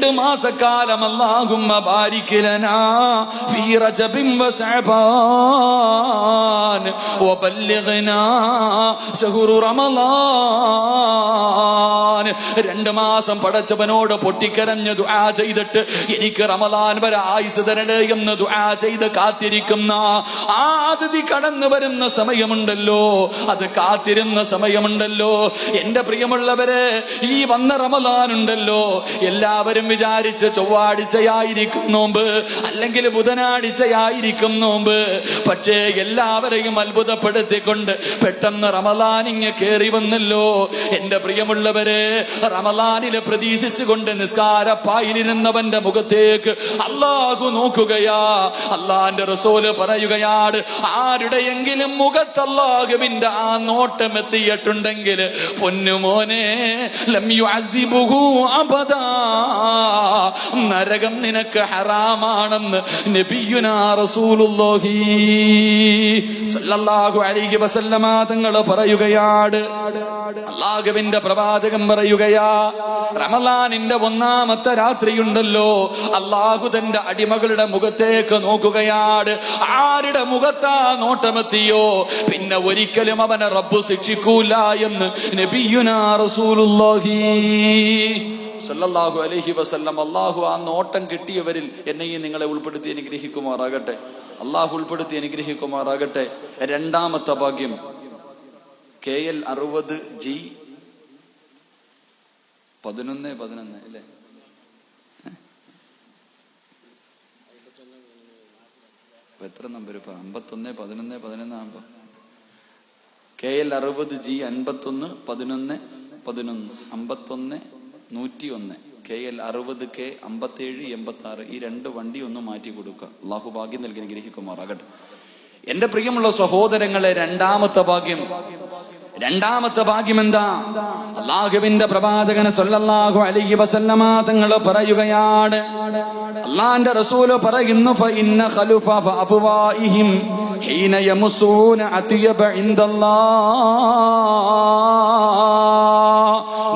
2 മാസക്കാലം അല്ലാഹുമ്മ ബാരിക് ലനാ ഫീ റജബിൻ വശഅബാൻ വബല്ലിഗ്നാ ശഹ്റു റമളാൻ. 2 മാസം പടച്ചവനോട് പൊട്ടിക്കരഞ്ഞ് ദുആ ചെയ്തിട്ട് എനിക്ക് റമളാൻ വരെ ആയുസ് തരണേ എന്ന് ദുആ ചെയ്ത് കാത്തിരിക്കുന്ന ആ അതിഥി കടന്നു വരുന്ന സമയമുണ്ടല്ലോ, അത് കാത്തിരുന്ന സമയമുണ്ടല്ലോ. എന്റെ പ്രിയമുള്ളവരെ, ഈ വന്ന റമളാൻ ഉണ്ടല്ലോ, എല്ലാവരും വിചാരിച്ച് ചൊവ്വാഴ്ചയായിരിക്കും നോമ്പ്, അല്ലെങ്കിൽ ബുധനാഴ്ചയായിരിക്കും നോമ്പ്. പക്ഷേ എല്ലാവരെയും അത്ഭുതപ്പെടുത്തിക്കൊണ്ട് പെട്ടെന്ന് റമളാൻ ഇങ്ങ് കേറി വന്നല്ലോ. എന്റെ പ്രിയമുള്ളവരെ, റമളാനിലെ പ്രതീക്ഷിച്ചുകൊണ്ട് നിസ്കാരപ്പായിലിരുന്നവന്റെ മുഖത്തേക്ക് അല്ലാഹു നോക്കുകയാ. അല്ലാഹുവിന്റെ റസൂല് പറയുകയാണ്, ആരുടെയെങ്കിലും മുഖത്ത് അല്ലാഹുവിന്റെ ആ നോട്ടം എത്തിയിട്ടുണ്ടെങ്കിൽ പൊന്നുമോനെ ലം യുഅസിബുഹു അബദാ, നരകം നിനക്ക് ഹറാമാണെന്ന് നബിയുനാ റസൂലുള്ളാഹി സ്വല്ലല്ലാഹു അലൈഹി വസല്ലമ തങ്ങൾ പറയുകയാണ്. അല്ലാഹുവിന്റെ പ്രവാചകൻ പറയുകയാ, റമളാനിന്റെ 1ാമത്തെ രാത്രിയുണ്ടല്ലോ, അല്ലാഹു തന്റെ അടിമകളുടെ മുഖത്തേക്ക് നോക്കുകയാണ്. ആരുടെ മുഖത്താ നോട്ടമെത്തിയോ പിന്നെ ഒരിക്കലും അവനെ റബ്ബ് ശിക്ഷിക്കൂല എന്ന് നബിയുനാ റസൂലുള്ളാഹി സല്ലല്ലാഹു അലൈഹി വസല്ലം. അല്ലാഹു ആ നോട്ടം കിട്ടിയവരിൽ എന്നെയും നിങ്ങളെ ഉൾപ്പെടുത്തി അനുഗ്രഹിക്കുമാറാകട്ടെ. അല്ലാഹു ഉൾപ്പെടുത്തി അനുഗ്രഹിക്കുമാറാകട്ടെ. 2ാമത്തെ ഭാഗ്യം KL 60G 11 അല്ലേ? എത്ര നമ്പർ ഇപ്പൊ? 51 11 11 ആകുമ്പോ KL 60G 51 11 11 51 101 KL 60K 57 86 ഈ 2 വണ്ടി ഒന്ന് മാറ്റി കൊടുക്കുക. അള്ളാഹു ഭാഗ്യം നൽകി അനുഗ്രഹിക്കുമാറാകട്ടെ. എന്റെ പ്രിയമുള്ള സഹോദരങ്ങളെ, 2ാമത്തെ ഭാഗ്യം എന്താ? അല്ലാഹുവിന്റെ പ്രവാചകൻ സല്ലല്ലാഹു അലൈഹി വസല്ലമ തങ്ങൾ പറയുകയാണ്, അല്ലാഹുവിന്റെ റസൂല് പറയുന്നു, ഫഇന്ന ഖലുഫ ഫഅഫ്വാഇഹിം ഹീന യമസൂന അത്യബ ഇൻദല്ലാഹ്.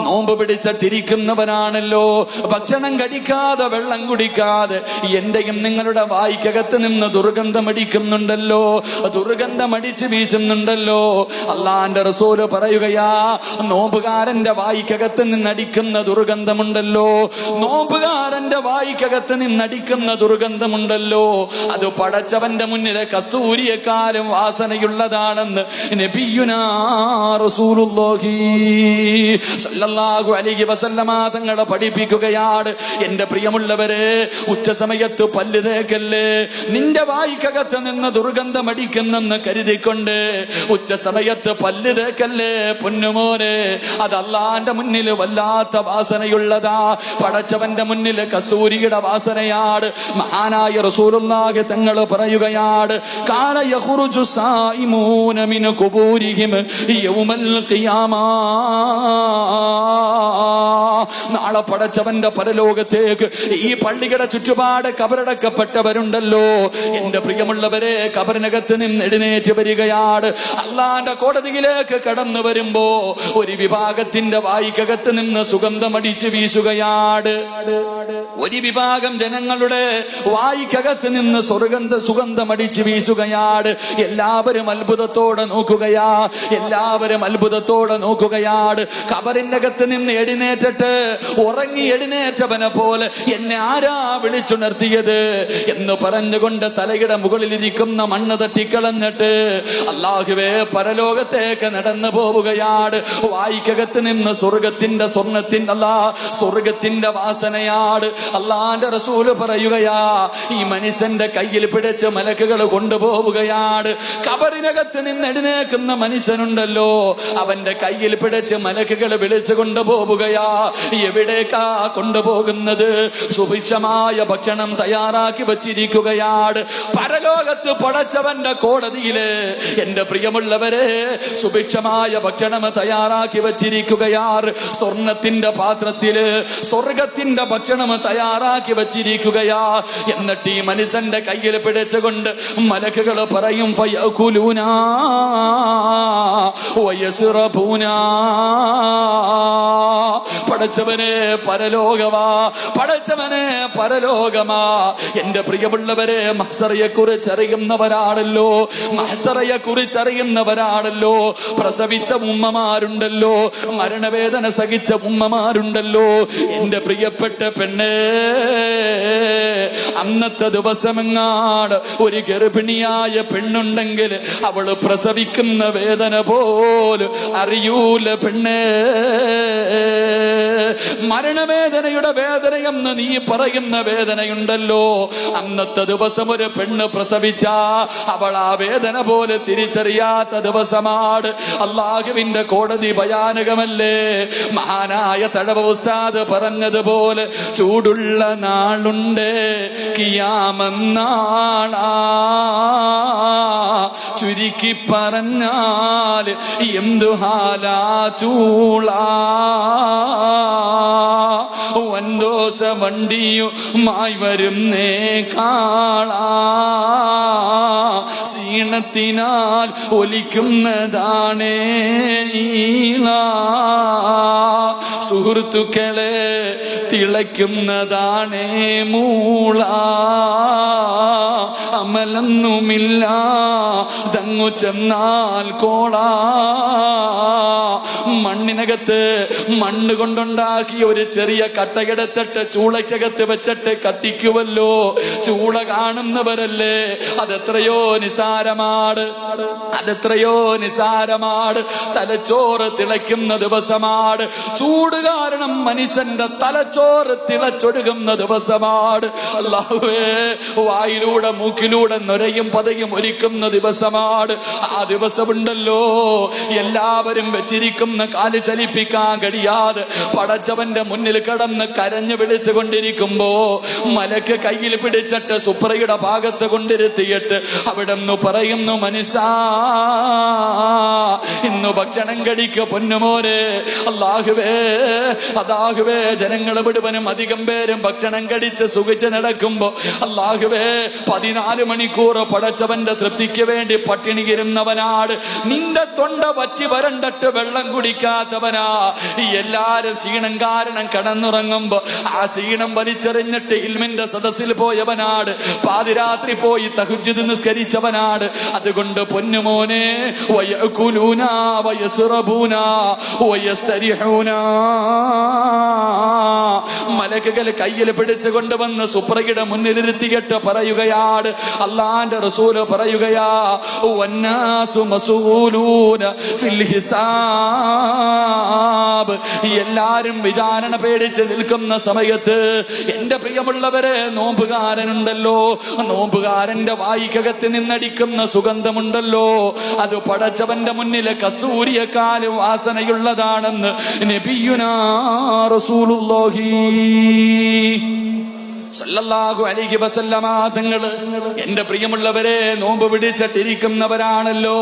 നോമ്പ് പിടിച്ചിട്ടിരിക്കുന്നവനാണല്ലോ, ഭക്ഷണം കഴിക്കാതെ വെള്ളം കുടിക്കാതെ എന്റെയും നിങ്ങളുടെ വായ്ക്കകത്ത് നിന്ന് ദുർഗന്ധമടിക്കുന്നുണ്ടല്ലോ, ദുർഗന്ധമടിച്ച് വീശുന്നുണ്ടല്ലോ. അല്ലാഹുവിന്റെ റസൂല് പറയുകയാ, നോമ്പുകാരന്റെ വായ്ക്കകത്ത് നിന്നടിക്കുന്ന ദുർഗന്ധമുണ്ടല്ലോ, നോമ്പുകാരന്റെ വായ്ക്കകത്ത് നിന്നടിക്കുന്ന ദുർഗന്ധമുണ്ടല്ലോ, അത് പടച്ചവന്റെ മുന്നിലെ കസ്തൂരിയെക്കാളും വാസനയുള്ളതാണെന്ന് നബിയുനാ റസൂലുള്ളാഹി സല്ലല്ലാഹു അലൈഹി വസല്ലമ തങ്ങളെ പഠിപ്പിക്കുകയാണ്. എന്റെ പ്രിയമുള്ളവരെ, ഉച്ച സമയത്ത് പല്ല് തേക്കല്ലേ, നിന്റെ വായ്ക്കകത്ത് നിന്ന് ദുർഗന്ധമടിക്കുന്നെന്ന് കരുതിക്കൊണ്ട് ഉച്ച സമയത്ത് പല്ല് തേക്കല്ലേ പൊന്നുമോനെ. അത് അല്ലാഹുവിന്റെ മുന്നിൽ വല്ലാത്ത വാസനയുള്ളതാ, പടച്ചവന്റെ മുന്നിൽ കസ്തൂരിയുടെ വാസനയാണ്. മഹാനായ റസൂലുള്ളാഹി തങ്ങൾ പറയുകയാണ്, കാന യഖ്റുജു സായിമൂന മിൻ ഖുബൂരിഹിം യൗമൽ ഖിയാമ. നാളെ പടച്ചവന്റെ പരലോകത്തേക്ക് ഈ പള്ളിയുടെ ചുറ്റുപാട് കബറടക്കപ്പെട്ടവരുണ്ടല്ലോ. എന്റെ പ്രിയമുള്ളവരെ, കബറിനകത്ത് നിന്ന് എഴുന്നേറ്റ് വരികയാണ്. അല്ലാഹുവിന്റെ കോടതിയിലേക്ക് കടന്നു വരുമ്പോ ഒരു വിഭാഗത്തിന്റെ വായ്ക്കകത്ത് നിന്ന് സുഗന്ധമടിച്ച് വീശുകയാണ്. ഒരു വിഭാഗം ജനങ്ങളുടെ വായ്ക്കകത്ത് നിന്ന് സുഗന്ധമടിച്ച് വീശുകയാണ്. എല്ലാവരും അത്ഭുതത്തോടെ നോക്കുകയാണ്. കബറിന്റെ അകത്ത് നിന്ന് എഴുന്നേറ്റിട്ട് ഉറങ്ങി എഴുന്നേറ്റവനെ പോലെ എന്നെ ആരാ വിളിച്ചുണർത്തിയത് എന്ന് പറഞ്ഞുകൊണ്ട് തലയുടെ മുകളിലിരിക്കുന്ന മണ്ണ് തട്ടിക്കളഞ്ഞിട്ട് അല്ലാഹുവേ പരലോകത്തേക്ക് നടന്നു പോവുകയാണ്. വായ്ക്കകത്ത് നിന്ന് സ്വർഗത്തിന്റെ വാസനയാണ്. അല്ലാഹുവിന്റെ റസൂല് പറയുകയാ, ഈ മനുഷ്യന്റെ കയ്യിൽ പിടിച്ച് മലക്കുകൾ കൊണ്ടുപോവുകയാണ്. കബറിനകത്ത് നിന്ന് എഴുന്നേക്കുന്ന മനുഷ്യനുണ്ടല്ലോ, അവന്റെ കയ്യിൽ പിടിച്ച് മലക്കുകൾ വിളിച്ചു കൊണ്ടുപോവുകയാ. എവിടേക്കാ കൊണ്ടുപോകുന്നത്? സുഭിക്ഷമായ ഭക്ഷണം തയ്യാറാക്കി വച്ചിരിക്കുകയാണ്. പരലോകത്ത് പടച്ചവന്റെ കോടതിയില് എന്റെ പ്രിയമുള്ളവരെ സുഭിക്ഷമായ ഭക്ഷണം തയ്യാറാക്കി വച്ചിരിക്കുകയാണ്. സ്വർണത്തിന്റെ പാത്രത്തില് സ്വർഗത്തിന്റെ ഭക്ഷണം തയ്യാറാക്കി വച്ചിരിക്കുകയാ. എന്നിട്ട് ഈ മനുഷ്യന്റെ കയ്യിൽ പിടിച്ചുകൊണ്ട് മലക്കുകൾ പറയും, ഫയകുലൂന വയസ്റബൂന. പടച്ചവനെ പരലോകമാ, പടച്ചവനെ പരലോകമാ. എന്റെ പ്രിയമുള്ളവരെ, മഹ്ശറയെ കുറിച്ച് അറിയുന്നവരാണല്ലോ, മഹ്ശറയെ കുറിച്ച് അറിയുന്നവരാണല്ലോ. പ്രസവിച്ച ഉമ്മമാരുണ്ടല്ലോ, മരണവേദന സഹിച്ച ഉമ്മമാരുണ്ടല്ലോ. എന്റെ പ്രിയപ്പെട്ട പെണ്ണേ, അന്നത്തെ ദിവസമെങ്ങാട് ഒരു ഗർഭിണിയായ പെണ്ണുണ്ടെങ്കിൽ അവള് പ്രസവിക്കുന്ന വേദന പോലും അറിയൂല പെണ്ണേ. മരണവേദനയുടെ വേദനയെന്ന് നീ പറയുന്ന വേദനയുണ്ടല്ലോ, അന്നത്തെ ദിവസം ഒരു പെണ്ണ് പ്രസവിച്ച അവൾ ആ വേദന പോലെ തിരിച്ചറിയാത്ത ദിവസമാണ്. അള്ളാഹുവിന്റെ കോടതി ഭയാനകമല്ലേ? മഹാനായ തഴവ ഉസ്താദ് പറഞ്ഞതുപോലെ ചൂടുള്ള നാളുണ്ട് കിയാമന്നാളാ, ചുരുക്കി പറഞ്ഞാൽ എന്തു ഹാലാ ചൂളാ. വൻദോഷ വണ്ടിയുമായി വരുന്നേ കാളാ, ക്ഷീണത്തിനാൽ ഒലിക്കുന്നതാണേ ഈളാ. സുഹൃത്തുക്കളെ, തിളയ്ക്കുന്നതാണേ മൂള. അമലൊന്നുമില്ല തങ്ങു ചെന്നാൽ കോളാ. മണ്ണിനകത്ത് മണ്ണ് കൊണ്ടുണ്ടാക്കിയ ഒരു ചെറിയ കട്ടയെടുത്തിട്ട് ചൂളയ്ക്കകത്ത് വെച്ചിട്ട് കത്തിക്കുമല്ലോ. ചൂള കാണുന്നവരല്ലേ, അതെത്രയോ നിസാരമാണ്, അതെത്രയോ നിസാരമാണ്. തലച്ചോറ് തിളയ്ക്കുന്ന ദിവസമാണ്. ചൂട് കാരണം മനുഷ്യന്റെ തലച്ചോറ് തിളച്ചൊടുകുന്ന ദിവസമാണ്. അല്ലാഹുവേ, വായിലൂടെ മൂക്കിലൂടെ നൊരയും പതയും ഒലിക്കുന്ന ദിവസമാണ്. ആ ദിവസമുണ്ടല്ലോ, എല്ലാവരും വെച്ചിരിക്കുന്ന കാല് ചലിപ്പിക്കാൻ കഴിയാതെ പടച്ചവന്റെ മുന്നിൽ കിടന്ന് കരഞ്ഞു വിളിച്ചു കൊണ്ടിരിക്കുമ്പോ മലക്ക് കയ്യിൽ പിടിച്ചിട്ട് സുപ്രയുടെ ഭാഗത്ത് കൊണ്ടിരുത്തിയിട്ട് അവിടെ നിന്ന് പറയുന്നു, മനുഷ്യ ഇന്ന് ഭക്ഷണം കഴിക്ക പൊന്നുമോനെ. അല്ലാഹുവേ, അല്ലാഹുവേ, ജനങ്ങൾ മുഴുവനും അധികം പേരും ഭക്ഷണം കഴിച്ച് സുഖിച്ച് നടക്കുമ്പോ അല്ലാഹുവേ 14 മണിക്കൂർ പടച്ചവന്റെ തൃപ്തിക്ക് വേണ്ടി പട്ടിണിയിരുന്നവനാട്. നിന്റെ തൊണ്ട വറ്റി വരണ്ടിട്ട് വെള്ളം കുടിക്കാത്തവനാ. എല്ലാരും ക്ഷീണം കാരണം കടന്നുറങ്ങുമ്പോ ആ ക്ഷീണം വലിച്ചെറിഞ്ഞിട്ട് ഇൽമിന്റെ സദസ്സിൽ പോയവനാട്. പാതിരാത്രി പോയി തഹജ്ജുദ് നിസ്കരിച്ചവനാട്. അതുകൊണ്ട് പൊന്നുമോനെ, വയകുലൂന വയസ്റബൂന വയസ്തരിഹൂന. മലക്കുകൾ കയ്യിൽ പിടിച്ചു കൊണ്ടുവന്ന് സുപ്രയുടെ മുന്നിലിരുത്തിയിട്ട് പറയുകയാണ്, അള്ളാന്റെ റസൂല് പറയുകയാ, വന്നാസു മസ്ഊലൂന ഫിൽ ഹിസാബ്. എല്ലാരും വിചാരണ പേടിച്ച് നിൽക്കുന്ന സമയത്ത് എന്റെ പ്രിയമുള്ളവരെ, നോമ്പുകാരനുണ്ടല്ലോ, നോമ്പുകാരന്റെ വായിക്കകത്ത് നിന്നടിക്കുന്ന സുഗന്ധമുണ്ടല്ലോ, അത് പടച്ചവന്റെ മുന്നിലെ കസ്തൂരിയെക്കാളും വാസനയുള്ളതാണെന്ന് നബിയുനാ റസൂലുള്ളാഹി സല്ലല്ലാഹു അലൈഹി വസല്ലമ തങ്ങള്. എന്റെ പ്രിയമുള്ളവരെ, നോമ്പ് പിടിച്ചിട്ടിരിക്കുന്നവരാണല്ലോ,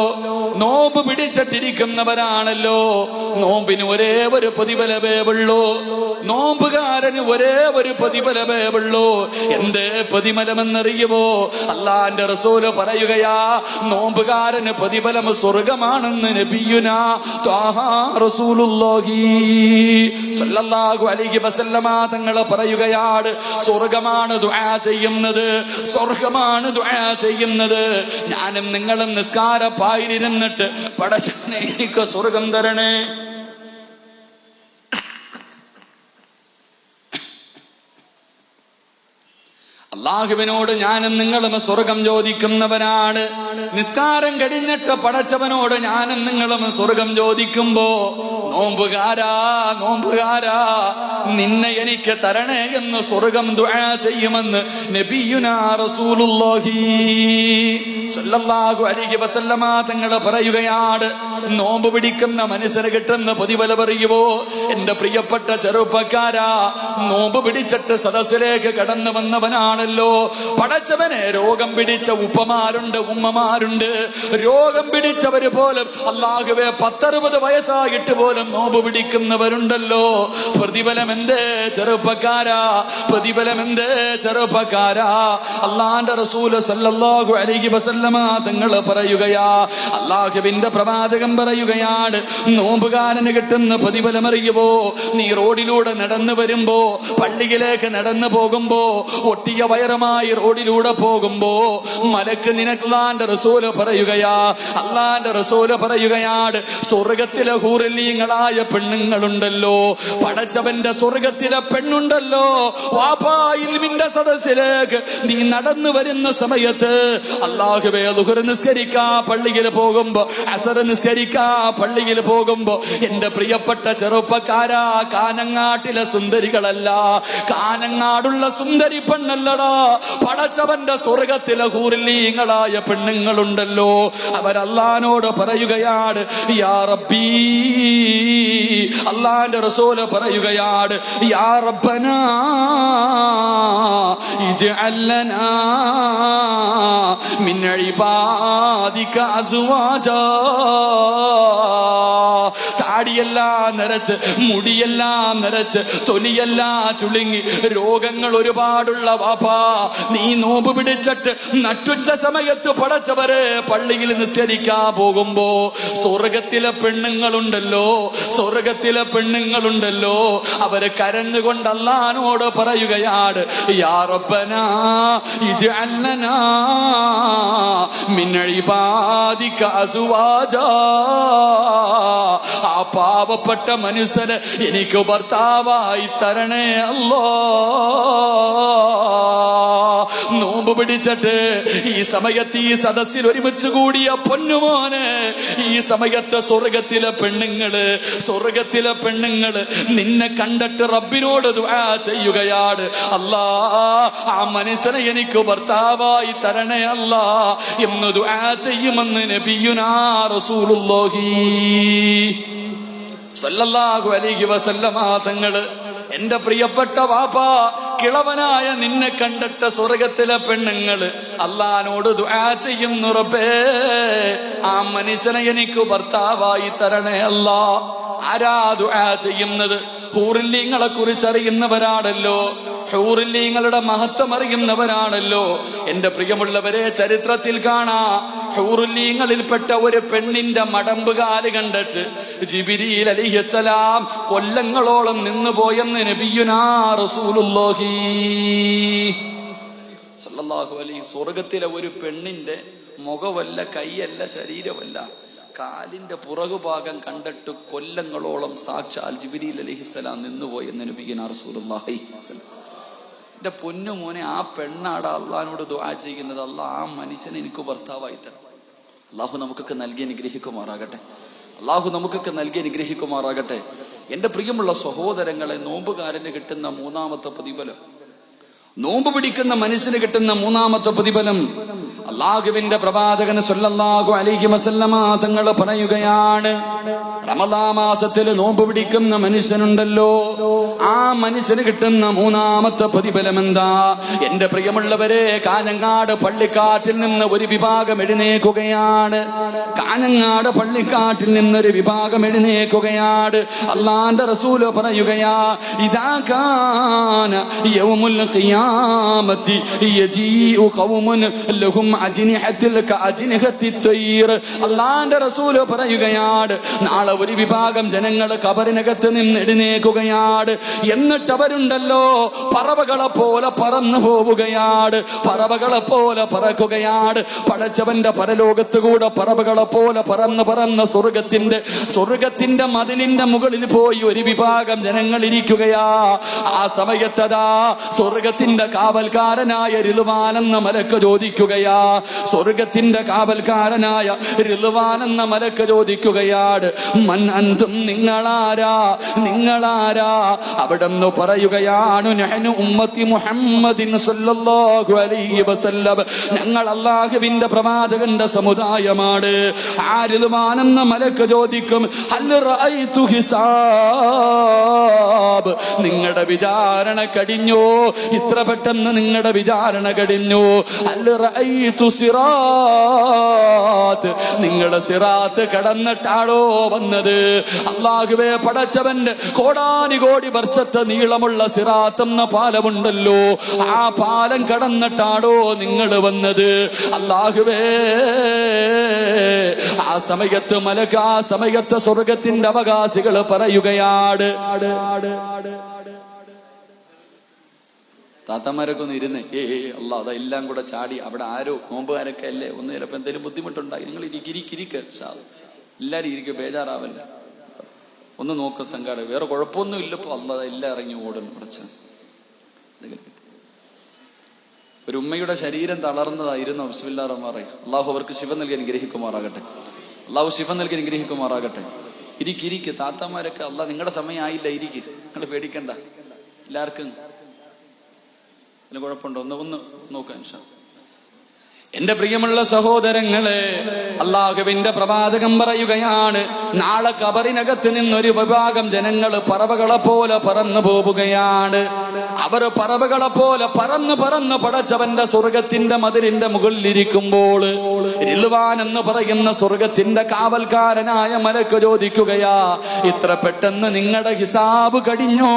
നോമ്പ് പിടിച്ചിട്ടിരിക്കുന്നവരാണല്ലോ. നോമ്പിന് ഒരേ ഒരു പ്രതിഫലമേ ഉള്ളൂ, നോമ്പുകാരന് ഒരേ ഒരു പ്രതിഫലമേ ഉള്ളൂ. എന്തേ പ്രതിഫലമെന്നറിയുമോ? അള്ളാന്റെ റസൂല് പറയുകയാ, നോമ്പുകാരന് പ്രതിഫലം സ്വർഗമാണെന്ന് നബിയുനാ ത്വാഹാ റസൂലുള്ളാഹി സല്ലല്ലാഹു അലൈഹി വസല്ലമ തങ്ങള് പറയുകയാണ്, സ്വർഗമാണ് ദുആ ചെയ്യുന്നത്, സ്വർഗമാണ് ദുആ ചെയ്യുന്നത്. ഞാനും നിങ്ങളും നിസ്കാരപ്പായിരിരുന്നിട്ട് പടച്ചവനെ എനിക്ക് സ്വർഗം തരണേ, അല്ലാഹുവിനോട് ഞാനും നിങ്ങളും സ്വർഗം ചോദിക്കുന്നവരാണ്. നിസ്കാരം കഴിഞ്ഞിട്ട് പടച്ചവനോട് ഞാനും നിങ്ങളും സ്വർഗം ചോദിക്കുമ്പോ, നോമ്പുകാരാ, നോമ്പുകാരാ, നിന്നെ എനിക്ക് തരണേ എന്ന് സ്വർഗം ദുആ ചെയ്യുമെന്ന് നബിയുനാ റസൂലുള്ളാഹി സല്ലല്ലാഹു അലൈഹി വസല്ലമ തങ്ങൾ പറയുകയാണ്. നോമ്പ് പിടിക്കുന്ന മനുഷ്യന് കിട്ടുന്ന പ്രതിഫലം അറിയുമോ? എന്റെ പ്രിയപ്പെട്ട ചെറുപ്പക്കാരാ, നോമ്പ് പിടിച്ചിട്ട് സദസ്സിലേക്ക് കടന്നു വന്നവനാണല്ലോ പടച്ചവനെ. രോഗം പിടിച്ച ഉപ്പമാരുണ്ട്, ഉമ്മമാരുണ്ട്. രോഗം പിടിച്ചവര് പോലും അല്ലാഹുവേ 10-60 വയസ്സായിട്ട് പോലും നോമ്പ് പിടിക്കുന്നവരുണ്ടല്ലോ. പ്രതിഫലം എന്തേ ചെറുപ്പക്കാരാ, പ്രതിഫലം എന്തേ ചെറുപ്പക്കാരാ? അല്ലാഹുവിന്റെ റസൂൽ സല്ലല്ലാഹു അലൈഹി വസല്ലമ തങ്ങൾ പറയുകയാ, അല്ലാഹുവിന്റെ പ്രവാചകൻ പറയുകയാണ്, നോമ്പുകാരന് കിട്ടുന്ന പ്രതിഫലമറിയുമോ? നീ റോഡിലൂടെ നടന്നു വരുമ്പോ, പള്ളിയിലേക്ക് നടന്നു പോകുമ്പോ, ഒട്ടിയ വയറുമായി റോഡിലൂടെ പോകുമ്പോ മലക്ക് നിനക്ക് അല്ലാഹുവിന്റെ റസൂല് പറയുകയാണ്, സ്വർഗത്തിലെ ഹൂറിലീങ്ങളായ പെണ്ണുങ്ങളുണ്ടല്ലോ, പടച്ചവന്റെ സ്വർഗത്തിലെ പെണ്ണുണ്ടല്ലോ, വാപ്പാ ഇൽമിന്റെ സദസ്സിലേക്ക് നീ നടന്നു വരുന്ന സമയത്ത് അല്ലാഹുവേ ളുഹർ നിസ്കരിക്കാ പള്ളിയിൽ പോകുമ്പോ, അസർ നിസ്കരിക്കാ പള്ളിയിൽ പോകുമ്പോ, എന്റെ പ്രിയപ്പെട്ട ചെറുപ്പക്കാരാ, കാനങ്ങാട്ടിലെ സുന്ദരികളല്ല, കാനങ്ങാടുള്ള സുന്ദരി പെണ്ണല്ലടാ, പടച്ചവന്റെ സ്വർഗത്തിലെ ഹൂറിലീങ്ങളായ പെണ്ണുങ്ങളുണ്ടല്ലോ, അവരല്ലാഹുവിനോട് പറയുകയാണ്, യാ റബ്ബീ, അല്ലാഹുവിന്റെ റസൂല് പറയുകയാണ്, യാ റബ്ബനാ ഇജ്അൽ ലനാ മിൻ ഇബാദിക അസ്വാജാ. താടിയെല്ലാം നരച്ച്, മുടിയെല്ലാം നരച്ച്, തൊലിയെല്ലാം ചുളുങ്ങി, രോഗങ്ങൾ ഒരുപാടുള്ള വാപ്പാ, നീ നോമ്പ് പിടിച്ചിട്ട് നട്ടുച്ച സമയത്ത് പടച്ചവരെ പള്ളിയിൽ നിസ്കരിക്കാൻ പോകുമ്പോ സ്വർഗത്തിലെ പെണ്ണുങ്ങളുണ്ടല്ലോ, സ്വർഗത്തിലെ പെണ്ണുങ്ങളുണ്ടല്ലോ, അവര് കരഞ്ഞുകൊണ്ട് അല്ലാഹുവിനോട് പറയുകയാണ്, യാ റബ്ബനാ ഇജ്അൽ ലനാ മിൻ ഇബാദിക അസ്വാജാ. ആ പാവപ്പെട്ട മനുഷ്യന് എനിക്ക് ഭർത്താവായി തരണേ അല്ലാ. നോമ്പ് പിടിച്ചിട്ട് ഈ സമയത്ത് ഈ സദസ്സിൽ ഒരുമിച്ച് കൂടിയ പൊന്നുമോനെ, ഈ സമയത്ത് സ്വർഗത്തിലെ പെണ്ണുങ്ങള് നിന്നെ കണ്ടിട്ട് റബ്ബിനോട് ദുആ ചെയ്യുകയാണ്, അല്ലാ ആ മനുഷ്യനെ എനിക്ക് ഭർത്താവായി തരണേ അല്ലാ എന്ന് ദുആ ചെയ്യുമെന്ന് നബിയുനാ റസൂലുള്ളാഹി സല്ലല്ലാഹു അലൈഹി വസല്ലമ തങ്ങള്. എന്റെ പ്രിയപ്പെട്ട വാപ്പാ, കിളവനായ നിന്നെ കണ്ടിട്ട് സ്വർഗത്തിലെ പെണ്ണുങ്ങള് അല്ലാഹുവിനോട് ദുആ ചെയ്യുന്നു, റബ്ബേ ആ മനുഷ്യനെ എനിക്ക് ഭർത്താവായി തരണേ അല്ലാ. ആരാ ദുആ ചെയ്യുന്നത്? ഹൂറില്ലീങ്ങളെ കുറിച്ച് അറിയുന്നവരാണല്ലോ, ഹൂറില്ലീങ്ങളുടെ മഹത്വം അറിയുന്നവരാണല്ലോ. എന്റെ പ്രിയമുള്ളവരെ, ചരിത്രത്തിൽ കാണാ, ഹൂറില്ലീങ്ങളിൽപ്പെട്ട ഒരു പെണ്ണിന്റെ മടമ്പുകാല് കണ്ടിട്ട് ജിബ്രീൽ അലൈഹിസ്സലാം കൊല്ലങ്ങളോളം നിന്നുപോയെന്ന് നബിയുനാ റസൂലുള്ളാഹി സല്ലല്ലാഹു അലൈഹി. സ്വർഗത്തിലെ ഒരു പെണ്ണിന്റെ മുഖമല്ല, കൈയല്ല, ശരീരമല്ല, കാലിന്റെ പുറകുഭാഗം കണ്ടിട്ട് കൊല്ലങ്ങളോളം സാക്ഷാൽ ജിബ്രീൽ അലൈഹിസ്സലാം നിന്നുപോയെന്ന് നബിയുനാ റസൂലുള്ളാഹി. എന്റെ പൊന്നുമോനെ, ആ പെണ്ണാടാ അള്ളാഹിനോട് ദുആ ചെയ്യുന്നത്, അല്ലാഹ് ആ മനുഷ്യനെ എനിക്ക് ഭർത്താവായി തരണം. അള്ളാഹു നമുക്കൊക്കെ നൽകി അനുഗ്രഹിക്കുമാറാകട്ടെ, അള്ളാഹു നമുക്കൊക്കെ നൽകി അനുഗ്രഹിക്കുമാറാകട്ടെ. എന്റെ പ്രിയമുള്ള സഹോദരങ്ങളെ, നോമ്പുകാരന് കിട്ടുന്ന മൂന്നാമത്തെ പ്രതിഫലം, നോമ്പ് പിടിക്കുന്ന മനുഷ്യന് കിട്ടുന്ന മൂന്നാമത്തെ പ്രതിഫലം, അല്ലാഹുവിന്റെ പ്രവാചകൻ സല്ലല്ലാഹു അലൈഹി വസല്ലമ തങ്ങൾ പറയുകയാണ്, റമദാൻ മാസത്തിൽ നോമ്പ് പിടിക്കുന്ന മനുഷ്യനുണ്ടല്ലോ, ആ മനുഷ്യന് കിട്ടുന്ന മൂന്നാമത്തെ പ്രതിഫലം എന്താ? എന്റെ പ്രിയമുള്ളവരെ, കാഞ്ഞങ്ങാട് പള്ളിക്കാട്ടിൽ നിന്ന് ഒരു വിഭാഗം എഴുന്നേക്കുകയാണ്, കാഞ്ഞങ്ങാട് പള്ളിക്കാട്ടിൽ നിന്നൊരു വിഭാഗം എഴുന്നേക്കുകയാണ്. അല്ലാഹുവിന്റെ റസൂല് പറയുകയാ, ഇദാ കാന യൗമുൽ ഖിയാമത്തി യജീഉ ഖൗമുൻ ലഹും അജ്നിഹത്തുൽ കഅജ്നിഹത്തിത് തയ്ർ. അല്ലാഹുവിന്റെ റസൂല് പറയുകയാണ്, നാളെ ഒരു വിഭാഗം ജനങ്ങൾ ഖബറിനകത്ത് നിന്ന് എഴുന്നേക്കുകയാണ്. എന്നിട്ട് അവരുണ്ടല്ലോ പറവകളെ പോലെ പറന്നു പോവുകയാണ്, പറവകളെ പോലെ പറക്കുകയാണ്. പടച്ചവന്റെ പരലോകത്ത് കൂടെ പറവകളെ പോലെ പറന്ന് സ്വർഗത്തിന്റെ മതിലിന്റെ മുകളിൽ പോയി ഒരു വിഭാഗം ജനങ്ങൾ ഇരിക്കുകയാ. ആ സമയത്തതാ സ്വർഗത്തിന്റെ കാവൽക്കാരനായ റിദ്വാൻ എന്ന മലക്ക് ചോദിക്കുകയാ, സ്വർഗത്തിന്റെ കാവൽക്കാരനായ റിദ്വാൻ എന്ന മലക്ക് ചോദിക്കുകയാണ്, മൻ അൻതും, നിങ്ങളാരാ? അവിടെന്ന് പറയുകയാണ്, നഹ്നു ഉമ്മത്തി മുഹമ്മദിൻ സല്ലല്ലാഹു അലൈഹി വസല്ലം, ഞങ്ങൾ അല്ലാഹുവിന്റെ പ്രവാചകന്റെ സമുദായമാണ്. ആ റിദ്വാൻ എന്ന മലക്ക് ചോദിക്കും, ഹൽ റഅയ്തു ഹിസാബ്, നിങ്ങളുടെ വിചാരണ കഴിഞ്ഞോ? ഇത്ര പെട്ടെന്ന് നിങ്ങളുടെ വിചാരണ കഴിഞ്ഞു? ഹൽ റഅയ്തു സിറാത്ത്, നിങ്ങളുടെ സിറാത്ത് കടന്നിട്ടാണോ വന്നത്? അല്ലാഹുവേ, പടച്ചവന്റെ കോടാനുകോടി വർഷത്തെ നീളമുള്ള സിറാത്ത് എന്ന പാലമുണ്ടല്ലോ, ആ പാലം കടന്നിട്ടാണോ നിങ്ങൾ വന്നത്? അല്ലാഹുവേ, ആ സമയത്ത് മലക്ക്, ആ സമയത്ത് സ്വർഗത്തിന്റെ അവകാശികൾ പറയുകയാണ്, താത്തമാരൊക്കെ ഒന്ന് ഇരുന്ന് അല്ലാ അതെല്ലാം കൂടെ ചാടി അവിടെ ആരോ നോമ്പുകാരൊക്കെ അല്ലേ, ഒന്ന് ചിലപ്പോൾ എന്തെങ്കിലും ബുദ്ധിമുട്ടുണ്ടായി, നിങ്ങൾ ഇരിക്കുക, എല്ലാരും ഇരിക്കുക, ബേജാറാവല്ല, ഒന്ന് നോക്ക സംഘാടക, വേറെ കുഴപ്പമൊന്നും ഇല്ലപ്പോ, അല്ലാ എല്ലാം ഇറങ്ങി ഓടുന്നു. കുറച്ച് ഒരു ഉമ്മയുടെ ശരീരം തളർന്നതായിരുന്നു. ബിസ്മില്ലാഹിർ റഹ്മാനിർ റഹീം. അള്ളാഹു അവർക്ക് ശിഫ നൽകി അനുഗ്രഹിക്കുമാറാകട്ടെ. അള്ളാഹു ശിഫ നൽകി അനുഗ്രഹിക്കുമാറാകട്ടെ. ഇരിക്ക് താത്താമാരൊക്കെ, അല്ലാ നിങ്ങളുടെ സമയം ആയില്ല, ഇരിക്ക്, നിങ്ങൾ പേടിക്കണ്ട, എല്ലാവർക്കും കുഴപ്പമുണ്ടോ ഒന്ന് നോക്കാൻ. എന്റെ പ്രിയമുള്ള സഹോദരങ്ങളെ, അല്ലാഹുവിന്റെ പ്രവാചകൻ പറയുകയാണ്, നാളെ ഖബറിനകത്ത് നിന്നൊരു വിഭാഗം ജനങ്ങൾ പറവകളെ പോലെ പറന്നു പോവുകയാണ്. അവർ പറവകളെ പോലെ പറന്ന് പടച്ചവന്റെ സ്വർഗത്തിന്റെ മതിലിന്റെ മുകളിലിരിക്കുമ്പോൾ റിൽവാൻ എന്ന് പറയുന്ന സ്വർഗത്തിന്റെ കാവൽക്കാരനായ മലക്ക് ചോദിക്കുകയാ, ഇത്ര പെട്ടെന്ന് നിങ്ങളുടെ ഹിസാബ് കഴിഞ്ഞോ?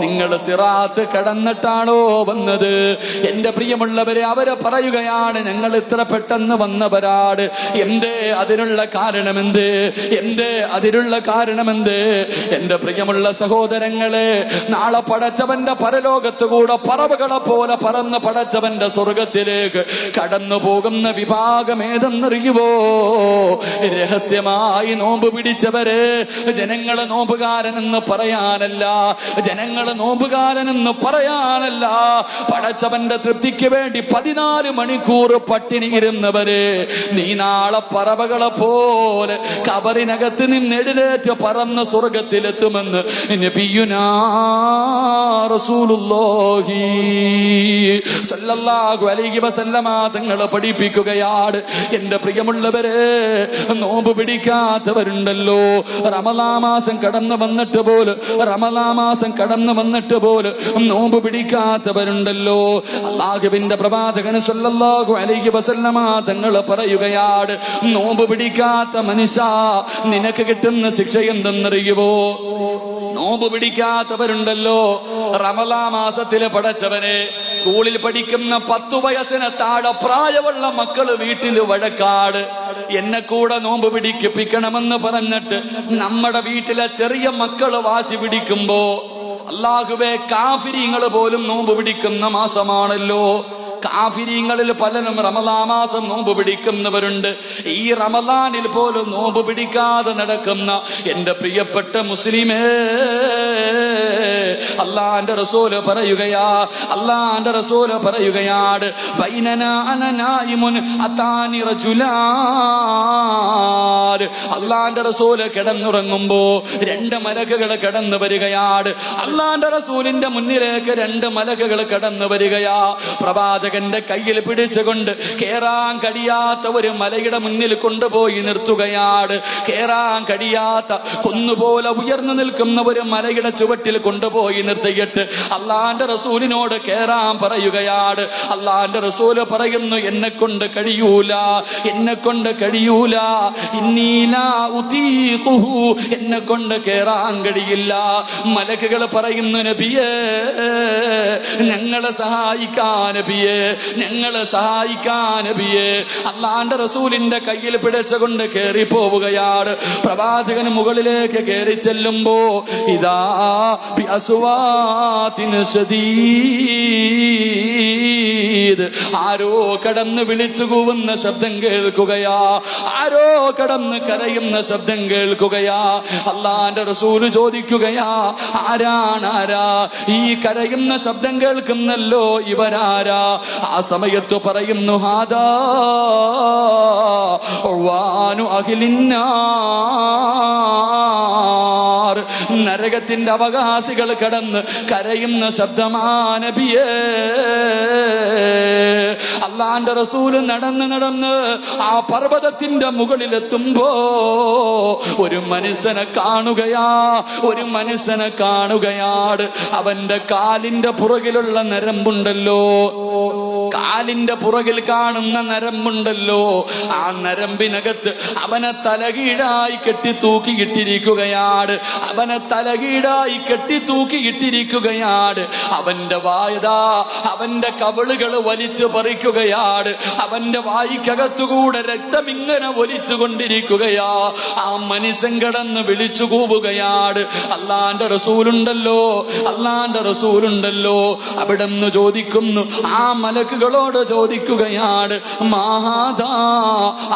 നിങ്ങൾ സിറാത്ത് കടന്നിട്ടാണോ വന്നത്? എന്റെ പ്രിയമുള്ളവരെ, അവരെ പറയുകയാണ്, ഞങ്ങൾ ഇത്ര പെട്ടെന്ന് വന്നവരാട്. എന്തേ അതിനുള്ള കാരണമെന്ത്? എന്റെ പ്രിയമുള്ള സഹോദരങ്ങളെ, നാളെ പടച്ചവന്റെ പരലോകത്തുകൂടെ പറവകളെ പോലെ പറന്ന് പടച്ചവന്റെ സ്വർഗത്തിലേക്ക് കടന്നു പോകുന്ന വിഭാഗം ഏതെന്നറിയുവോ? രഹസ്യമായി നോമ്പ് പിടിച്ചവരെ. ജനങ്ങളെ നോമ്പുകാരനെന്ന് പറയാനല്ല, പടച്ചവന്റെ തൃപ്തിക്ക് വേണ്ടി 14 മണിക്കൂർ പട്ടിണി ഇരുന്നവരെ. നീ നാളെ പറവകളെ പോലെ കബറിനകത്ത് നിന്ന് എഴുന്നേറ്റ് പറന്ന് സ്വർഗത്തിലെത്തുമെന്ന് നബിയുനാ റസൂലുള്ളാഹി സ്വല്ലല്ലാഹു അലൈഹി വസല്ലമ തങ്ങൾ പഠിപ്പിക്കുകയാണ്. എന്റെ പ്രിയമുള്ളവരെ, നോമ്പ് പിടിക്കാത്തവരുണ്ടല്ലോ, റമളാൻ മാസം കടന്നു വന്നിട്ട് പോലും നോമ്പ് പിടിക്കാത്തവരുണ്ടല്ലോ. അല്ലാഹുവിന്റെ പ്രവാചകൻ സ്വല്ലല്ലാഹു അലൈഹി വസല്ലമ തങ്ങൾ പറയുകയാണ്, നോമ്പ് പിടിക്കാത്ത മനുഷ്യ, നിനക്ക് കിട്ടുന്ന ശിക്ഷ എന്തെന്നറിയുവോ? നോമ്പ് പിടിക്കാത്തവരുണ്ടല്ലോ, റമളാൻ മാസത്തില് പടച്ചവനെ, സ്കൂളിൽ പഠിക്കുന്ന 10 വയസ്സിന് താഴെ പ്രായമുള്ള മക്കള് വീട്ടിൽ വഴക്കാട്, എന്നെ കൂടെ നോമ്പ് പിടിപ്പിക്കണമെന്ന് പറഞ്ഞിട്ട് നമ്മുടെ വീട്ടിലെ ചെറിയ മക്കള് വാശി പിടിക്കുമ്പോ, അല്ലാഹുവേ, കാഫിരീങ്ങൾ പോലും നോമ്പ് പിടിക്കുന്ന മാസമാണല്ലോ. കാഫിരീങ്ങളിൽ പലരും റമളാൻ മാസം നോമ്പ് പിടിക്കുന്നവരുണ്ട്. ഈ റമളാനിൽ പോലും നോമ്പ് പിടിക്കാതെ നടക്കുന്ന എന്റെ പ്രിയപ്പെട്ട മുസ്ലിമേ, അല്ലാഹുവിന്റെ റസൂല് പറയുകയാണ്, ബൈനനാ അന നായിമുൻ അതാനി റജുലാൻ. അല്ലാഹുവിന്റെ റസൂല് കിടന്നുറങ്ങുമ്പോ 2 മലക്കുകൾ കടന്നു വരികയാണ്. അല്ലാഹുവിന്റെ റസൂലിന്റെ മുന്നിലേക്ക് 2 മലക്കുകൾ കടന്നു വരികയാ. പ്രവാചകന്റെ കയ്യിൽ പിടിച്ചുകൊണ്ട് കേറാൻ കഴിയാത്ത ഒരു മലയുടെ മുന്നിൽ കൊണ്ടുപോയി നിർത്തുകയാണ്. കേറാൻ കഴിയാത്ത കുന്നുപോലെ ഉയർന്നു നിൽക്കുന്ന ഒരു മലയുടെ ചുവട്ടിൽ കൊണ്ടുപോയി നിർത്തിയിട്ട് അല്ലാഹുവിന്റെ റസൂലിനോട് കേറാൻ പറയുകയാണ്. അല്ലാഹുവിന്റെ റസൂല് പറയുന്നു, എന്നെ കൊണ്ട് കഴിയൂല, ഇന്നീലാ ഉതീഖുഹു, എന്നെ കൊണ്ട് കേറാൻ കഴിയില്ല. മലക്കുകൾ പറയുന്നു, നബിയേ, ഞങ്ങളെ സഹായിക്കാൻ നബിയേ. അല്ലാഹുവിന്റെ റസൂലിന്റെ കയ്യിൽ പിടിച്ചുകൊണ്ട് കേറി പോവുകയാണ്. പ്രവാചകന് മുകളിലേക്ക് കേറി ചെല്ലുമ്പോ ഇതാ ബിഅസ്വാതിൻ ശദീദ്, ആരോ കടന്ന് വിളിച്ചു കൂവുന്ന ശബ്ദം കേൾക്കുകയാ, ആരോ കടന്ന് കരയുന്ന ശബ്ദം കേൾക്കുകയാ. അല്ലാഹുവിന്റെ റസൂല് ചോദിക്കുകയാ, ആരാ ഈ കരയുന്ന ശബ്ദം കേൾക്കുന്നല്ലോ, ഇവരാരാ? ആ സമയത്ത് പറയുന്നു, ഹാദാ ഉവാനു അഹ്ലിന്നാർ, നരകത്തിന്റെ അവകാശികൾ കടന്ന് കരയുന്ന ശബ്ദമാ നബിയേ. അല്ലാഹുവിന്റെ റസൂല് നടന്ന് ആ പർവ്വതത്തിന്റെ മുകളിലെത്തുമ്പോ ഒരു മനുഷ്യനെ കാണുകയാണ്. അവന്റെ കാലിന്റെ പുറകിലുള്ള നരമ്പുണ്ടല്ലോ, കാലിന്റെ പുറകിൽ കാണുന്ന നരമ്പുണ്ടല്ലോ, ആ നരമ്പിനകത്ത് അവനെ തലകീഴായി കെട്ടി തൂക്കിയിട്ടിരിക്കുകയാണ്. അവനെ തലകീഴായി കെട്ടി തൂക്കിയിട്ടിരിക്കുകയാണ്. അവന്റെ വായതാ അവന്റെ കവിളുകൾ വലിച്ചു പറിക്കുകയാണ്. അവന്റെ വായിക്കകത്തുകൂടെ രക്തം ഇങ്ങനെ ഒലിച്ചു കൊണ്ടിരിക്കുകയാ. ആ മനുഷ്യൻ കിടന്ന് വിളിച്ചു കൂവുകയാണ്. അള്ളാന്റെ റസൂലുണ്ടല്ലോ, അള്ളാന്റെ റസൂലുണ്ടല്ലോ. അവിടെന്ന് ചോദിക്കുന്നു, ആ മലക്കുകളോട് ചോദിക്കുകയാണ്, മാഹാദാ,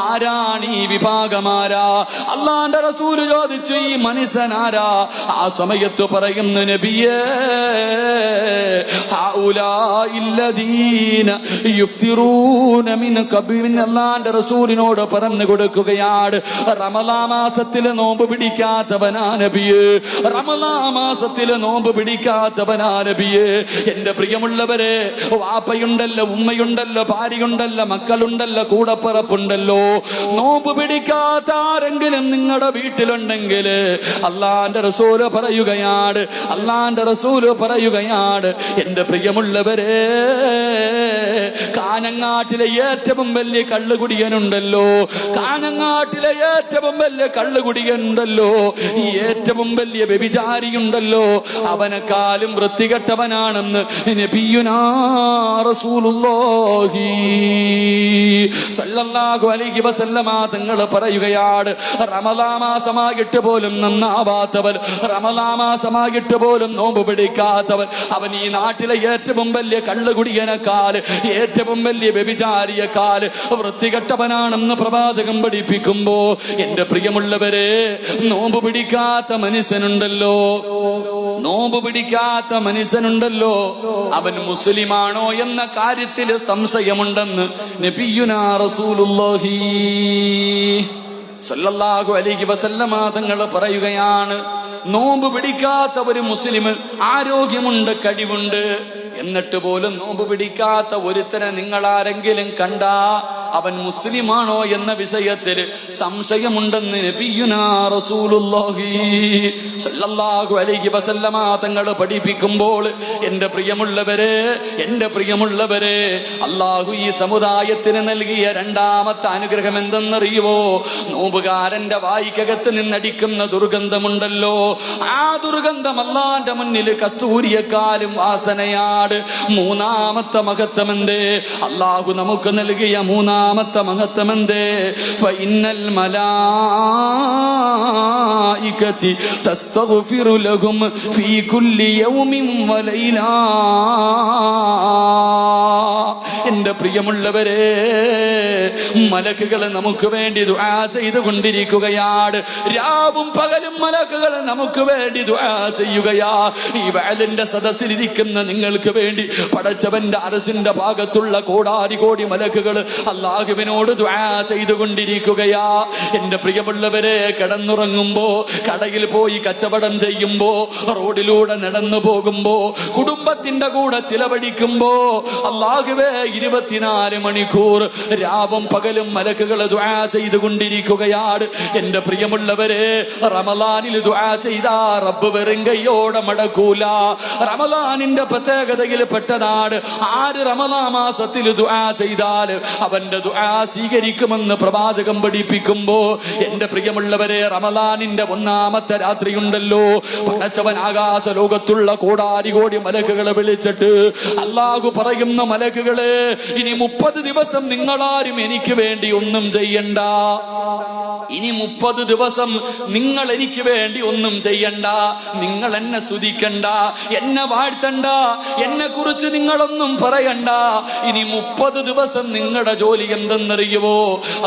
ആരാണ് ഈ വിഭാഗമാരാ? അള്ളാന്റെ റസൂല് ചോദിച്ചു, ഈ മനുഷ്യനാരാ? ആ സമയത്ത് പറയുന്നു, നബിയേ, ഹൗലാഇല്ലദീന യുഫ്തിറൂന മിൻ ഖബിൻ. അല്ലാഹുവിന്റെ റസൂലിനോട് പറഞ്ഞു കൊടുക്കുകയാണ്, റമളാൻ മാസത്തിൽ നോമ്പ് പിടിക്കാത്തവനാ നബിയേ, റമളാൻ മാസത്തിൽ നോമ്പ് പിടിക്കാത്തവനാ നബിയേ. എന്റെ പ്രിയമുള്ളവരെ, വാപ്പയുണ്ടല്ലോ, ഉമ്മയുണ്ടല്ലോ, ഭാര്യയുണ്ടല്ലോ, മക്കളുണ്ടല്ലോ, കൂടപ്പിറപ്പുണ്ടല്ലോ, നോമ്പ് പിടിക്കാത്ത ആരെങ്കിലും നിങ്ങളുടെ വീട്ടിലുണ്ടെങ്കിൽ അള്ളാന്റെ റസൂല് പറയുകയാണ്, അള്ളാന്റെ റസൂല് പറയുകയാണ്, എന്റെ പ്രിയമുള്ളവരെ, കാഞ്ഞങ്ങാട്ടിലെ ഏറ്റവും വലിയ കള്ളുകുടിയനുണ്ടല്ലോ, കാഞ്ഞങ്ങാട്ടിലെ ഏറ്റവും വലിയ കള്ളുകുടിയനുണ്ടല്ലോ, ഈ ഏറ്റവും വലിയ വ്യഭിചാരിയുണ്ടല്ലോ, അവനെക്കാളും വൃത്തികെട്ടവനാണെന്ന് നബിയുനാ റസൂലുള്ളാഹി സല്ലല്ലാഹു അലൈഹി വസല്ലമ തങ്ങൾ പറയുകയാണ്, റമളാൻ മാസമായിട്ട് പോലും നന്നാവാത്തവൻ, റമളാൻ മാസമായിട്ട് പോലും നോമ്പ് പിടിക്കാത്തവൻ, അവൻ ഈ നാട്ടിലെ ഏറ്റവും വലിയ കള്ളുകുടിയനേക്കാൾ, ഏറ്റവും വലിയ വ്യഭിചാരിയേക്കാൾ വൃത്തികെട്ടവനാണെന്ന് പ്രവാചകൻ പഠിപ്പിക്കുമ്പോ, എന്റെ പ്രിയമുള്ളവരെ, നോമ്പ് പിടിക്കാത്ത മനുഷ്യനുണ്ടല്ലോ, നോമ്പ് പിടിക്കാത്ത മനുഷ്യനുണ്ടല്ലോ, അവൻ മുസ്ലിമാണോ എന്ന കാര്യത്തിൽ സംശയമുണ്ടെന്ന് നബിയുനാ റസൂലുള്ളാഹി സല്ലല്ലാഹു അലൈഹി വസല്ലമ തങ്ങൾ പറയുകയാണ്. നോമ്പ് പിടിക്കാത്ത ഒരു മുസ്ലിം, ആരോഗ്യമുണ്ട്, കഴിവുണ്ട്, എന്നിട്ട് പോലും നോമ്പ് പിടിക്കാത്ത ഒരുത്തനെ നിങ്ങൾ ആരെങ്കിലും കണ്ടാ അവൻ മുസ്ലിമാണോ എന്ന വിഷയത്തിൽ സംശയമുണ്ടെന്ന് നബിയുനാ റസൂലുള്ളാഹി സല്ലല്ലാഹു അലൈഹി വസല്ലമ തങ്ങൾ പഠിപ്പിക്കുമ്പോൾ, എന്റെ പ്രിയമുള്ളവരെ, എന്റെ പ്രിയമുള്ളവരെ, അള്ളാഹു ഈ സമുദായത്തിന് നൽകിയ രണ്ടാമത്തെ അനുഗ്രഹം എന്തെന്നറിയുവോ? നോമ്പുകാരന്റെ വായിക്കകത്ത് നിന്നടിക്കുന്ന ദുർഗന്ധമുണ്ടല്ലോ, ആ ദുർഗന്ധം അള്ളാന്റെ മുന്നിൽ കസ്തൂരിയെക്കാളും വാസനയാണ്. മൂന്നാമത്തെ മഹത്വം എന്തേ? അള്ളാഹു നമുക്ക് നൽകിയ മൂന്നാമത്തെ മഹത്വം എന്തേ? ഫഇന്നൽ മലായികതി തസ്തഗ്ഫിറു ലഹും ഫീ കുല്ലി യൗമിൻ വലൈല. എന്റെ പ്രിയമുള്ളവരെ, മലക്കുകൾ നമുക്ക് വേണ്ടി ദുആ ചെയ്തുകൊണ്ടിരിക്കുകയാണ്. രാവും പകലും മലക്കുകൾ നമുക്ക് വേണ്ടി ദുആ ചെയ്യുകയാ. ഈ വഅദിന്റെ സദസ്സിലിരിക്കുന്ന നിങ്ങൾക്ക് വേണ്ടി പടച്ചവന്റെ അർശിന്റെ ഭാഗത്തുള്ള കോടാരി കോടി മലക്കുകൾ അല്ലാഹുവിനോട് ദുആ ചെയ്തുകൊണ്ടിരിക്കുകയാ. എന്റെ പ്രിയമുള്ളവരെ, കിടന്നുറങ്ങുമ്പോ, കടയിൽ പോയി കച്ചവടം ചെയ്യുമ്പോ, റോഡിലൂടെ നടന്നു പോകുമ്പോ, കുടുംബത്തിന്റെ കൂടെ ചിലവഴിക്കുമ്പോ, അല്ലാഹുവേ, 24 മണിക്കൂർ രാവും പകലും മലക്കുകൾ ദുആ ചെയ്തുകൊണ്ടിരിക്കുകയാണ്. എന്റെ പ്രിയമുള്ളവരെ, റമളാനിൽ ദുആ ചെയ്താ റബ്ബ് വെറും കൈയോടെ മടക്കൂല. റമളാനിന്റെ പ്രത്യേകതയിൽ പെട്ടതാണ്, ആര് റമളാൻ മാസത്തിൽ ദുആ ചെയ്താൽ അവന്റെ ദുആ സ്വീകരിക്കുമെന്ന് പ്രവാചകൻ പഠിപ്പിക്കുമ്പോ, എന്റെ പ്രിയമുള്ളവരെ, റമളാനിന്റെ ഒന്നാമത്തെ രാത്രിയുണ്ടല്ലോ, പടച്ചവൻ ആകാശ ലോകത്തുള്ള കോടാരി കോടി മലക്കുകളെ വിളിച്ചിട്ട് അല്ലാഹു പറയുന്ന, മലക്കുകളെ, ഇനി 30 ദിവസം നിങ്ങളാരും എനിക്ക് വേണ്ടി ഒന്നും ചെയ്യണ്ട. ഇനി 30 ദിവസം നിങ്ങൾ എനിക്ക് വേണ്ടി ഒന്നും ചെയ്യണ്ട. നിങ്ങൾ എന്നെ സ്തുതിക്കണ്ട, എന്നെ വാഴ്ത്തണ്ട, എന്നെ കുറിച്ച് നിങ്ങളൊന്നും പറയണ്ട. ഇനി 30 ദിവസം നിങ്ങളുടെ ജോലി എന്തെന്നറിയുവോ?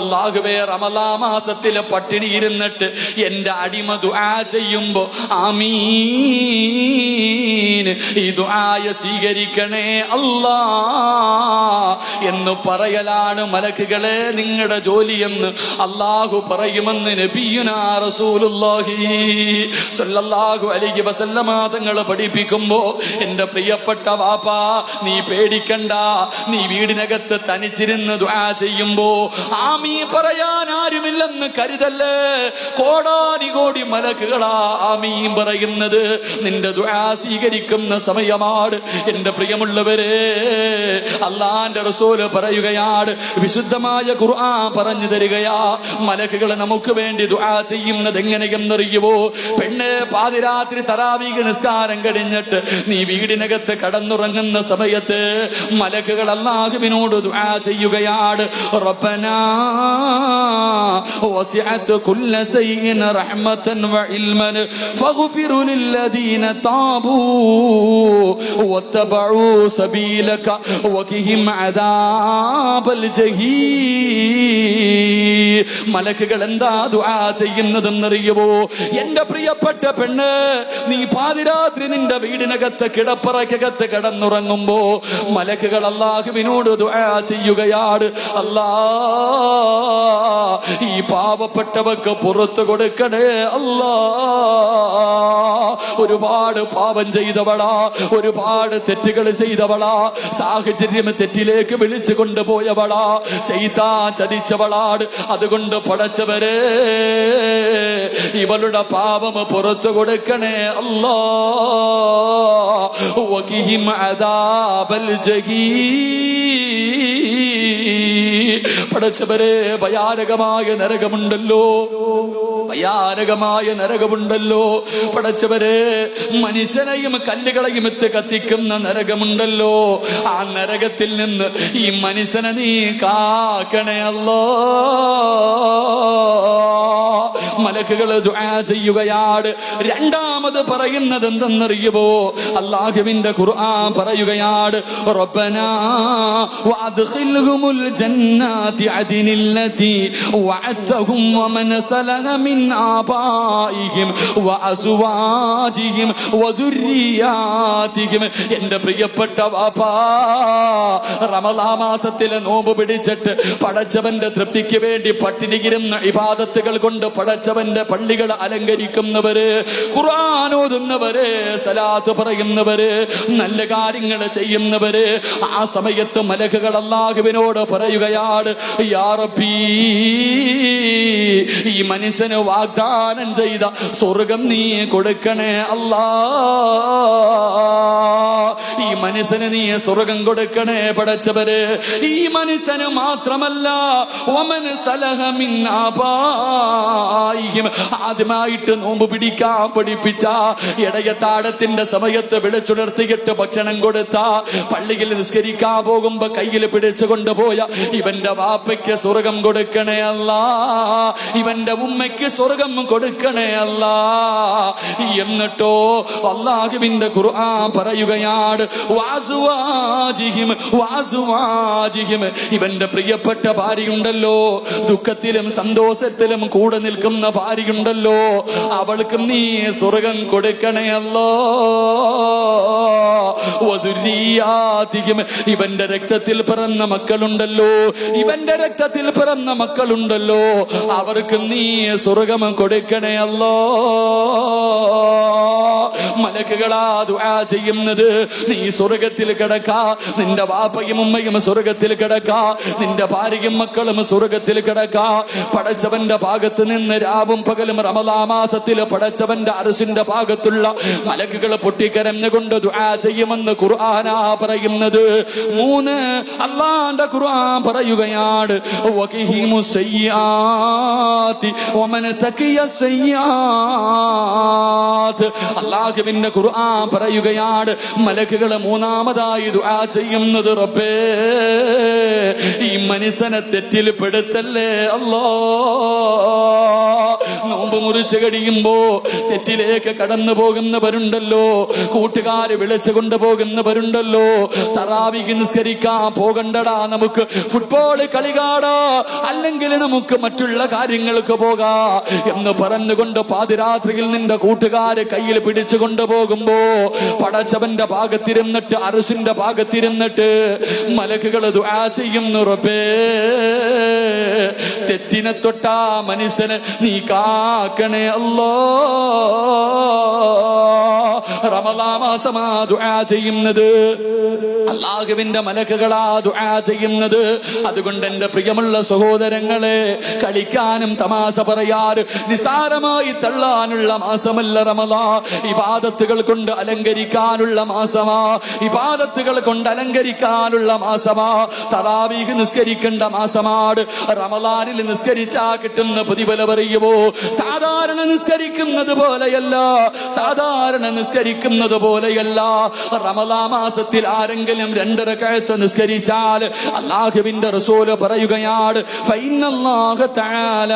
അല്ലാഹുവേ, റമളാൻ മാസത്തിലെ പട്ടിണി ഇരുന്നിട്ട് എന്റെ അടിമ ദുആ ചെയ്യുമ്പോ ആമീൻ, ഈ ദുആയ സ്വീകരിക്കണേ അല്ലാ എന്ന് പറയലാണ് മലക്കുകളെ നിങ്ങളുടെ ജോലിയെന്ന് അല്ലാഹു പറയുമെന്ന് നബിയുനാ റസൂലുള്ളാഹി സ്വല്ലല്ലാഹു അലൈഹി വസല്ലമ തങ്ങൾ പഠിപ്പിക്കുമ്പോ, എന്റെ പ്രിയപ്പെട്ട വാപ്പാ, നീ പേടിക്കണ്ട. നീ വീടിനകത്ത് തനിച്ചിരുന്ന് ദുആ ചെയ്യുമ്പോ ആമീൻ പറയാൻ ആരുമില്ലെന്ന് കരുതല്ലേ. കോടാനുകോടി മലക്കുകളാ ആമീൻ പറയുന്നത്. നിന്റെ ദുആ സ്വീകരിക്കുന്ന സമയമാണ്. എന്റെ പ്രിയമുള്ളവരെ, അല്ലാഹുവിന്റെ റസൂല് പറയുകയാണ്, വിശുദ്ധമായ ഖുർആൻ പറഞ്ഞു തരികയാ, മലക്കുകൾ നമുക്ക് വേണ്ടി ദുആ ചെയ്യുന്നത് എങ്ങനെയെന്നറിയുമോ? പെണ്ണെ, പാതിരാത്രി തറാവീഹ് നിസ്കാരം കഴിഞ്ഞിട്ട് നീ വീടിനകത്ത് കടന്നുറങ്ങുന്ന സമയത്ത് മലക്കുകൾ അല്ലാഹുവിനോട് ദുആ ചെയ്യുകയാണ്. റബ്ബനാ വസിഅത കുല്ല ശൈഇൻ റഹ്മതൻ വഇൽമൻ ഫഗ്ഫിർ ലില്ലദീന താബൂ വത്തബഉ സബീലക വഖിഹിം അദാബൽ ജഹീം. മലക്കുകൾ എന്താ ദുആ ചെയ്യുന്നതെന്നറിയുമോ? എന്റെ പ്രിയപ്പെട്ട പെണ്ണ്, നീ പാതിരാത്രി നിന്റെ വീടിനകത്ത് കിടപ്പറയ്ക്കകത്ത് കിടന്നുറങ്ങുമ്പോ മലക്കുകൾ അല്ലാഹുവിനോട് ദുആ ചെയ്യുകയാണ്. അല്ലാ, ഈ പാവപ്പെട്ടവർക്ക് പുറത്തു കൊടുക്കണേ അല്ലാ. ഒരുപാട് പാപം ചെയ്തവളാ, ഒരുപാട് തെറ്റുകൾ ചെയ്തവളാ, സാഹചര്യം തെറ്റിലേക്ക് വിളിച്ചു കൊണ്ടുപോയവളാ, ശൈത്താൻ ചതിച്ചവളാണ്. അതുകൊണ്ട് പടച്ചവരെ, ഇവളുടെ പാപം പുറത്തു കൊടുക്കണേ അല്ലാ. വഖിഹിം അദാബൽ ജഹീം. പടച്ചവരെ, ഭയാനകമായ നരകമുണ്ടല്ലോ, ഭയാനകമായ നരകമുണ്ടല്ലോ. പടച്ചവരെ, മനുഷ്യനെയും കല്ലുകളെയും എത്ത് കത്തിക്കുന്ന നരകമുണ്ടല്ലോ. ആ നരകത്തിൽ നിന്ന് ഈ മനുഷ്യനെ നീ കാക്കണേ അല്ലാ. മലക്കുകൾ ദുആ ചെയ്യുകയാണ്. രണ്ടാമത് പറയുന്നത് എന്തെന്നറിയുമോ? അല്ലാഹുവിന്റെ ഖുർആൻ പറയുകയാണ്, റബ്ബനാ വഅദ്ഖിൽഹുമുൽ ജന്നാതി അദ്നില്ലതി വഅദ്തഹും വമൻ സലഹ മിൻ ആബായിഹിം വഅസ്വാജിഹിം വദുർരിയാതിഹിം. എന്റെ പ്രിയപ്പെട്ട വാപ്പാ, റമളാൻ മാസത്തിലെ നോമ്പ് പിടിച്ചിട്ട് പടച്ചവന്റെ തൃപ്തിക്ക് വേണ്ടി പട്ടിണിയിരുന്ന ഇബാദത്തുകൾ കൊണ്ട് പടച്ചവന്റെ പള്ളികൾ അലങ്കരിക്കുന്നവര്, ഖുർആൻ ഓതുന്നവര്, സലാത്ത് പറയുന്നവര്, നല്ല കാര്യങ്ങൾ ചെയ്യുന്നവര്, ആ സമയത്ത് മലക്കുകൾ അല്ലാഹുവിനോട് പറയുകയാണ്, യാ റബ്ബി, ഈ മനുഷ്യന് വാഗ്ദാനം ചെയ്ത സ്വർഗം നീ കൊടുക്കണേ അല്ലാ. ഈ മനുഷ്യന് നീ സ്വർഗം കൊടുക്കണേ പടച്ചവര്. ഈ മനുഷ്യന് മാത്രമല്ല, വമൻ സലഹ മിൻ ആബായിഹിം, ആദ്യമായിട്ട് നോമ്പ് പിടിക്കാൻ പഠിപ്പിച്ച, ഇടയത്താഴത്തിന്റെ സമയത്ത് വിളിച്ചുണർത്തിയിട്ട് ഭക്ഷണം കൊടുത്ത, പള്ളിയിൽ നിസ്കരിക്കാൻ പോകുമ്പോ കയ്യിൽ പിടിച്ചു കൊണ്ടുപോയ ഇവന്റെ വാപ്പയ്ക്ക് സ്വർഗം കൊടുക്കണേ അല്ലാ. ഇവന്റെ ഉമ്മയ്ക്ക് സ്വർഗം കൊടുക്കണേ അല്ലാ. എന്നിട്ടോ അല്ലാഹുവിന്റെ ഖുർആൻ പറയുകയാണ്, വഅസ്വാജിഹിം വഅസ്വാജിഹിം. ഇവന്റെ പ്രിയപ്പെട്ട ഭാര്യയുണ്ടല്ലോ, ദുഃഖത്തിലും സന്തോഷത്തിലും കൂടെ നിൽക്കുന്ന ഭാര്യയുണ്ടല്ലോ, അവൾക്ക് നീ സ്വർഗം കൊടുക്കണേ അല്ലാ. വദുർരിയാതിഹിം. ഇവന്റെ രക്തത്തിൽ പിറന്ന മക്കളുണ്ടല്ലോ, ഇവന്റെ രക്തത്തിൽ പിറന്ന മക്കളുണ്ടല്ലോ, അവർക്ക് നീ സ്വർഗം കൊടുക്കണേ അല്ലാ. മലക്കുകളാ ദുആ ചെയ്യുന്നത്. നീ സ്വർഗത്തിൽ കിടക്കാ, നിന്റെ വാപ്പയും ഉമ്മയും സ്വർഗത്തിൽ കിടക്കാ, നിന്റെ ഭാര്യയും മക്കളും സ്വർഗത്തിൽ കിടക്കാ. പടച്ചവന്റെ ഭാഗത്ത് നിന്ന് രാവും പകലും റമളാൻ മാസത്തിൽ പടച്ചവന്റെ അർശിന്റെ ഭാഗത്തുള്ള മലക്കുകൾ പൊട്ടിക്കരഞ്ഞുകൊണ്ട് ദുആ ചെയ്യുമെന്ന് ഖുർആനാ പറയുന്നത്. 3, അല്ലാഹുവിന്റെ ഖുർആൻ പറയുകയാണ്, വഖിഹിമുസ് സയ്യാത്തി വമൻ തഖിയസ് സയ്യാത്ത്. അല്ലാഹുവിന്റെ ഖുർആൻ പറയുകയാണ്, മലക്കുകൾ മൂന്നാമതായി ദുആ ചെയ്യുന്നത്, റബ്ബേ, ഈ മനുഷ്യനെ തെറ്റിൽ പെടുത്തല്ലേ അല്ലാ. നോമ്പ് നോമ്പ് മുറിച്ച് കഴിയുമ്പോ തെറ്റിലേക്ക് കടന്നു പോകുന്നവരുണ്ടല്ലോ, കൂട്ടുകാര് വിളിച്ചു കൊണ്ടുപോകുന്നവരുണ്ടല്ലോ, തറാവീഹ് നിസ്കരിക്കാൻ പോകണ്ടടാ, നമുക്ക് ഫുട്ബോൾ കളി കാണാ, അല്ലെങ്കിൽ നമുക്ക് മറ്റുള്ള കാര്യങ്ങൾക്ക് പോകാ എന്ന് പറഞ്ഞുകൊണ്ട് പാതിരാത്രിയിൽ നിന്റെ കൂട്ടുകാര് കയ്യിൽ പിടിച്ചു കൊണ്ടുപോകുമ്പോ പടച്ചവന്റെ ഭാഗത്തിരുന്നിട്ട്, അർശിന്റെ ഭാഗത്തിരുന്നിട്ട് മലക്കുകൾ ദുആ ചെയ്യുന്നു, റബ്ബേ തെറ്റിനെ തൊട്ടാ മനുഷ്യന് നീ കാക്കണേ അല്ലാ. റമളാൻ മാസമാ ദുആ ചെയ്യുന്നത്, അല്ലാഹുവിന്റെ മലക്കുകളാ ദുആ ചെയ്യുന്നത്. അതുകൊണ്ട് എന്റെ പ്രിയമുള്ള സഹോദരങ്ങളെ, കളിക്കാനും തമാശ പറയാറ് നിസാരമായി തള്ളാനുള്ള മാസമല്ല റമളാൻ. ഇബാദത്തുകൾ കൊണ്ട് അലങ്കരിക്കാനുള്ള മാസമാ, ഇബാദത്തുകൾ കൊണ്ട് അലങ്കരിക്കാനുള്ള മാസമാ. തറാവീഹ് നിസ്കരിക്കേണ്ട മാസമാണ്. റമളാനിൽ നിസ്കരിച്ചാ കിട്ടുന്ന പ്രതിഫലം പറയുമോ? സാധാരണ നിസ്കരിക്കുന്നത് പോലെയല്ല, സാധാരണ നിസ്കരിക്കുന്നത് പോലെയല്ല. റമളാൻ മാസത്തിൽ ആരെങ്കിലും 2 റക്അത്ത് നിസ്കരിച്ചാൽ അല്ലാഹുവിന്റെ റസൂൽ പറയുകയാണ്, ഫഇന്നല്ലാഹ തആല,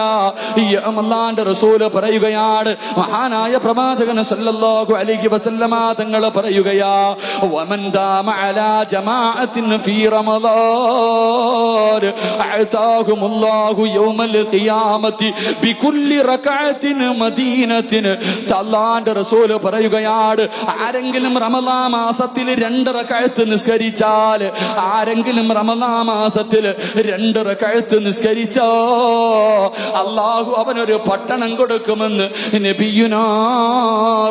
അല്ലാഹുവിന്റെ റസൂൽ പറയുകയാണ്, മഹാനായ പ്രവാചകൻ സല്ലല്ലാഹു അലൈഹി വസല്ലമ തങ്ങൾ പറയുകയാ, വമൻ ദാമ അലാ ജമാഅത്തിൻ ഫീ റമളാൻ അഅതാഹുമുല്ലാഹു യൗമൽ ഖിയാമത്തി ബികുല്ലി റക്അത്തിൻ മദീനത്തിൻ. അല്ലാഹുവിന്റെ റസൂൽ പറയുകയാണ്, ആരെങ്കിലും റമളാൻ മാസത്തിൽ 2 റക്അത്ത് നിസ്കരിച്ചാൽ, ആരെങ്കിലും റമളാൻ മാസത്തിൽ 2 റക്അത്ത് നിസ്കരിച്ചോ അല്ലാഹു അവനൊരു പട്ടണം കൊടുക്കുമെന്ന് നബിയുനാ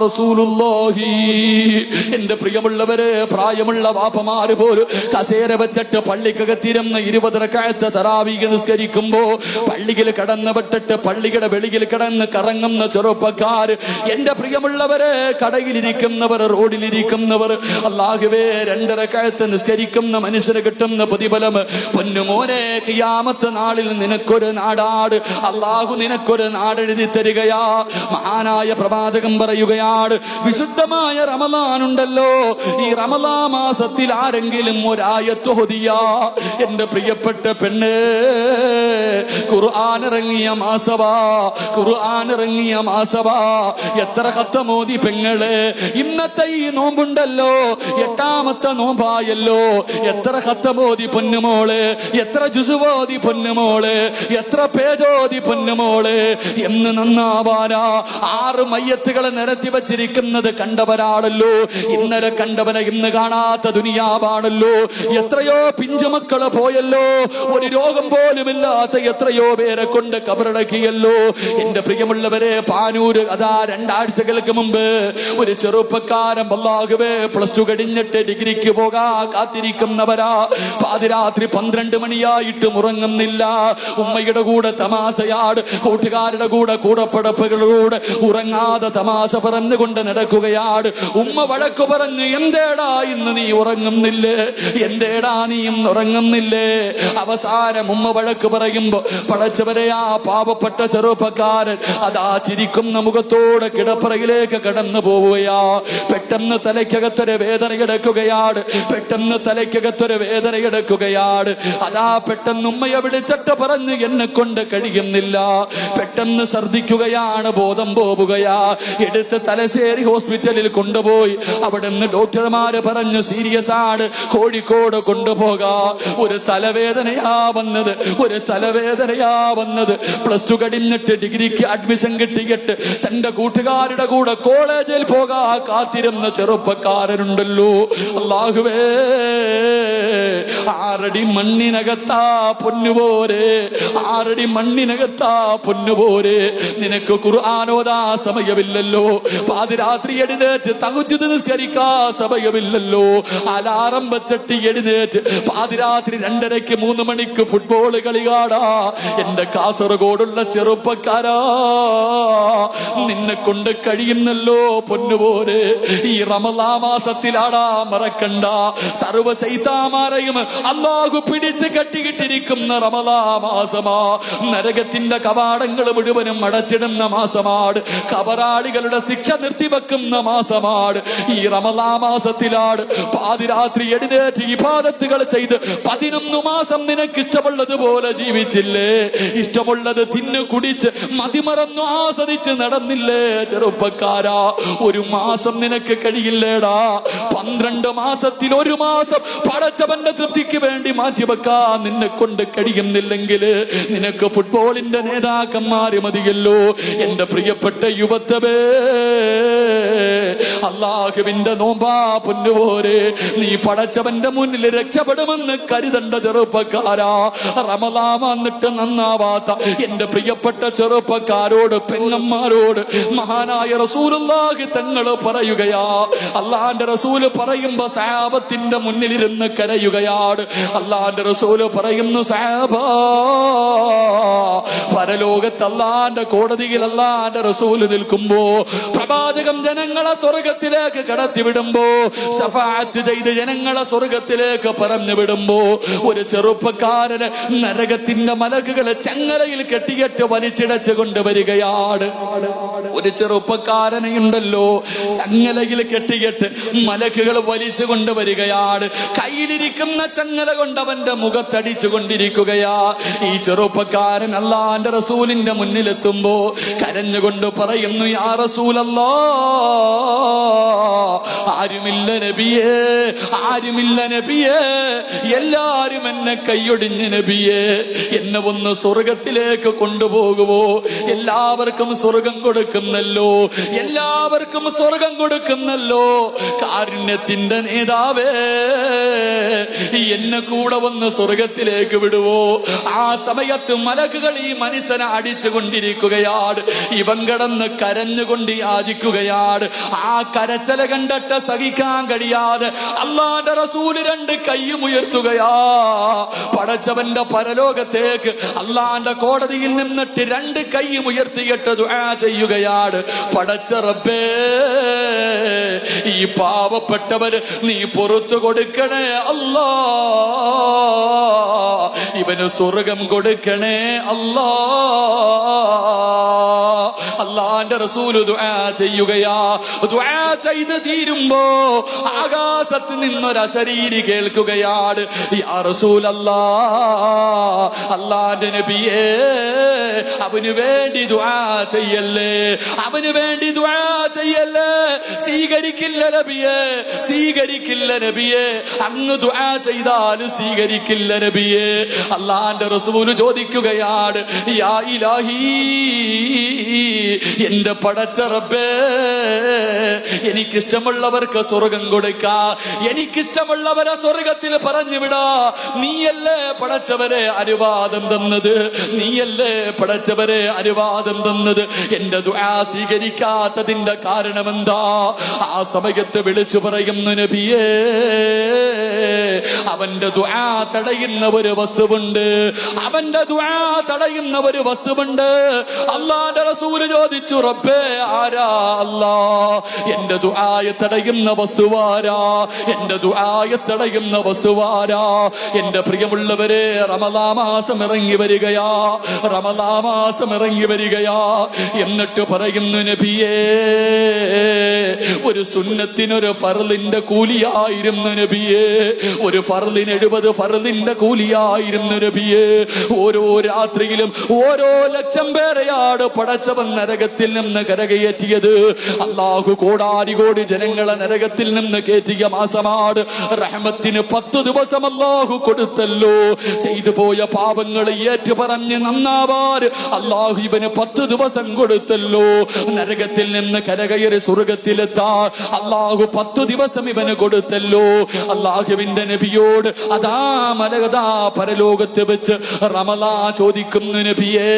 റസൂലുള്ളാഹി. എന്റെ പ്രിയമുള്ളവരെ, പ്രായമുള്ള വാപ്പമാര് പോലും കസേര വെച്ചിട്ട് പള്ളിക്കകത്തിരുന്ന് 20 റക്അത്ത് തറാവീഹ് നിസ്കരിക്കുമ്പോ പള്ളിയിൽ കടന്നു വിട്ടിട്ട് പള്ളിയുടെ വെളിയിൽ കിടന്ന് കറങ്ങുന്ന ചെറുപ്പക്കാർ, എന്റെ പ്രിയമുള്ളവരെ, കടയിലിരിക്കുന്നവർ, റോഡിലിരിക്കുന്നവർ, അല്ലാഹുവേ 2 റക്അത്ത് നിസ്കരിക്കുന്ന മനുഷ്യന് കിട്ടുന്ന പ്രതിഫലം പൊന്നുമോനെ, ഖിയാമത്ത് നാളിൽ നിനക്കൊരു നാടാട് അല്ലാഹു നിനക്കൊരു നാടെഴുതി തരികയാ. മഹാനായ പ്രവാചകൻ പറയുകയാണ്, വിശുദ്ധമായ റമളാൻ ഉണ്ടല്ലോ, ഈ റമളാൻ മാസത്തിൽ ആരെങ്കിലും ഒരായത്ത് ഓതിയാ, എന്റെ പ്രിയപ്പെട്ട പെണ്ണ്, ഖുർആൻ ഇറങ്ങിയ മാസവാ, ഖുർആൻ ഇറങ്ങിയ മാസവാ. എത്ര ഖത്തമോദി പെങ്ങള്, ഇന്നത്തെ ഈ നോമ്പുണ്ടല്ലോ 8ാമത്തെ നോമ്പായല്ലോ, എത്ര ഖത്തമോദി പൊന്നുമോള്, എത്ര ജുസുവോദി പൊന്നുമോള്, എത്ര പേജോദി പൊന്നുമോള്. എന്ന് നന്നാവാനാ 6 മയ്യത്തുകളെ നിരത്തി വച്ചിരിക്കുന്നത് കണ്ടവരാണല്ലോ, ഇന്നലെ കണ്ടവനെ ഇന്ന് കാണാത്ത ദുനിയാവാണല്ലോ. എത്രയോ പിഞ്ചുമക്കള് പോയല്ലോ, ഒരു രോഗം പോലുമില്ലാത്ത എത്രയോ പേരെ കൊണ്ട് കബറടക്കിയല്ലോ. എന്റെ പ്രിയമുള്ളവരെ, പാനൂര് അതാ 2 ആഴ്ചകൾക്ക് മുമ്പ് ഒരു ചെറുപ്പക്കാരൻ അല്ലാഹുവേ +2 കഴിഞ്ഞിട്ട് ഡിഗ്രിക്ക് പോകാ കാത്തിരിക്കുന്നവരാ. പാതിരാത്രി 12 മണിയായിട്ടും ഉറങ്ങുന്നില്ല. ഉമ്മയുടെ കൂടെ തമാശയാട്, കൂട്ടുകാരുടെ കൂടെ കൂടപ്പടപ്പുകളോട് ഉറങ്ങാതെ തമാശ പറഞ്ഞുകൊണ്ട് നടക്കുകയാണ്. ഉമ്മ വഴക്കു പറഞ്ഞു, എന്തേടാ ഇന്ന് നീ ഉറങ്ങുന്നില്ലേ, എന്തേടാ നീ ഇന്ന് ഉറങ്ങുന്നില്ലേ? അവസാനം ഉമ്മ വഴക്ക് പറയുമ്പോ പടച്ചവരെ, ആ പാവപ്പെട്ട ചെറുപ്പക്കാരൻ അതാ ചിരിക്കുന്ന മുഖത്തോടെ കിടപ്പറയിലേക്ക് കടന്നു പോവുകയാ. പെട്ടെന്ന് തലയ്ക്കകത്തൊരു വേദനയെടുക്കുകയാണ്, പെട്ടെന്ന് തലയ്ക്കകത്തൊരു വേദനയെടുക്കുകയാണ്. അതാ പെട്ടെന്ന് ഉമ്മയെ വിളിച്ചിട്ട് പറഞ്ഞു, എന്നെ കൊണ്ട് കഴിയുന്നില്ല. പെട്ടെന്ന് ഛർദിക്കുകയാണ്, ബോധം പോവുകയാ. എടുത്ത് തലശ്ശേരി ഹോസ്പിറ്റലിൽ കൊണ്ടുപോയി. അവിടെ നിന്ന് ഡോക്ടർമാര് പറഞ്ഞു, സീരിയസ് ആണ്, കോഴിക്കോട് കൊണ്ടുപോകാ. ഒരു തലവേദനയാ വന്നത്, ഒരു തലവേദനയാ വന്നത്. +2 കഴിഞ്ഞിട്ട് ഡിഗ്രിക്ക് അഡ്മിഷൻ കിട്ടിയിട്ട് തന്റെ കൂട്ടുകാരുടെ കൂടെ കോളേജിൽ പോകാ കാത്തിരുന്ന ചെറുപ്പക്കാരനുണ്ടല്ലോ. അല്ലാഹുവേ, 6 അടി മണ്ണിനകത്താ പൊന്നുപോരെ, 6 അടി മണ്ണിനകത്താ പൊന്നുപോരെ. നിനക്ക് ഖുർആൻ ഓതാ സമയമില്ലല്ലോ, പാതിരാത്രി എഴുന്നേറ്റ് തഹജ്ജുദ് നിസ്കരിക്കാ സമയമില്ലല്ലോ, അലാറം വെച്ചിട്ട് എഴുന്നേറ്റ് പാതിരാത്രി 2:30 3 മണിക്ക് ഫുട്ബോൾ കളി കാണാ. എന്റെ കാസർഗോഡുള്ള ചെറുപ്പക്കാരാ, നിന്നെ കൊണ്ട് കഴിയുന്നല്ലോ പൊന്നുപോരെ. ഈ റമളാൻ മാസത്തിലാടാ മറക്കണ്ട, സർവ്വ ശൈത്താന്മാരെയും അല്ലാഹു പിടിച്ച് കെട്ടിയിട്ടിരിക്കുന്ന റമളാൻ മാസമാ. നരകത്തിന്റെ കവാടങ്ങൾ മുഴുവനും അടച്ചിടുന്ന മാസമാണ്. കബറാളികളുടെ ശിക്ഷ നിർത്തിവെക്കുന്ന മാസമാണ്. ഈ റമളാൻ മാസത്തിലാണ് പാതിരാത്രി എഴുന്നേറ്റ് ഇബാദത്തുകൾ ചെയ്ത് 11 മാസം നിനക്ക് ഇഷ്ടമുള്ളതുപോലെ ജീവിച്ചില്ലേ? ഇഷ്ടമുള്ളത് തിന്നു കുടിച്ച് മതിമറന്നു ആസ്വദിച്ച് നടന്നില്ലേ? ചെറുപ്പക്കാരാ, ഒരു മാസം നിനക്ക് കഴിയില്ലേടാ? 12 മാസത്തിൽ ഒരു മാസം പടച്ചവന്റെ തൃപ്തിക്ക് വേണ്ടി മാറ്റിവെക്കാൻ നിന്നെ കൊണ്ട് കഴിയുന്നില്ലെങ്കിൽ നിനക്ക് ഫുട്ബോളിന്റെ നേതാക്കന്മാര് മതിയല്ലോ. എന്റെ പ്രിയപ്പെട്ട യുവത്വമേ, അല്ലാഹുവിന്റെ നോമ്പാ പൊന്നുപോരെ. നീ പടച്ചവന്റെ മുന്നിൽ രക്ഷപ്പെടുമെന്ന് കരുതണ്ട ചെറുപ്പക്കാരാ. റമളാൻ വന്നിട്ട് നന്നാവാത്ത എന്റെ പ്രിയപ്പെട്ട ചെറുപ്പക്കാരോട്, പെങ്ങന്മാരോട് മഹാനായ റസൂലുള്ളാഹി തങ്ങൾ പറയുകയാ. അള്ളാന്റെ റസൂല് പറയുമ്പോ സഹാബത്തിന്റെ മുന്നിലിരുന്ന് കരയുകയാണ്. അള്ളാന്റെ റസൂല് പറയുന്നു, സഹാബാ, പരലോകത്ത് അള്ളാന്റെ കോടതിയിൽ അള്ളാന്റെ റസൂല് നിൽക്കുമ്പോ, പ്രവാചകം ജനങ്ങളെ സ്വർഗത്തിലേക്ക് കടത്തിവിടുമ്പോ, ശഫാഅത്ത് ചെയ്ത് ജനങ്ങളെ സ്വർഗത്തിലേക്ക് പറഞ്ഞു വിടുമ്പോ, ഒരു ചെറുപ്പക്കാരന് നരകത്തിന്റെ മലക്കുകളെ ചങ്ങലയിൽ കെട്ടിയിട്ട് വലിച്ചിടച്ച് കൊണ്ടുവരികയാണ്. ഒരു ചെറുപ്പക്കാരനെ ഉണ്ടല്ലോ ചങ്ങലയിൽ കെട്ടിയിട്ട് മലക്കുകൾ വലിച്ചു കൊണ്ടുവരികയാണ്. കയ്യിലിരിക്കുന്ന ചങ്ങല കൊണ്ട് അവന്റെ മുഖത്തടിച്ചു കൊണ്ടിരിക്കുകയാ. ഈ ചെറുപ്പക്കാരൻ അല്ലാഹുവിന്റെ റസൂലിന്റെ മുന്നിലെത്തുമ്പോ കരഞ്ഞുകൊണ്ട് പറയുന്നു, യാ റസൂലല്ലാഹ്, ആരുമില്ല നബിയേ, ആരുമില്ല നബിയേ, എല്ലാരും എന്നെ കൈയൊടിഞ്ഞ് നബിയേ, എന്നെ ഒന്ന് സ്വർഗത്തിലേക്ക് കൊണ്ടുപോകുമോ? എല്ലാവർക്കും സ്വർഗം കൊടുക്കുന്നല്ലോ, എല്ലാവർക്കും സ്വർഗം കൊടുക്കുന്നല്ലോ. കാരുണ്യത്തിന്റെ നേതാവേ, എന്നെ കൂടെ ഒന്ന് സ്വർഗത്തിലേക്ക് വിടുവോ? ആ സമയത്ത് മലക്കുകൾ ഈ മനുഷ്യനെ അടിച്ചു കൊണ്ടിരിക്കുകയാണ്. ഇവൻ കിടന്ന് കരഞ്ഞുകൊണ്ട് യാചിക്കുകയാണ്. ആ കരച്ചല കണ്ടിട്ട് സഹിക്കാൻ കഴിയാതെ അല്ലാഹുവിന്റെ റസൂല് 2 കൈയും ഉയർത്തുകയാ. പടച്ചവന്റെ പരലോകത്തേക്ക് അല്ലാഹുവിന്റെ കോടതിയിൽ നിന്നിട്ട് 2 കൈയും ഉയർത്തിയിട്ട് ദുആ ചെയ്യുകയാണ്. പടച്ച റബ്ബേ, ഈ പാവപ്പെട്ടവര് നീ പുറത്തു കൊടുക്കണേ അല്ലാ, ഇവന് സ്വർഗം കൊടുക്കണേ അല്ലാ. അല്ലാഹുവിന്റെ റസൂല് ദുആ ചെയ്യുകയാ. ദുആ ചെയ്ത് തീരുമ്പോ ആകാശത്ത് നിന്നൊരു അശരീരി കേൾക്കുകയാണ്, യാ റസൂലല്ലാഹ്, അല്ലാഹുവിന്റെ നബിയേ, അവന് വേണ്ടി ദുആ ചെയ്യല്ലേ, അവന് വേണ്ടി ദുആ ചെയ്യല്ലേ. സ്വീകരിക്കില്ല നബിയേ, സ്വീകരിക്കില്ല നബിയേ, അങ്ങ് ദുആ ചെയ്താലും സ്വീകരിക്കില്ല നബിയേ. അല്ലാഹുവിന്റെ റസൂല് ചോദിക്കുകയാണ്, യാ ഇലാഹി, എന്റെ പടച്ച റബ്ബേ, എനിക്കിഷ്ടമുള്ളവർക്ക് സ്വർഗം കൊടുക്കാ, എനിക്കിഷ്ടമുള്ളവരെ സ്വർഗത്തിൽ പറഞ്ഞു വിടാ. നീയല്ലേ പടച്ചവരെ അനുവാദം തന്നത്, നീയല്ലേ പടച്ചവരെ അനുവാദം തന്നത്. എന്റെ ദുആ സ്വീകരിക്കാത്തതിന്റെ കാരണമെന്താ? ആ സമയത്ത് വിളിച്ചു പറയുന്നു, നബിയേ, അവന്റെ ദുആ തടയുന്ന ഒരു വസ്തുവുണ്ട്, അവന്റെ ദുആ തടയുന്ന ഒരു വസ്തുവുണ്ട്. അല്ലാഹുവിന്റെ റസൂല് ചോദിച്ചു, റബ്ബേ, ആരാ അല്ലാ? എന്റെ ദുആയെ തടയുന്ന വസ്തുവാരാ? എന്റെ ദുആയെ തടയുന്ന വസ്തുവാരാ? എന്റെ പ്രിയമുള്ളവരെ, റമളാൻ മാസം ഇറങ്ങി വരികയാ, റമളാൻ മാസം ഇറങ്ങി വരികയാ. എന്നിട്ട് പറയുന്നു, നബിയേ, ഒരു സുന്നത്തിനൊരു ഫർളിന്റെ കൂലിയായിരുന്നു നബിയേ, ഒരു ഫർളിന് 70 ഫർളിന്റെ കൂലിയായിരുന്നു നബിയേ. ഓരോ രാത്രിയിലും ഓരോ ലക്ഷം പേരെയാണ് പടച്ചവൻ നരകത്തിൽ നിന്ന് കരകയറ്റിയത്. അല്ലാഹു കോടാരി കോടി ജനങ്ങളെ നരകത്തിൽ നിന്ന് കയറ്റിയ മാസമാണ്. റഹ്മത്തിന് 10 ദിവസം അല്ലാഹു കൊടുത്തല്ലോ. ചെയ്തു പോയ പാപങ്ങൾ ഏറ്റു പറഞ്ഞ് നന്നാവാൻ അല്ലാഹു ഇവന് 10 ദിവസം കൊടുത്തല്ലോ. നരകത്തിൽ നിന്ന് കരകയറി സ്വർഗത്തിലെത്താ അല്ലാഹു 10 ദിവസം ഇവന് കൊടുത്തല്ലോ. അല്ലാഹുവിന്റെ നബിയോട് അതാ മലകതാ പരലോകത്ത് വെച്ച് റമളാൻ ചോദിക്കുന്നു, നബിയേ,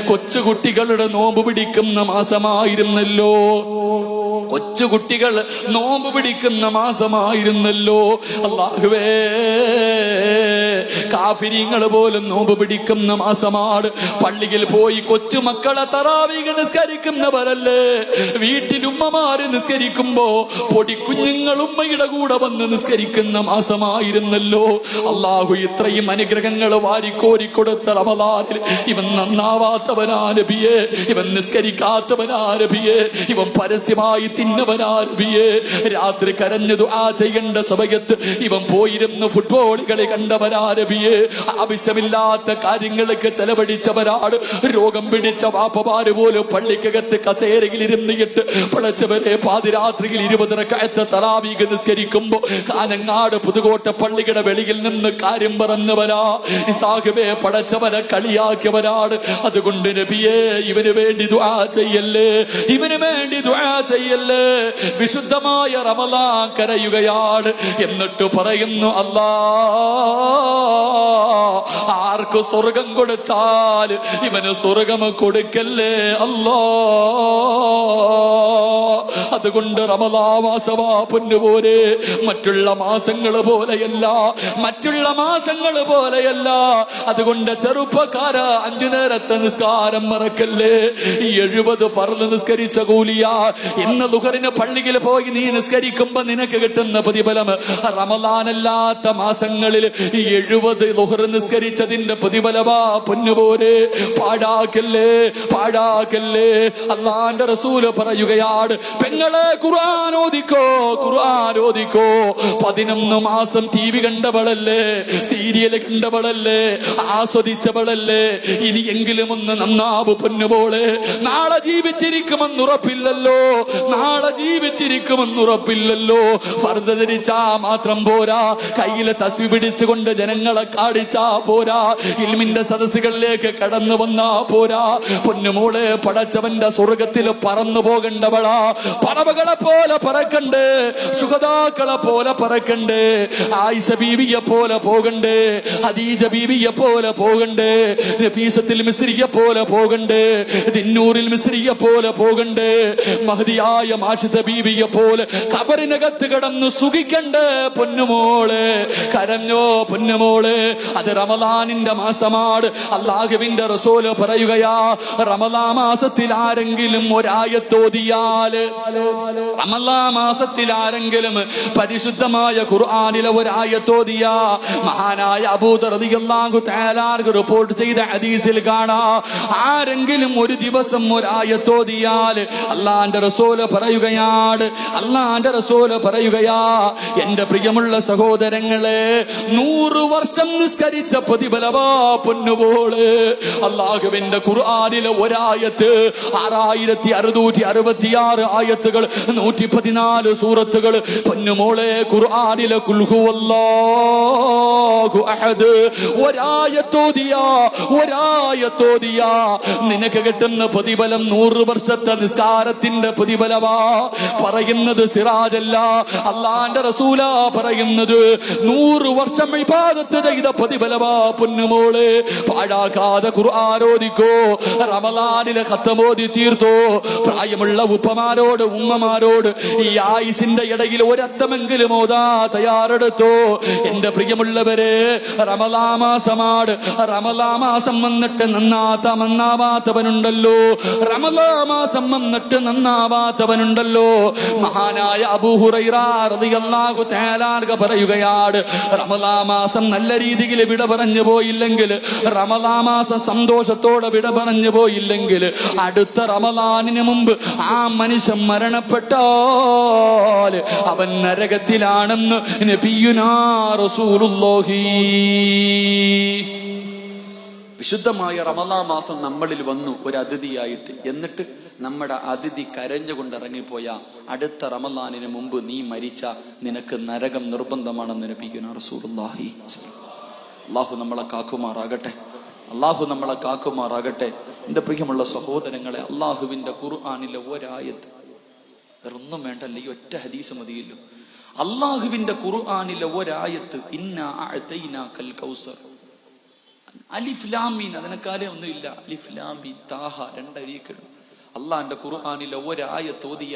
കൊച്ചുകുട്ടികളുടെ നോമ്പ് പിടിക്കുന്ന മാസമായിരുന്നല്ലോ, കൊച്ചു കൊച്ചു കുട്ടികൾ നോമ്പ് പിടിക്കുന്ന മാസമായിരുന്നല്ലോ. അല്ലാഹുവേ, കാഫിരീങ്ങൾ പോലും നോമ്പ് പിടിക്കുന്ന മാസമാണ്. പള്ളിയിൽ പോയി കൊച്ചുമക്കളെ തറാവീഹ് നിസ്കരിക്കുന്നവരല്ലേ. വീട്ടിൽ ഉമ്മമാര് നിസ്കരിക്കുമ്പോ പൊടിക്കുഞ്ഞുങ്ങൾ ഉമ്മയുടെ കൂടെ വന്ന് നിസ്കരിക്കുന്ന മാസമായിരുന്നല്ലോ. അല്ലാഹു ഇത്രയും അനുഗ്രഹങ്ങൾ വാരിക്കോരിക്കൊടുത്ത റമദാനിൽ ഇവൻ നന്നാവാത്തവനാ നബിയേ, ഇവൻ നിസ്കരിക്കാത്തവനാ നബിയേ, ഇവൻ പരസ്യമായി തിന്നവനാ നബിയേ, രാത്രി കരഞ്ഞു ദുആ ചെയ്യേണ്ട സമയത്ത് ഇവൻ പോയിരുന്ന് ഫുട്ബോൾ കളി കണ്ടവനാ നബിയേ, ആവശ്യമില്ലാത്ത കാര്യങ്ങൾക്ക് ചെലവഴിച്ചവരാണ്. രോഗം പിടിച്ച വാപ്പമാര് പോലും പള്ളിക്കകത്ത് കസേരയിൽ ഇരുന്നിട്ട് പടച്ചവരെ പാതിരാത്രിയിൽ 20 റക്അത്ത് തറാവീഹ് നിസ്കരിക്കുമ്പോ കാനങ്ങാട് പുതുകോട്ട പള്ളിയുടെ വെളിയിൽ നിന്ന് കാര്യം പറഞ്ഞവരാ. ഇസാഖുവേ, പടച്ചവനെ കളിയാക്കിയവരാണ്. അതുകൊണ്ട് നബിയേ, ഇവന് വേണ്ടി ദുആ ചെയ്യല്ലേ, ഇവന് വേണ്ടി ദുആ ചെയ്യല്ലേ. വിശുദ്ധമായ റമളാൻ കരയുകയാണ്. എന്നിട്ട് പറയുന്നു, അല്ലാ, ആർക്ക് സ്വർഗം കൊടുത്താൽ ഇവന് സ്വർഗം കൊടുക്കല്ലേ അല്ലാ. അതുകൊണ്ട് റമളാൻ മാസമാ പൊന്നുപോലെ, മറ്റുള്ള മാസങ്ങൾ പോലെയല്ല, മറ്റുള്ള മാസങ്ങൾ പോലെയല്ല. അതുകൊണ്ട് ചെറുപ്പക്കാരാ, 5 നേരത്തെ നിസ്കാരം മറക്കല്ലേ. 70 ഫർള് നിസ്കരിച്ച കൂലിയാ. ഇന്ന് ദുഹറിന് പള്ളിയിൽ പോയി നീ നിസ്കരിക്കുമ്പോ നിനക്ക് കിട്ടുന്ന പ്രതിഫലം റമളാനല്ലാത്ത മാസങ്ങളിൽ 70 ദുഹർ നിസ്കരിച്ചതിന്റെ പ്രതിഫലമാ പൊന്നുപോലെ. പാഴാക്കല്ലേ, പാഴാക്കല്ലേ. അല്ലാഹുവിന്റെ റസൂല് പറയുകയാണ്, പെങ്ങളെ ഖുർആൻ ഓദിക്കോ, ഖുർആൻ ഓദിക്കോ. 11 മാസം TV കണ്ടവളല്ലേ, സീരിയൽ കണ്ടവളല്ലേ, ആസ്വദിച്ചവളല്ലേ. ഇനിയെങ്കിലും ഒന്ന് നന്നാവ് പൊന്നുപോലെ. നാളെ ജീവിച്ചിരിക്കുമെന്ന് ഉറപ്പില്ലല്ലോ, നാളെ ജീവിച്ചിരിക്കുമെന്ന് ഉറപ്പില്ലല്ലോ. ഫർദ് ധരിച്ചാ മാത്രം പോരാ, കയ്യിലെ തസ്ബീഹ് പിടിച്ചുകൊണ്ട് ജനങ്ങളെ കാണിച്ചാ പോരാ, ഇൽമിന്റെ സദസ്സുകളിലേക്ക് കടന്നു വന്നാ പോരാ. പൊന്നുമോളെ, പടച്ചവന്റെ സ്വർഗത്തിൽ പറന്നു പോകേണ്ടവളാ. പറവകളെ പോലെ പറക്കണ്ടേ, ശുഹദാക്കളെ പോലെ പറക്കണ്ടേ, ആയിഷ ബീവിയെ പോലെ പോകണ്ടേ, ഖദീജ ബീവിയെ പോലെ പോകണ്ടേ, നഫീസത്തുൽ മിസ്രിയെ പോലെ പോകണ്ടേ, ദിന്നൂറിൽ മിസ്രിയെ പോലെ പോകണ്ടേ, മഹദിയായ മാഷിദ ബീവിയെ പോലെ ഖബറിനകത്ത് കിടന്ന് സുഖിക്കണ്ടേ പൊന്നുമോളെ. കരഞ്ഞോ പൊന്നുമോളെ, അത് റമളാനിന്റെ മാസമാണ്. അല്ലാഹുവിന്റെ റസൂല് പറയുകയാ, റമളാൻ മാസത്തിൽ ആരെങ്കിലും ഒരായത്തോതിയാല്, റമളാൻ മാസത്തിൽ ആരെങ്കിലും പരിശുദ്ധമായ ഖുർആനിലെ ഒരായത്തോതിയാ, മഹാനായ അബൂദർ റളിയല്ലാഹു തആല റിപ്പോർട്ട് ചെയ്ത ഹദീസിൽ കാണാ, ആരെങ്കിലും ഒരു ദിവസം ഒരായത്തോതിയാൽ അല്ലാഹുവിന്റെ റസൂല് പറയുകയാണ്, അല്ലാഹുവിന്റെ റസൂല് പറയുകയാ, എന്റെ പ്രിയമുള്ള സഹോദരങ്ങളെ, 100 വർഷം നിസ്കരിച്ച പ്രതിഫലമാ പൊന്നുപോലെ. അല്ലാഹുവിന്റെ ഖുർആനിലെ ഒരായത്ത് 6666 ആയത്തുകൾ, 114 സൂറത്തുകൾ. പൊന്നുമോളെ, ഖുർആനിലെ ഖുൽ ഹുവല്ലാഹു അഹദ് ഒരായത്തോദിയാ, ഒരായത്തോദിയാ നിനക്ക് കിട്ടുന്ന പ്രതിഫലം 100 വർഷത്തെ നിസ്കാരത്തിന്റെ പ്രതിഫലമാ. പറയുന്നത് സിറാജല്ല, അല്ലാഹുവിന്റെ റസൂലാ പറയുന്നത്. 100 വർഷം ഇബാദത്ത് ചെയ്ത പ്രതിഫലമാ പൊന്നുമോളെ. പാഴാക്കാതെ ഖുർആൻ ഓദിക്കോ, റമളാനിലെ ഖത്ം ഓതി തീർത്തോ. പ്രായമുള്ള ഉപ്പമാരോട് ഉമ്മമാരോട് ഈ ആയുസിന്റെ ഇടയിൽ ഒരത്തമെങ്കിലും ഓതാ തയ്യാറെടുത്തോ. എന്റെ പ്രിയമുള്ളവരെ, റമളാൻ മാസമാണ്. റമളാൻ മാസം വന്നിട്ട് നന്നാവാത്തവനുണ്ടല്ലോ, റമളാൻ മാസം വന്നിട്ട് നന്നാവാത്തവനുണ്ടല്ലോ. മഹാനായ അബൂ ഹുറൈറ റളിയല്ലാഹു തആല പറയുകയാണ്, റമളാൻ മാസം നല്ല രീതിയിൽ വിട പറഞ്ഞു പോയില്ലെങ്കിൽ, റമളാൻ മാസം സന്തോഷത്തോടെ വിട പറഞ്ഞു പോയില്ലെങ്കിൽ, അടുത്ത റമളാനിന് മുമ്പ് ആ മനുഷ്യൻ മരണപ്പെട്ടാൽ അവൻ നരകത്തിലാണെന്ന് നബിയുനാ റസൂലുള്ളാഹി. വിശുദ്ധമായ റമളാൻ മാസം നമ്മളിൽ വന്നു ഒരു അതിഥിയായിട്ട്. എന്നിട്ട് നമ്മുടെ അതിഥി കരഞ്ഞുകൊണ്ട് ഇറങ്ങിപ്പോയ അടുത്ത റമളാനിന് മുമ്പ് നീ മരിച്ച നിനക്ക് നരകം നിർബന്ധമാണെന്ന് നബിയുനാ റസൂലുള്ളാഹി. അല്ലാഹു നമ്മളെ കാക്കുമാറാകട്ടെ, അല്ലാഹു നമ്മളെ കാക്കുമാറാകട്ടെ. എന്റെ പ്രിയമുള്ള സഹോദരങ്ങളെ, അല്ലാഹുവിന്റെ ഖുർആനിലെ ഒരായത്ത്, വേറൊന്നും വേണ്ടല്ല, ഈ ഒറ്റ ഹദീസ് മതിയല്ലോ. അല്ലാഹുവിന്റെ ഖുർആനിലെ ഒരായത്ത്, ഇന്നാ അഅതൈനാകൽ കൗസർ, അലിഫ് ലാം മീൻ, അതിനെക്കാലേ ഒന്നുമില്ല. അലിഫ് ലാം മീൻ താഹ, 2 അരിയക്കൾ. അള്ളാന്റെ ഖുർആനിലെ ഒരായത്ത് ഓതിയ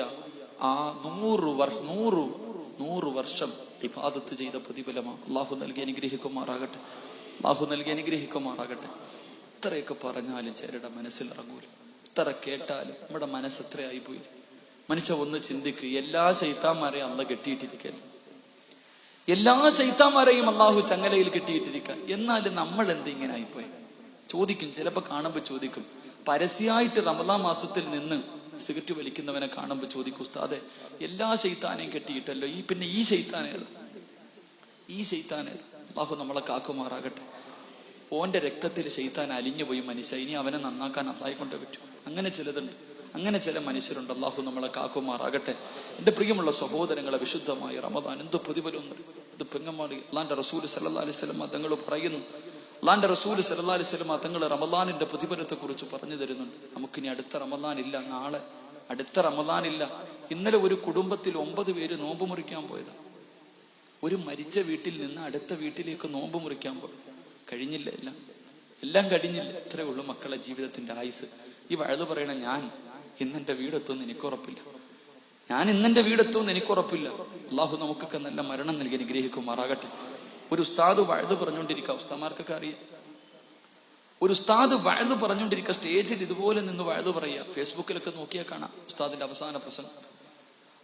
ആ 100 വർഷം ഇബാദത്ത് ചെയ്ത പ്രതിഫലമാണ്. അള്ളാഹു നൽകി അനുഗ്രഹിക്കുമാറാകട്ടെ. അള്ളാഹു നൽകി അനുഗ്രഹിക്കുമാറാകട്ടെ. എത്രയൊക്കെ പറഞ്ഞാലും ചിലരുടെ മനസ്സിലിറങ്ങൂല. എത്ര കേട്ടാലും നമ്മുടെ മനസ്സ് എത്രയായിപ്പോയി. മനുഷ്യ ഒന്ന് ചിന്തിക്ക്. എല്ലാ ശൈത്താന്മാരെയും അള്ള കെട്ടിയിട്ടിരിക്കല്ല. എല്ലാ ശൈത്താന്മാരെയും അള്ളാഹു ചങ്ങലയിൽ കെട്ടിയിട്ടിരിക്കുക. എന്നാലും നമ്മൾ എന്തിങ്ങനെ ആയിപ്പോയി ചോദിക്കും. ചിലപ്പോൾ കാണുമ്പോൾ ചോദിക്കും. പരസ്യമായിട്ട് റമദാൻ മാസത്തിൽ നിന്ന് സിഗരറ്റ് വലിക്കുന്നവനെ കാണുമ്പോൾ ചോദിക്കും, ഉസ്താദെ എല്ലാ ശൈത്താനെയും കെട്ടിയിട്ടല്ലോ, പിന്നെ ഈ ശൈത്താനേത്? അള്ളാഹു നമ്മളെ കാക്കുമാറാകട്ടെ. ഓന്റെ രക്തത്തിൽ ശൈത്താൻ അലിഞ്ഞുപോയി മനുഷ്യ. ഇനി അവനെ നന്നാക്കാൻ അള്ളാഹെ കൊണ്ടേ പറ്റൂ. അങ്ങനെ ചിലതുണ്ട്. അങ്ങനെ ചില മനുഷ്യരുണ്ട്. അള്ളാഹു നമ്മളെ കാക്കുമാറാകട്ടെ. എന്റെ പ്രിയമുള്ള സഹോദരങ്ങളെ, വിശുദ്ധമായ റമദാൻ എന്ത് പ്രതിഫലം! ഇത് പെങ്ങന്മാർ അള്ളാന്റെ റസൂൽ സല്ലല്ലാഹു അലൈഹി വസല്ലം തങ്ങൾ പറയുന്നു. അള്ളാന്റെ റസൂൽ സല്ലല്ലാഹു അലൈഹി വസല്ലം തങ്ങൾ റമദാനിന്റെ പ്രതിഫലത്തെ കുറിച്ച് പറഞ്ഞു തരുന്നുണ്ട്. നമുക്കിനി അടുത്ത റമദാൻ ഇല്ല. നാളെ അടുത്ത റമദാൻ ഇല്ല. ഇന്നലെ ഒരു കുടുംബത്തിൽ 9 പേര് നോമ്പ് മുറിക്കാൻ പോയതാ. ഒരു മരിച്ച വീട്ടിൽ നിന്ന് അടുത്ത വീട്ടിലേക്ക് നോമ്പ് മുറിക്കാൻ പോയത്. കഴിഞ്ഞില്ല, എല്ലാം കഴിഞ്ഞില്ല. ഇത്രയേ ഉള്ളൂ മക്കളെ ജീവിതത്തിന്റെ ആയുസ്. ഈ വഴുത് പറയണ ഞാൻ ഇന്നെന്റെ വീടെത്തുമെന്ന് എനിക്കുറപ്പില്ല. അള്ളാഹു നമുക്കൊക്കെ നല്ല മരണം നൽകി അനുഗ്രഹിക്കുമാറാകട്ടെ. ഒരു ഉസ്താദ് വഴുത് പറഞ്ഞുകൊണ്ടിരിക്കുക. ഉസ്താദ്മാർക്കൊക്കെ അറിയാം. ഒരു ഉസ്താദ് വഴുത് പറഞ്ഞുകൊണ്ടിരിക്കുക. സ്റ്റേജിൽ ഇതുപോലെ നിന്ന് വഴുത് പറയുക. ഫേസ്ബുക്കിലൊക്കെ നോക്കിയാൽ കാണാം ഉസ്താദിന്റെ അവസാന പ്രസംഗം.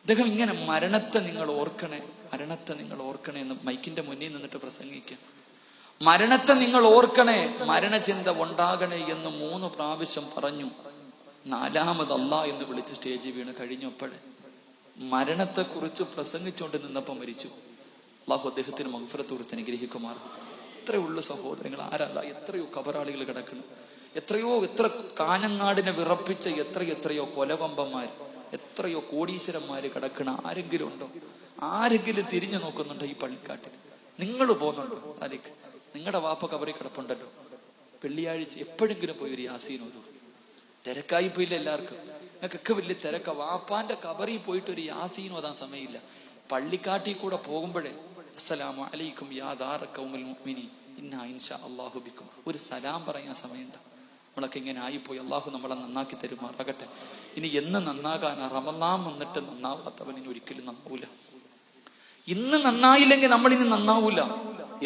അദ്ദേഹം ഇങ്ങനെ മരണത്തെ നിങ്ങൾ ഓർക്കണേ എന്ന് മൈക്കിന്റെ മുന്നിൽ നിന്നിട്ട് പ്രസംഗിക്കുക. മരണത്തെ നിങ്ങൾ ഓർക്കണേ, മരണചിന്ത ഉണ്ടാകണേ എന്ന് 3 പ്രാവശ്യം പറഞ്ഞു. 4ാമത് അല്ലാ എന്ന് വിളിച്ച് സ്റ്റേജിൽ വീണ് കഴിഞ്ഞപ്പോഴേ മരണത്തെ കുറിച്ച് പ്രസംഗിച്ചുകൊണ്ട് നിന്നപ്പം മരിച്ചു. അള്ളാഹു അദ്ദേഹത്തിന് മഗ്ഫിറത്ത് കൊടുത്ത് അനുഗ്രഹിക്കുമാർ. എത്രയുള്ള സഹോദരങ്ങൾ, ആരല്ല, എത്രയോ കബറാളികൾ കിടക്കുന്നു. എത്ര കാഞ്ഞങ്ങാടിനെ വിറപ്പിച്ച എത്രയോ കൊലവമ്പന്മാർ, എത്രയോ കോടീശ്വരന്മാര് കിടക്കണ ആരെങ്കിലും ഉണ്ടോ? ആരെങ്കിലും തിരിഞ്ഞു നോക്കുന്നുണ്ടോ ഈ പള്ളിക്കാട്ടിൽ? നിങ്ങൾ പോകുന്നുണ്ടോ? അതിലേക്ക് നിങ്ങളുടെ വാപ്പ കബറി കിടപ്പുണ്ടല്ലോ. വെള്ളിയാഴ്ച എപ്പോഴെങ്കിലും പോയി ഒരു യാസീൻ ഓതും. തിരക്കായി പോയില്ല എല്ലാവർക്കും. നിങ്ങൾക്കൊക്കെ വലിയ തിരക്ക. വാപ്പാന്റെ കബറി പോയിട്ട് ഒരു യാസീൻ ഓതാൻ സമയമില്ല. പള്ളിക്കാട്ടിൽ കൂടെ പോകുമ്പോഴേ അസ്സലാമു അലൈക്കും യാ ദാറ ഖൗമിൽ മുഅ്മിനീൻ ഇന്നാ ഇൻഷാ അല്ലാഹു ബിക്കും ഒരു സലാം പറയാൻ സമയമുണ്ട്. നമ്മളൊക്കെ ഇങ്ങനെ ആയിപ്പോയി. അള്ളാഹു നമ്മളെ നന്നാക്കി തരുമാറാകട്ടെ. ഇനി എന്ന് നന്നാകാൻ? റമളാൻ വന്നിട്ട് നന്നാവാത്തവൻ ഇനി ഒരിക്കലും നന്നാവൂല. ഇന്ന് നന്നായില്ലെങ്കിൽ നമ്മളിനി നന്നാവൂല.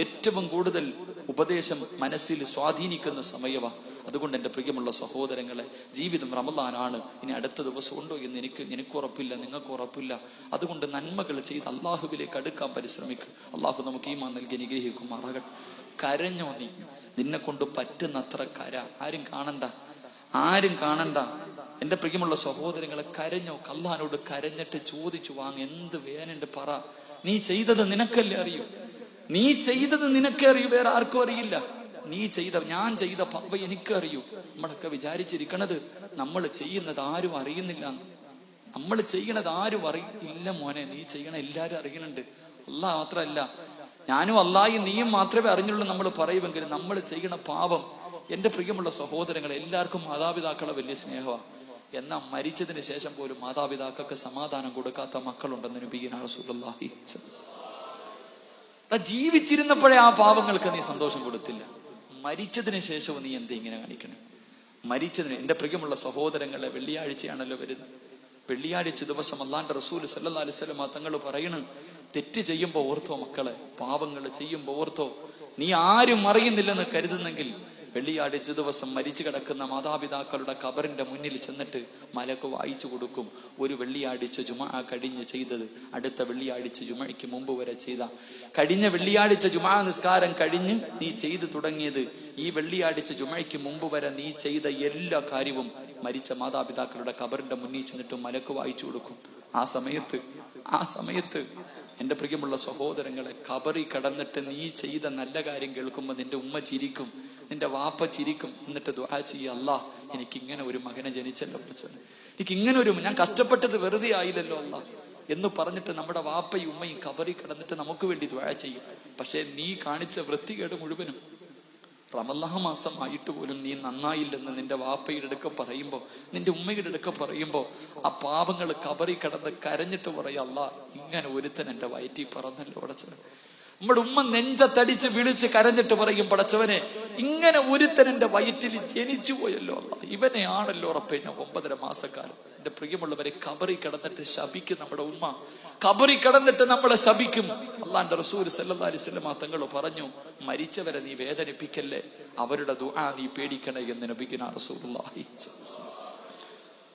ഏറ്റവും കൂടുതൽ ഉപദേശം മനസ്സിൽ സ്വാധീനിക്കുന്ന സമയവാ. അതുകൊണ്ട് എന്റെ പ്രിയമുള്ള സഹോദരങ്ങളെ, ജീവിതം റമളാനാണ്. ഇനി അടുത്ത ദിവസം ഉണ്ടോ എന്ന് എനിക്ക് ഉറപ്പില്ല, നിങ്ങൾക്ക് ഉറപ്പില്ല. അതുകൊണ്ട് നന്മകൾ ചെയ്ത് അള്ളാഹുവിലേക്ക് അടുക്കാൻ പരിശ്രമിക്കും. അള്ളാഹു നമുക്ക് ഈമാൻ നൽകി അനുഗ്രഹിക്കുമാറാകട്ടെ. കരഞ്ഞോ നീ? നിന്നെ കൊണ്ട് പറ്റുന്നത്ര കര. ആരും കാണണ്ട. എന്റെ പ്രിയമുള്ള സഹോദരങ്ങളെ, കരഞ്ഞോ? അള്ളാഹിനോട് കരഞ്ഞിട്ട് ചോദിച്ചു വാങ്ങ. എന്ത് വേനുണ്ട് പറ. നീ ചെയ്തത് നിനക്കല്ലേ അറിയൂ. വേറെ ആർക്കും അറിയില്ല. ഞാൻ ചെയ്ത പാപ എനിക്കറിയൂ. നമ്മളൊക്കെ വിചാരിച്ചിരിക്കണത് നമ്മൾ ചെയ്യുന്നത് ആരും അറിയുന്നില്ല. നമ്മൾ ചെയ്യണത് ആരും അറിയില്ല. മോനെ, നീ ചെയ്യണ എല്ലാരും അറിയണുണ്ട്. അള്ളാഹ് മാത്രമല്ല, ഞാനും അള്ളാഹി നീയും മാത്രമേ അറിഞ്ഞുള്ളൂ നമ്മൾ പറയുമെങ്കിലും നമ്മൾ ചെയ്യണ പാപം, എന്റെ പ്രിയമുള്ള സഹോദരങ്ങളെ, എല്ലാവർക്കും മാതാപിതാക്കളെ വലിയ സ്നേഹമാണ്. എന്നാൽ മരിച്ചതിന് ശേഷം പോലും മാതാപിതാക്കൾക്ക് സമാധാനം കൊടുക്കാത്ത മക്കളുണ്ടെന്ന് നബിയുനാ റസൂലുള്ളാഹി. ജീവിച്ചിരുന്നപ്പോഴേ ആ പാവങ്ങൾക്ക് നീ സന്തോഷം കൊടുത്തില്ല. മരിച്ചതിന് ശേഷവും നീ എന്താ ഇങ്ങനെ കാണിക്കണം? എന്റെ പ്രിയമുള്ള സഹോദരങ്ങളെ, വെള്ളിയാഴ്ചയാണല്ലോ വരുന്നത്. വെള്ളിയാഴ്ച ദിവസം അല്ലാഹുവിന്റെ റസൂൽ സല്ലല്ലാഹു അലൈഹി വസല്ലം തങ്ങൾ പറയണ്, തെറ്റ് ചെയ്യുമ്പോ ഓർത്തോ മക്കളെ, പാപങ്ങൾ ചെയ്യുമ്പോ ഓർത്തോ. നീ ആരും അറിയുന്നില്ലെന്ന് കരുതുന്നെങ്കിൽ വെള്ളിയാഴ്ച ദിവസം മരിച്ചു കിടക്കുന്ന മാതാപിതാക്കളുടെ ഖബറിന്റെ മുന്നിൽ ചെന്നിട്ട് മലക്ക് വായിച്ചു കൊടുക്കും. ഒരു വെള്ളിയാഴ്ച ജുമാ കഴിഞ്ഞ് ചെയ്തത് അടുത്ത വെള്ളിയാഴ്ച ജുമയ്ക്ക് മുമ്പ് വരെ ചെയ്ത, കഴിഞ്ഞ വെള്ളിയാഴ്ച ജുമാ നിസ്കാരം കഴിഞ്ഞ് നീ ചെയ്തു തുടങ്ങിയത് ഈ വെള്ളിയാഴ്ച ജുമയ്ക്ക് മുമ്പ് വരെ നീ ചെയ്ത എല്ലാ കാര്യവും മരിച്ച മാതാപിതാക്കളുടെ ഖബറിന്റെ മുന്നിൽ ചെന്നിട്ട് മലക്ക് വായിച്ചു കൊടുക്കും. ആ സമയത്ത് എന്റെ പ്രിയമുള്ള സഹോദരങ്ങളെ, ഖബറി കടന്നിട്ട് നീ ചെയ്ത നല്ല കാര്യം കേൾക്കുമ്പോൾ നിന്റെ ഉമ്മ ചിരിക്കും, നിന്റെ വാപ്പ ചിരിക്കും. എന്നിട്ട് ദുആ ചെയ്യ, അല്ലാഹ് എനിക്കിങ്ങനെ ഒരു മകനെ ജനിച്ചല്ലോ, ഞാൻ കഷ്ടപ്പെട്ടത് വെറുതെ ആയില്ലല്ലോ അല്ലാഹ് എന്ന് പറഞ്ഞിട്ട് നമ്മുടെ വാപ്പയും ഉമ്മയും ഖബറി കിടന്നിട്ട് നമുക്ക് വേണ്ടി ദുആ ചെയ്യും. പക്ഷെ നീ കാണിച്ച വൃത്തികേട് മുഴുവനും റമളാൻ മാസം ആയിട്ട് പോലും നീ നന്നായില്ലെന്ന് നിന്റെ വാപ്പയുടെ അടുക്ക പറയുമ്പോ, നിന്റെ ഉമ്മയുടെ അടുക്ക പറയുമ്പോ, ആ പാവങ്ങൾ ഖബറി കിടന്ന് കരഞ്ഞിട്ട് പറയാ, അല്ലാഹ് ഇങ്ങനെ ഒരുത്തൻ എന്റെ വയറ്റിൽ പറന്നല്ലോ അടച്ചത്. നമ്മുടെ ഉമ്മ നെഞ്ചത്തടിച്ച് വിളിച്ച് കരഞ്ഞിട്ട് പറയും, പടച്ചവനെ, ഇങ്ങനെ ഒരുത്തൻ എന്റെ വയറ്റിൽ ജനിച്ചു പോയല്ലോ അല്ല, ഇവനെയാണല്ലോ ഉറപ്പേ ഞാൻ 9.5 മാസക്കാലം. എന്റെ പ്രിയമുള്ളവരെ, കബറി കിടന്നിട്ട് ശപിക്കും നമ്മുടെ ഉമ്മ, കബറി കിടന്നിട്ട് നമ്മളെ ശപിക്കും. അള്ളാന്റെ റസൂൽ സല്ലല്ലാഹു അലൈഹി വസല്ലം തങ്ങൾ പറഞ്ഞു, മരിച്ചവരെ നീ വേദനിപ്പിക്കല്ലേ, അവരുടെ ദുആ നീ പേടിക്കണേ എന്ന് നബിയുനാ റസൂലുള്ളാഹി.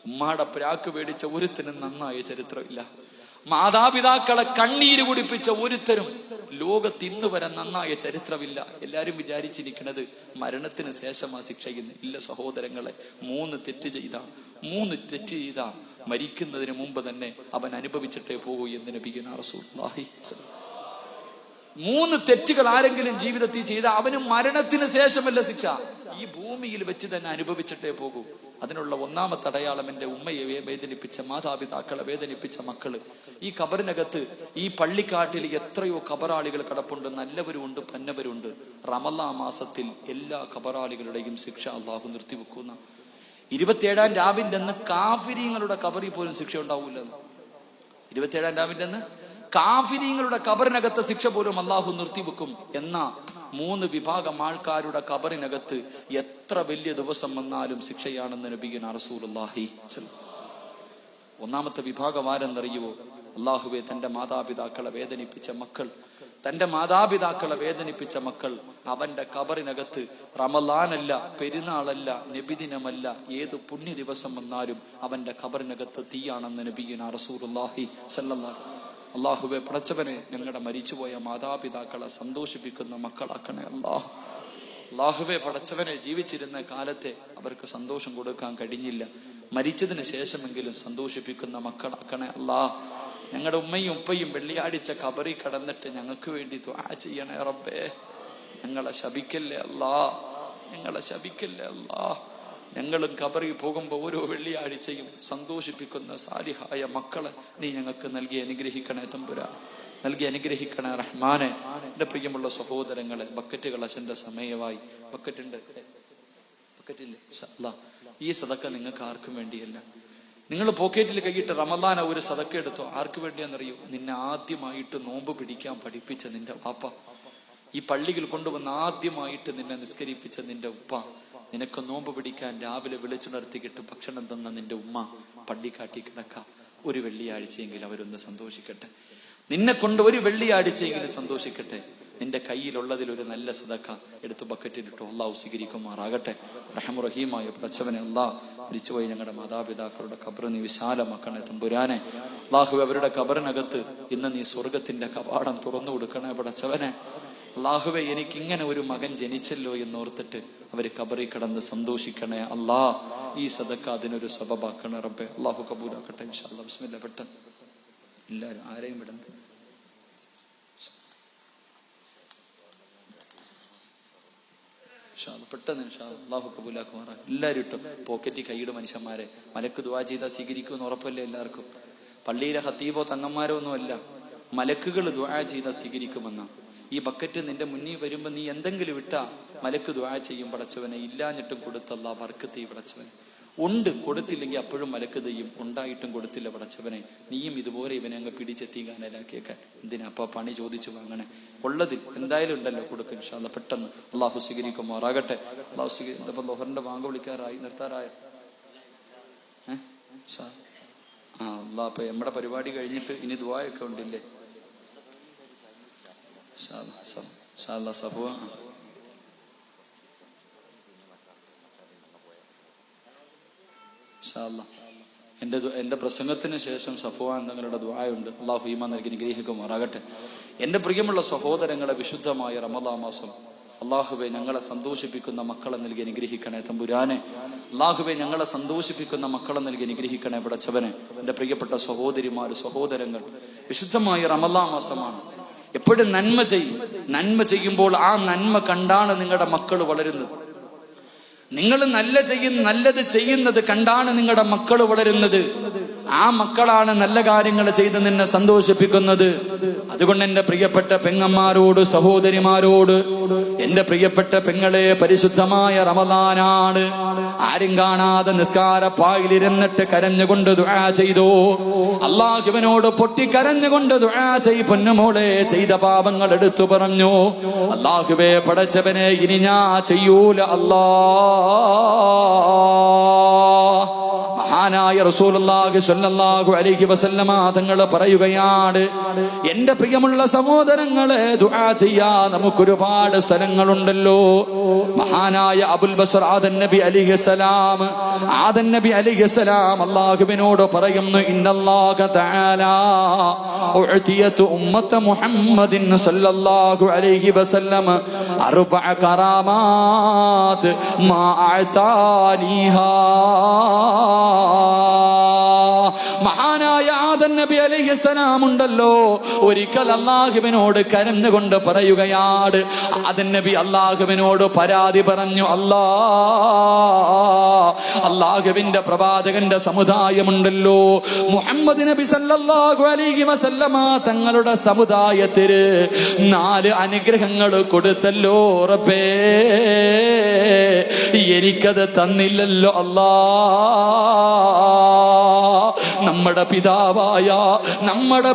ഉമ്മാടെ പ്രാക്ക് പേടിച്ച ഒരുത്തനും നന്നായ ചരിത്രമില്ല. മാതാപിതാക്കളെ കണ്ണീര് കുടിപ്പിച്ച ഒരുത്തരും ലോകത്ത് ഇന്ന് വരെ നന്നായ ചരിത്രമില്ല. എല്ലാരും വിചാരിച്ചിരിക്കുന്നത് മരണത്തിന് ശേഷമാ ശിക്ഷ. ഇല്ല സഹോദരങ്ങളെ, 3 തെറ്റ് ചെയ്താ മരിക്കുന്നതിന് മുമ്പ് തന്നെ അവൻ അനുഭവിച്ചിട്ടേ പോകൂ എന്ന് നബിയുനാ റസൂലുള്ളാഹി. 3 തെറ്റുകൾ ആരെങ്കിലും ജീവിതത്തിൽ ചെയ്താൽ അവന് മരണത്തിന് ശേഷമല്ല ശിക്ഷ, ഈ ഭൂമിയിൽ വെച്ച് തന്നെ അനുഭവിച്ചിട്ടേ പോകൂ. അതിനുള്ള ഒന്നാമത്തെ അടയാളം എന്റെ ഉമ്മയെ വേദനിപ്പിച്ച മാതാപിതാക്കളെ വേദനിപ്പിച്ച മക്കള്. ഈ കബറിനകത്ത്, ഈ പള്ളിക്കാട്ടിൽ എത്രയോ കബറാളികൾ കിടപ്പുണ്ട്, നല്ലവരുമുണ്ട് പന്നവരുണ്ട്. റമളാൻ മാസത്തിൽ എല്ലാ കബറാളികളുടെയും ശിക്ഷ അള്ളാഹു നിർത്തിവെക്കുന്ന 27-ാം രാവിന്റെ അന്ന് കാഫിരീങ്ങളുടെ കബറിൽ പോലും ശിക്ഷ ഉണ്ടാവൂല. 27-ാം രാവിന്റെ അന്ന് കാഫിരീങ്ങളുടെ കബറിനകത്ത് ശിക്ഷ പോലും അള്ളാഹു നിർത്തിവെക്കും. എന്നാ 3 വിഭാഗം ആൾക്കാരുടെ കബറിനകത്ത് എത്ര വലിയ ദിവസം വന്നാലും ശിക്ഷയാണെന്ന് നബിയുനാ റസൂലുള്ളാഹി. ഒന്നാമത്തെ വിഭാഗം ആരെന്നറിയുവോ? അള്ളാഹുവെ, തന്റെ മാതാപിതാക്കളെ വേദനിപ്പിച്ച മക്കൾ, തന്റെ മാതാപിതാക്കളെ വേദനിപ്പിച്ച മക്കൾ, അവന്റെ കബറിനകത്ത് റമളാനല്ല, പെരുന്നാളല്ല, നബിദിനമല്ല, ഏത് പുണ്യ ദിവസം വന്നാലും അവന്റെ കബറിനകത്ത് തീയാണെന്ന് നബിയുനാ റസൂലുള്ളാഹി സല്ലല്ലാഹു. അള്ളാഹുവെ, പടച്ചവനെ, ഞങ്ങളുടെ മരിച്ചുപോയ മാതാപിതാക്കളെ സന്തോഷിപ്പിക്കുന്ന മക്കളാക്കണേ അല്ലാഹ്. അള്ളാഹുവെ, പടച്ചവനെ, ജീവിച്ചിരുന്ന കാലത്തെ അവർക്ക് സന്തോഷം കൊടുക്കാൻ കഴിഞ്ഞില്ല, മരിച്ചതിന് ശേഷമെങ്കിലും സന്തോഷിപ്പിക്കുന്ന മക്കളാക്കണേ അല്ലാഹ്. ഞങ്ങളുടെ ഉമ്മയും ഉപ്പയും വെള്ളിയാഴ്ച കബറി കടന്നിട്ട് ഞങ്ങൾക്ക് വേണ്ടി ദുആ ചെയ്യണേ റബ്ബേ. ഞങ്ങളെ ശപിക്കല്ലേ അല്ലാഹ്, ഞങ്ങളെ ശപിക്കല്ലേ അല്ലാഹ്. ഞങ്ങളും കബറിൽ പോകുമ്പോൾ ഓരോ വെള്ളിയാഴ്ചയും സന്തോഷിപ്പിക്കുന്ന സാലിഹായ മക്കളെ നീ ഞങ്ങൾക്ക് നൽകി അനുഗ്രഹിക്കണേ തമ്പുരാൻ, നൽകി അനുഗ്രഹിക്കണേ റഹ്മാനെ. എന്റെ പ്രിയമുള്ള സഹോദരങ്ങളെ, ബക്കറ്റ് കളശന്റെ സമയമായി. ബക്കറ്റില്ലേ? ഈ സദക്ക നിങ്ങൾക്ക് ആർക്കും വേണ്ടിയല്ല. നിങ്ങൾ പോക്കറ്റിൽ കൈയിട്ട് റമളാൻ ഒരു സദക്ക എടുത്തോ. ആർക്ക് വേണ്ടിയാണെന്നറിയോ? നിന്നെ ആദ്യമായിട്ട് നോമ്പ് പിടിക്കാൻ പഠിപ്പിച്ച നിന്റെ വാപ്പ, ഈ പള്ളിയിൽ കൊണ്ടുവന്ന് ആദ്യമായിട്ട് നിന്നെ നിസ്കരിപ്പിച്ച നിന്റെ ഉപ്പ, നിനക്ക് നോമ്പ് പിടിക്കാൻ രാവിലെ വിളിച്ചുണർത്തിക്കിട്ട് ഭക്ഷണം തന്ന നിന്റെ ഉമ്മ പള്ളിക്കാട്ടി കിടക്കാം. ഒരു വെള്ളിയാഴ്ചയെങ്കിലും അവരൊന്ന് സന്തോഷിക്കട്ടെ, നിന്നെ കൊണ്ട് ഒരു വെള്ളിയാഴ്ചയെങ്കിലും സന്തോഷിക്കട്ടെ. നിന്റെ കയ്യിലുള്ളതിൽ ഒരു നല്ല സദക്ക എടുത്ത് ബക്കറ്റിലിട്ടു. അള്ളാഹു സ്വീകരിക്കുമാറാകട്ടെ. റഹീമായ പടച്ചവനെ, അള്ളാഹ് മരിച്ചുപോയി ഞങ്ങളുടെ മാതാപിതാക്കളുടെ ഖബർ നീ വിശാലമാക്കണേ തമ്പുരാനെ. അള്ളാഹു, അവരുടെ ഖബറിനകത്ത് ഇന്ന് നീ സ്വർഗത്തിന്റെ കവാടം തുറന്നു കൊടുക്കണേ പടച്ചവനെ. അള്ളാഹുവെ, എനിക്കിങ്ങനെ ഒരു മകൻ ജനിച്ചല്ലോ എന്നോർത്തിട്ട് അവര് ഖബറിൽ കിടന്ന് സന്തോഷിക്കണേ അള്ളാഹ്. ഈ സദക്ക അതിനൊരു സബബാക്കണേ റബ്ബേ. അള്ളാഹു കബൂലാക്കട്ടെ ഇൻഷാ അല്ലാഹ്. ബിസ്മില്ലാ. പെട്ടെന്ന് എല്ലാവരും, ആരെയും വിടണ്ട. പെട്ടെന്ന് അള്ളാഹു കബൂലാക്കുമാറാകും. എല്ലാവരും ഇട്ടോ പോക്കറ്റിൽ കൈയുടെ മനുഷ്യന്മാരെ. മലക്ക് ദുആ ചെയ്താൽ സ്വീകരിക്കുമെന്ന് ഉറപ്പല്ലേ എല്ലാവർക്കും? പള്ളിയിലെ ഖത്തീബോ തങ്ങന്മാരോ ഒന്നുമല്ല, മലക്കുകൾ ദുആ ചെയ്താൽ സ്വീകരിക്കുമെന്ന. ഈ ബക്കറ്റ് നിന്റെ മുന്നിൽ വരുമ്പോ നീ എന്തെങ്കിലും വിട്ടാ മലക്ക് ദുആ ചെയ്യും പടച്ചവനെ. ഇല്ലാഞ്ഞിട്ടും കൊടുത്തല്ല ബർക്കത്ത് പടച്ചവനെ. ഉണ്ട്, കൊടുത്തില്ലെങ്കിൽ അപ്പോഴും മലക്ക് ചെയ്യും. ഉണ്ടായിട്ടും കൊടുത്തില്ല പടച്ചവനെ, നീയും ഇതുപോലെ ഇവനെ അങ്ങ് പിടിച്ചെത്തിക്കാനലാക്കിയേക്കാൻ. എന്തിനാ അപ്പൊ പണി ചോദിച്ചു വാങ്ങണേ? ഉള്ളതിൽ എന്തായാലും ഉണ്ടല്ലോ, കൊടുക്കും ഇൻഷാ അല്ലാഹ്. പെട്ടെന്ന് അള്ളാഹു സ്വീകരിക്കുമാറാകട്ടെ. അള്ളാഹു സ്വീകരിച്ചപ്പോ ലോഹറിന്റെ വാങ്ങ വിളിക്കാറായി, നിർത്താറായ. അള്ളാഹ്, അപ്പൊ നമ്മുടെ പരിപാടി കഴിഞ്ഞിട്ട് ഇനി ദുആയൊക്കെ ഉണ്ടില്ലേ? സഫുവ, എന്റെ പ്രസംഗത്തിന് ശേഷം സഫുവാൻ തങ്ങളുടെ ദുആയുണ്ട്. അള്ളാഹു ഈമാൻ നൽകി അനുഗ്രഹിക്കുമാറാകട്ടെ. എന്റെ പ്രിയമുള്ള സഹോദരങ്ങളെ, വിശുദ്ധമായ റമളാൻ മാസം, അള്ളാഹുവെ, ഞങ്ങളെ സന്തോഷിപ്പിക്കുന്ന മക്കളെ നൽകി അനുഗ്രഹിക്കണേ തമ്പുരാനെ. അള്ളാഹുവെ, ഞങ്ങളെ സന്തോഷിപ്പിക്കുന്ന മക്കളെ നൽകി അനുഗ്രഹിക്കണേ പടച്ചവനെ. എന്റെ പ്രിയപ്പെട്ട സഹോദരിമാര്, സഹോദരങ്ങൾ, വിശുദ്ധമായ റമളാൻ മാസമാണ്. എപ്പോഴും നന്മ ചെയ്യും. നന്മ ചെയ്യുമ്പോൾ ആ നന്മ കണ്ടാണ് നിങ്ങളുടെ മക്കൾ വളരുന്നത്. നിങ്ങൾ നല്ലത് ചെയ്യുന്നത് കണ്ടാണ് നിങ്ങളുടെ മക്കൾ വളരുന്നത്. ആ മക്കളാണ് നല്ല കാര്യങ്ങൾ ചെയ്ത് നിന്നെ സന്തോഷിപ്പിക്കുന്നത്. അതുകൊണ്ട് എന്റെ പ്രിയപ്പെട്ട പെങ്ങന്മാരോട്, സഹോദരിമാരോട്, എന്റെ പ്രിയപ്പെട്ട പെങ്ങളെ, പരിശുദ്ധമായ റമളാനാണ്. ആരും കാണാതെ നിസ്കാരപ്പായിലിരുന്നിട്ട് കരഞ്ഞുകൊണ്ട് ദുആ ചെയ്തു. അള്ളാഹുവിനോട് പൊട്ടിക്കരഞ്ഞുകൊണ്ട് ദുആ ചെയ് പൊന്നുമോളെ ചെയ്ത പാപങ്ങൾ എടുത്തു പറഞ്ഞു. അള്ളാഹുവേ പടച്ചവനെ ഇനി ഞാൻ ചെയ്യൂല അല്ലാ. മഹാനായ റസൂലുള്ളാഹി സ്വല്ലല്ലാഹു അലൈഹി വസല്ലമ തങ്ങൾ പറയുകയാണ്, എന്റെ പ്രിയമുള്ള സഹോദരങ്ങളെ, ദുആ ചെയ്യാൻ നമുക്കൊരുപാട് സ്ഥലങ്ങളുണ്ടല്ലോ. മഹാനായ അബുൽ ബസർ ആദൻ നബി അലൈഹിസ്സലാം അല്ലാഹുവിനോട് പറയുന്നു, ഇന്നല്ലാഹ തആല ഉഅതിയതു ഉമ്മത മുഹമ്മദിൻ സല്ലല്ലാഹു അലൈഹി വസല്ലം അർബഅ കറാമാത് മാ അഅതാനിഹാ. മഹാനായ ആദൻ നബി അലൈഹിസ്സലാം ഉണ്ടല്ലോ, ഒരിക്കൽ അല്ലാഹുവിനോട് കരഞ്ഞുകൊണ്ട് പറയുകയാണ്. ആദൻ നബി അല്ലാഹുവിനോട് പരാതി പറഞ്ഞു, അല്ലാഹുവിന്റെ പ്രവാചകന്റെ സമുദായമുണ്ടല്ലോ, മുഹമ്മദ് നബി സല്ലല്ലാഹു അലൈഹി വസല്ലമ തങ്ങളുടെ സമുദായത്തിന് 4 അനുഗ്രഹങ്ങൾ കൊടുത്തല്ലോ റബ്ബേ, എനിക്കത് തന്നില്ലല്ലോ അല്ലാ. നമ്മുടെ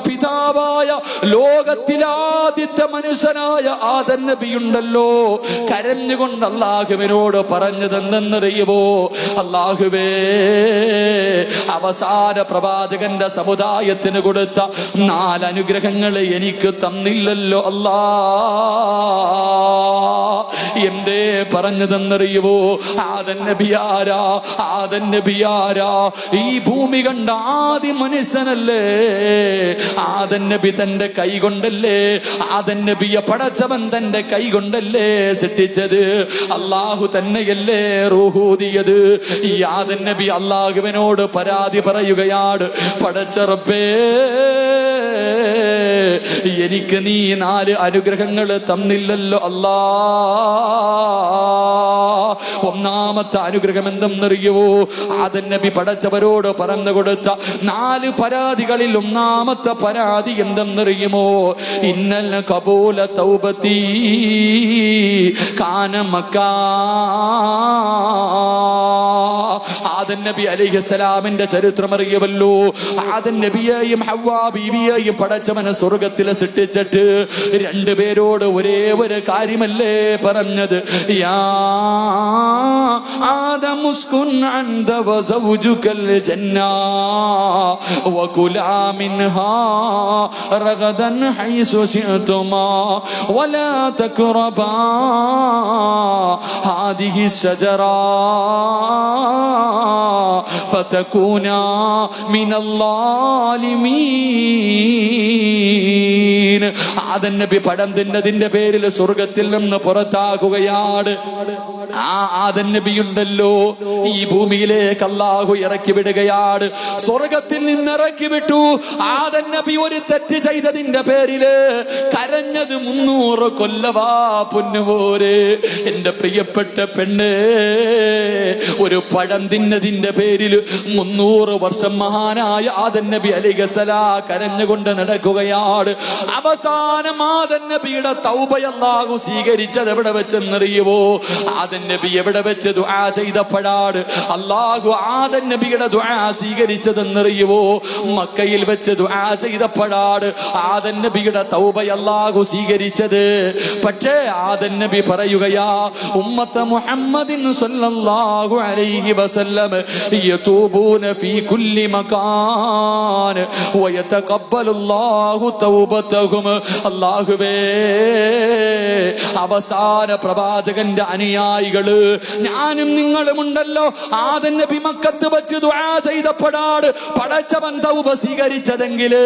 പിതാവായ ലോകത്തിലാദ്യത്തെ മനുഷ്യനായ ആദം നബിയുണ്ടല്ലോ, കരഞ്ഞുകൊണ്ട് അല്ലാഹുവിനോട് പറഞ്ഞതെന്തെന്നറിയുമോ? അല്ലാഹുവേ, അവസാന പ്രവാചകന്റെ സമുദായത്തിന് കൊടുത്ത 4 അനുഗ്രഹങ്ങൾ എനിക്ക് തന്നില്ലല്ലോ അല്ലാ. എന്തേ പറഞ്ഞതെന്നറിയുമോ? ആദം നബിയാരാ? ഈ ഭൂമി കണ്ട ആദ്യ മനുഷ്യനല്ലേ. ആദം നബി തന്റെ കൈ കൊണ്ടല്ലേ, ആദം നബിയെ പടച്ചവൻ തന്റെ കൈ കൊണ്ടല്ലേ സൃഷ്ടിച്ചത്. അല്ലാഹു തന്നെയല്ലേ റൂഹൂദിയത്. ഈ ആദം നബി അല്ലാഹുവിനോട് പരാതി പറയുകയാണ്, പടച്ച റബ്ബേ, എനിക്ക് നീ 4 അനുഗ്രഹങ്ങൾ തന്നില്ലല്ലോ അല്ലാ. ഒന്നാമത്തെ അനുഗ്രഹം എന്തെന്നറിയുവോ? ആദം നബി പടച്ചവരോട് പറഞ്ഞു കൊടുത്ത 4 പരാതികളിൽ ഒന്നാമത്തെ പരാതി എന്തെന്നറിയുമോ? ഇന്നൽ ഖബൂല തൗബതി കാന മക്കാ. ആദം നബി അലൈഹിസ്സലാമിന്റെ ചരിത്രം അറിയുമല്ലോ. ആദം നബിയെയും ഹവ്വാ ബീവിയെയും പടച്ചവനെ സ്വർഗത്തിലെ സൃഷ്ടിച്ചിട്ട് 2 പേരോട് ഒരേ ഒരു കാര്യമല്ലേ പറഞ്ഞത്? യാ ആദം ഉസ്കുൻ അൻത വസൗജുകൽ ജന്നാ വകുലാ മിൻഹാ റഗദൻ ഹൈസു ശിഅതുമാ വലാ തഖറബാ ഹാദിഹി ശജറാ ഫതകൂനാ മിനൽ ളാലിമീൻ. ആദം നബി പഴം തിന്നതിന്റെ പേരിൽ സ്വർഗത്തിൽ നിന്ന് പുറത്താകുകയാണ്. ആ ആദം നബിയുണ്ടല്ലോ, ഈ ഭൂമിയിലേക്ക് അല്ലാഹു ഇറക്കി വിടുകയാണ്. സ്വർഗത്തിൽ നിന്ന് ഇറക്കി വിട്ടു. ആദം നബി ഒരു തെറ്റ് ചെയ്തതിന്റെ പേരില് കരഞ്ഞത് 300 കൊല്ലവാ പൊന്നുപോരെ. എന്റെ പ്രിയപ്പെട്ട പെണ്ണ്, ഒരു പഴം തിന്നതിന്റെ പേരിൽ 300 വർഷം മഹാനായ ആദം നബി അലൈഹിസ്സലാം കരഞ്ഞുകൊണ്ട് നടക്കുകയാണ്. അവസാനം ആദം നബിയുടെ തൗബ അല്ലാഹു സ്വീകരിച്ചത് എവിടെ വെച്ചെന്നറിയുവോ? ആദം നബി എവിടെ വെച്ച് ദുആ ചെയ്തപ്പോഴാണ് അല്ലാഹു ആദം നബിയുടെ ദുആ സ്വീകരിച്ചതെന്നറിയുവോ? മക്കയിൽ വെച്ച് ദുആ ചെയ്തപ്പോഴാണ് ആദം നബിയുടെ തൗബ അല്ലാഹു സ്വീകരിച്ചത്. പക്ഷേ ആദം നബി പറയുകയാ, ഉമ്മത്ത മുഹമ്മദിൻ സല്ലല്ലാഹു അലൈഹി വസല്ലം യതൂബൂന ഫീ കുല്ലി മകാൻ വയതഖബ്ബലുല്ലാഹു തൗബതഹും. അല്ലാഹുവേ, അവസാന പ്രവാചകന്റെ അനുയായികള് ഞാനും നിങ്ങളും ഉണ്ടല്ലോ, ആദം നബി മക്കത്ത് വെച്ച് ദുആ ചെയ്തപ്പോഴാണ് പടച്ചവൻ തൗബ സ്വീകരിച്ചതെങ്കില്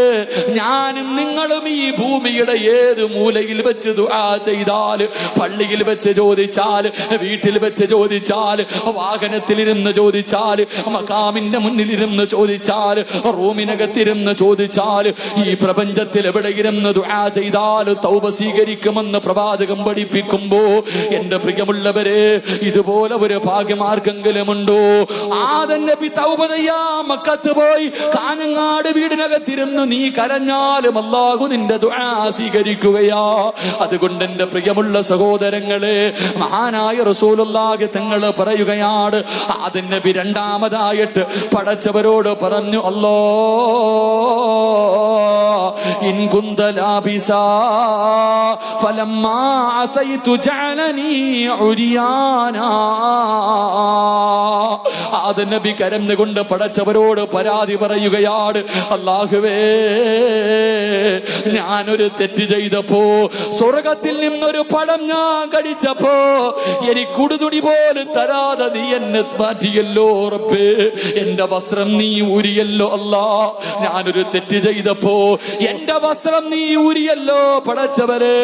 ഞാനും നിങ്ങളും ഈ ഭൂമിയുടെ ഏത് മൂലയിൽ വെച്ച് ദുആ ചെയ്താൽ, പള്ളിയിൽ വെച്ച് ചോദിച്ചാൽ, വീട്ടിൽ വെച്ച് ചോദിച്ചാൽ, വാഹനത്തിലിരുന്ന് ചോദിച്ചാൽ, മഖാമിന്റെ മുന്നിലിരുന്ന് ചോദിച്ചാൽ, റൂമിനകത്തിരുന്ന് ചോദിച്ചാൽ, ഈ പ്രപഞ്ചത്തിൽ എവിടെയിരുന്ന് ദുആ ചെയ്താൽ തൗബ സ്വീകരിക്കുമെന്ന് പ്രവാചകൻ പഠിപ്പിച്ചു. പഠിപ്പിക്കുമ്പോ എന്റെ പ്രിയമുള്ളവരെ, ഇതുപോലെ ഒരു ഭാഗ്യമാർക്കെങ്കിലുമുണ്ടോ? ആദം നബി തൗബ ചെയ്യാൻ മക്കത്ത് പോയി കാഞ്ഞങ്ങാട് വീടിനകത്തിരുന്ന് നീ കരഞ്ഞാലും അല്ലാഹു നിന്റെ ദുആ സ്വീകരിക്കുകയാ. അതുകൊണ്ട് എന്റെ പ്രിയമുള്ള സഹോദരങ്ങളെ, മഹാനായ റസൂലുള്ളാഹി തങ്ങൾ പറയുകയാണ്, ആദം നബി രണ്ടാമതായിട്ട് പടച്ചവരോട് പറഞ്ഞു, അല്ലാ ഇൻ കുന്ത ലാബിസാ ഫലമ്മാ അസൈതു ജഅലനീ ഉരിയാനാ. ആദം നബി കരഞ്ഞുകൊണ്ട് പടച്ചവരോട് പരാതി പറയുകയാണ്, അല്ലാഹുവേ, ഞാനൊരു തെറ്റ് ചെയ്തപ്പോ, സ്വർഗത്തിൽ നിന്നൊരു പഴം ഞാൻ കഴിച്ചപ്പോ എനിക്ക് ഉടുതുണി പോലും തരാതെ നീ എന്നെ മാറ്റിയല്ലോ റബ്ബേ. എന്റെ വസ്ത്രം നീ ഊരിയല്ലോ അല്ലാ. ഞാനൊരു തെറ്റ് ചെയ്തപ്പോ എന്റെ വസ്ത്രം നീ ഊരിയല്ലോ പടച്ചവരെ.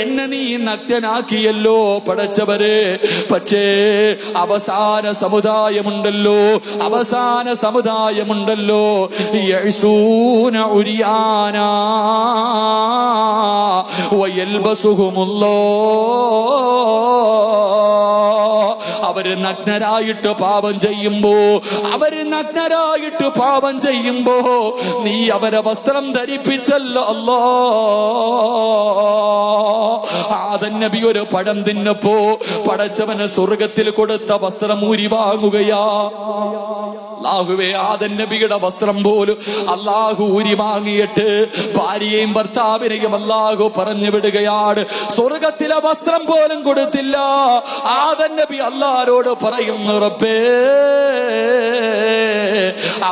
എന്നെ നീ നഗ്നനാക്കിയല്ലോ പടച്ചവരെ. പക്ഷേ അവസാന സമുദായമുണ്ടല്ലോ, അവസാന സമുദായമുണ്ടല്ലോ, യഅ്സൂന ഉരിയാനാ വയൽബസുഹുമുല്ലാഹ്. അവര് നഗ്നരായിട്ട് പാപം ചെയ്യുമ്പോ, അവര് നഗ്നരായിട്ട് പാപം ചെയ്യുമ്പോ നീ അവരെ വസ്ത്രം ധരിപ്പിച്ചല്ലോ അല്ലാ. ആദം നബി ഒരു പഴം തിന്നപ്പോ പടച്ചവന് സ്വർഗത്തിൽ കൊടുത്ത വസ്ത്രം ഊരി വാങ്ങുകയാ. അല്ലാഹുവേ, ആദം നബിയുടെ വസ്ത്രം പോലും അല്ലാഹു ഊരി വാങ്ങിയിട്ട് ഭാര്യയെയും ഭർത്താവിനെയും അല്ലാഹു പറഞ്ഞു വിടുകയാണ്. സ്വർഗത്തിലെ വസ്ത്രം പോലും കൊടുത്തില്ല. ആദം നബി അല്ലാഹുവോട് പറയുന്നു, റബ്ബേ,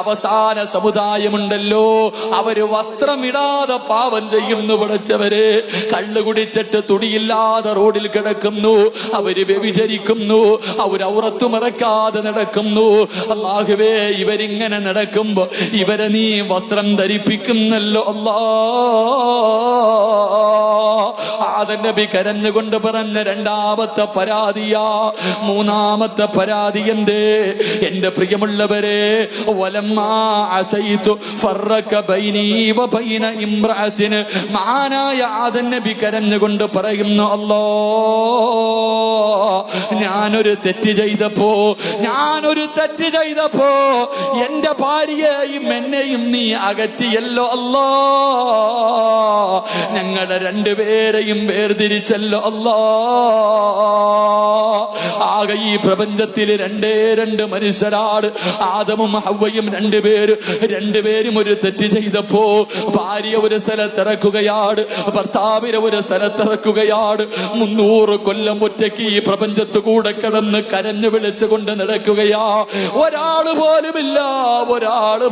അവസാന സമുദായമുണ്ടല്ലോ, അവര് വസ്ത്രമിടാതെ പാപം ചെയ്യുന്നു പടച്ചവരെ. കള്ളു കുടിച്ചിട്ട് തുണിയില്ലാതെ റോഡിൽ കിടക്കുന്നു, അവര് വ്യഭിചരിക്കുന്നു, അവര് ഔറത്തു മറക്കാതെ നടക്കുന്നു. അല്ലാഹുവേ, ഇവരിങ്ങനെ നടക്കുമ്പോ ഇവരെ നീ വസ്ത്രം ധരിപ്പിക്കുന്നല്ലോ അല്ലാ. ആദം നബി കരഞ്ഞുകൊണ്ട് പറഞ്ഞ രണ്ടാമത്തെ പരാതിയാ. മൂന്നാമത്തെ പരാതി എന്തേ? എന്റെ പ്രിയമുള്ളവരെ, വലമ്മാ അസൈതു ഫറക ബൈനി വബൈന ഇംറഅതിൻ. മഹാനായ ആദം നബി കരഞ്ഞുകൊണ്ട് പറയുന്നു, അല്ലാ, ഞാനൊരു തെറ്റ് ചെയ്തപ്പോ, ഞാനൊരു തെറ്റ് ചെയ്തപ്പോ എന്റെ ഭാര്യയെയും എന്നെയും നീ അകറ്റിയല്ലോ അല്ലാ. ഞങ്ങളെ രണ്ടുപേരെയും വേർതിരിച്ചല്ലോ അല്ലാ. ആകെ ഈ പ്രപഞ്ചത്തിൽ രണ്ട് മനുഷ്യരാണ്, ആദമും ഹവ്വയും രണ്ടുപേരും ഒരു തെറ്റ് ചെയ്തപ്പോ ഭാര്യ ഒരു സ്ഥലത്തിറക്കുകയാണ്, ഭർത്താവിനെ ഒരു സ്ഥലത്തിറക്കുകയാണ്. 300 കൊല്ലം ഒറ്റയ്ക്ക് ഈ പ്രപഞ്ചത്തു കൂടെ കിടന്ന് കരഞ്ഞു വിളിച്ചുകൊണ്ട് നടക്കുകയാ. ഒരാള്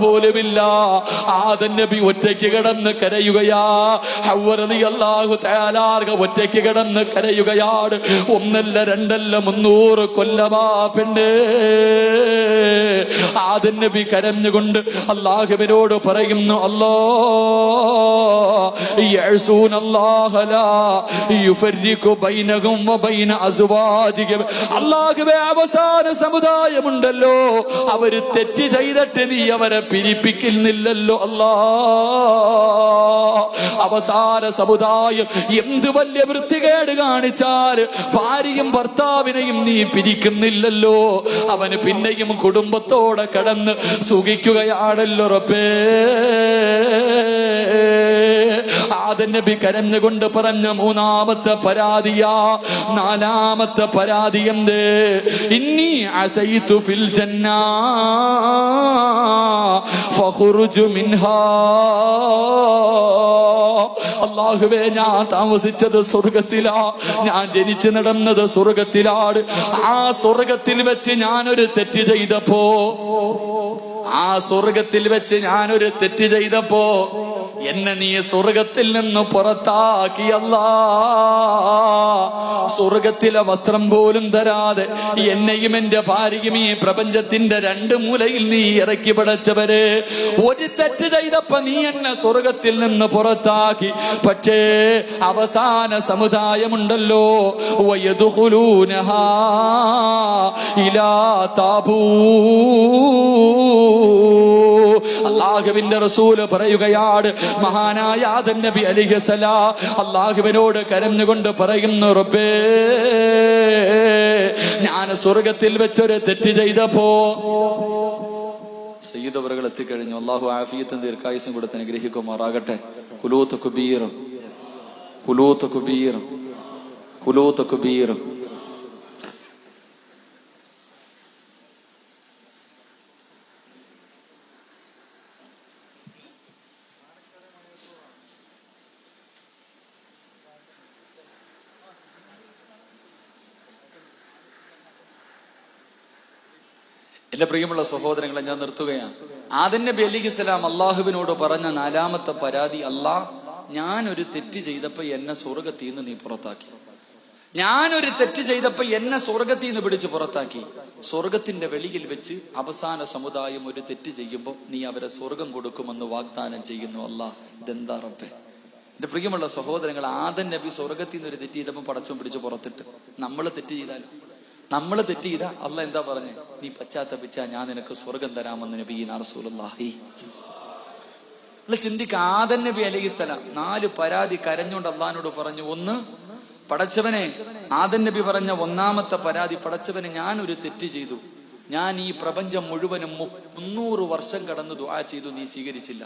പോലുമില്ല. ആദം നബി ഒറ്റയ്ക്ക് കിടന്ന് കരയുകയാ. ഹവ്വ റളിയല്ലാഹു തആല ഒറ്റയ്ക്ക് കിടന്ന് കരയുകയാണ്. ഒന്നല്ല രണ്ടല്ല 300 കൊല്ലമാ പെണ്ണ്. ആദം നബി കരഞ്ഞുകൊണ്ട് അല്ലാഹുവിനോട് പറയുന്നു, അല്ലാ, യഅ്സൂനല്ലാഹ ലാ യുഫർരിഖു ബൈനഹും വബൈന അസ്വാജിഹിം. അല്ലാഹുവേ, അവസാന സമുദായമുണ്ടല്ലോ, അവര് തെറ്റ് ചെയ്തിട്ട് നീ അവരെ പിരിപ്പിക്കുന്നില്ലല്ലോ അല്ലാ. അവസാന സമുദായം എന്ത് വലിയ വൃത്തികേട് കാണിച്ചാൽ ഭാര്യയും ഭർത്താവിനെയും നീ പിരിക്കുന്നില്ലല്ലോ. അവന് പിന്നെയും കുടുംബത്തോടെ കടന്ന് സുഖിക്കുകയാണല്ലോ റബ്ബേ. ആദം നബി കരഞ്ഞുകൊണ്ട് പറഞ്ഞ മൂന്നാമത്തെ പരാതിയാ. നാലാമത്തെ പരാതി എന്ത്? ഇന്നി അസൈതു ഫിൽ ജന്നാ ഫഖുർജു മിൻഹാ. അല്ലാഹുവേ, ഞാൻ താമസിച്ചത് സ്വർഗത്തിലാ, ഞാൻ ജനിച്ചു നടന്നത് സ്വർഗത്തിലാണ്. ആ സ്വർഗത്തിൽ വെച്ച് ഞാനൊരു തെറ്റ് ചെയ്തപ്പോ, എന്നെ നീ സ്വർഗത്തിൽ നിന്ന് പുറത്താക്കിയല്ലാ. സ്വർഗത്തിലെ വസ്ത്രം പോലും തരാതെ എന്നെയും എന്റെ ഭാര്യയും ഈ പ്രപഞ്ചത്തിന്റെ രണ്ട് മൂലയിൽ നീ ഇറക്കി പടച്ചവരെ, ഒരു തെറ്റ് ചെയ്തപ്പോ നീ എന്നെ സ്വർഗത്തിൽ നിന്ന് പുറത്താക്കി. പക്ഷേ അവസാന സമുദായമുണ്ടല്ലോ, വയദ്ഖുലൂനഹാ ഇലാ താബൂ. അല്ലാഹുവിന്റെ റസൂല് പറയുകയാണ്, മഹാനായ ആദം നബി അലൈഹിസ്സലാം അല്ലാഹുവിനോട് കരഞ്ഞുകൊണ്ട് പറയുന്നു, റബ്ബേ, ഞാൻ സ്വർഗത്തിൽ വെച്ചൊരു തെറ്റ് ചെയ്തപ്പോ. സയ്യിദ് അവറുകൾ എത്തിക്കഴിഞ്ഞു. അല്ലാഹു ആഫിയത്തും ദീർഘായുസ്സും കൊടുത്ത് അനുഗ്രഹിക്കുമാറാകട്ടെ. കുലൂത്ത് കുബീർ, കുലൂത്ത് കുബീർ, കുലൂത്ത് കുബീർ. എന്റെ പ്രിയമുള്ള സഹോദരങ്ങളെ, ഞാൻ നിർത്തുകയാണ്. ആദം നബി അലൈഹിസ്സലാം അള്ളാഹുവിനോട് പറഞ്ഞ നാലാമത്തെ പരാതി, അല്ലാഹ്, ഞാനൊരു തെറ്റ് ചെയ്തപ്പോ എന്നെ സ്വർഗത്തിൽ നിന്ന് നീ പുറത്താക്കി. ഞാനൊരു തെറ്റ് ചെയ്തപ്പോ എന്നെ സ്വർഗത്തിൽ നിന്ന് പിടിച്ച് പുറത്താക്കി. സ്വർഗത്തിന്റെ വെളിയിൽ വെച്ച് അവസാന സമുദായം ഒരു തെറ്റ് ചെയ്യുമ്പോൾ നീ അവരെ സ്വർഗം കൊടുക്കുമെന്ന് വാഗ്ദാനം ചെയ്യുന്നു. അല്ലാഹ്, ഇതെന്താ റബ്ബേ? എന്റെ പ്രിയമുള്ള സഹോദരങ്ങൾ, ആദം നബി സ്വർഗത്തിൽ നിന്ന് ഒരു തെറ്റ് ചെയ്തപ്പോൾ പടച്ചോൻ പിടിച്ച് പുറത്തിട്ട്. നമ്മൾ തെറ്റ് ചെയ്ത അല്ലാഹ് എന്താ പറഞ്ഞേ? നീ പശ്ചാത്തപിച്ചാ ഞാൻ നിനക്ക് സ്വർഗം തരാമെന്ന് നബിയിനാ റസൂലുള്ളാഹി. ചിന്തിക്ക, ആദം നബി അലൈഹിസ്സലാം 4 പരാതി കരഞ്ഞുകൊണ്ട് അള്ളാഹിനോട് പറഞ്ഞു. ഒന്ന്, പടച്ചവനെ, ആദം നബി പറഞ്ഞ ഒന്നാമത്തെ പരാതി, പടച്ചവനെ, ഞാനൊരു തെറ്റ് ചെയ്തു. ഞാൻ ഈ പ്രപഞ്ചം മുഴുവനും 300 വർഷം കടന്ന് ദുആ ചെയ്തു, നീ സ്വീകരിച്ചില്ല.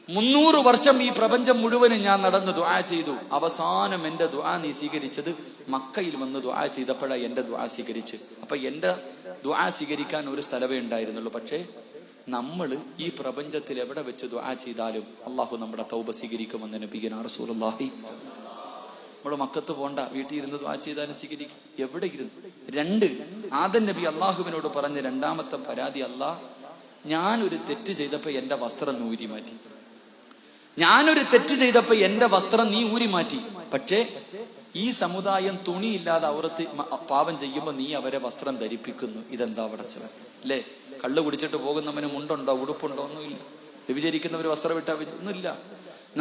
300 വർഷം ഈ പ്രപഞ്ചം മുഴുവനും ഞാൻ നടന്ന് ദുആ ചെയ്തു. അവസാനം എന്റെ ദുആ നീ സ്വീകരിച്ചത് മക്കയിൽ വന്ന് ദുആ ചെയ്തപ്പോഴാണ് എന്റെ ദുആ സ്വീകരിച്ച്. അപ്പൊ എന്റെ ദുആ സ്വീകരിക്കാൻ ഒരു സ്ഥലമേ ഉണ്ടായിരുന്നുള്ളൂ. പക്ഷേ നമ്മൾ ഈ പ്രപഞ്ചത്തിൽ എവിടെ വെച്ച് ദുആ ചെയ്താലും അള്ളാഹു നമ്മുടെ തൗബ സ്വീകരിക്കുമെന്ന് നബിയുനാ റസൂലുള്ളാഹി. നമ്മൾ മക്കത്ത് പോണ്ട, വീട്ടിൽ ഇരുന്ന് ദുആ ചെയ്താലും സ്വീകരിക്കും. എവിടെ ഇരുന്ന്? 2, ആദം നബി അള്ളാഹുവിനോട് പറഞ്ഞ രണ്ടാമത്തെ പരാതി, അല്ലാഹ്, ഞാനൊരു തെറ്റ് ചെയ്തപ്പോ എന്റെ വസ്ത്രം നീ ഊരി മാറ്റി. ഞാനൊരു തെറ്റ് ചെയ്തപ്പോ എന്റെ വസ്ത്രം നീ ഊരി മാറ്റി. പക്ഷേ ഈ സമുദായം തുണിയില്ലാതെ അവർത്ത് പാപം ചെയ്യുമ്പോൾ നീ അവരെ വസ്ത്രം ധരിപ്പിക്കുന്നു. ഇതെന്താ പടച്ചവൻ? അല്ലേ? കള്ളു കുടിച്ചിട്ട് പോകുന്നവന് മുണ്ടുണ്ടോ, ഉടുപ്പുണ്ടോ? ഒന്നുമില്ല. വ്യഭിചരിക്കുന്നവര് വസ്ത്രം ഇട്ടാ ഒന്നുമില്ല.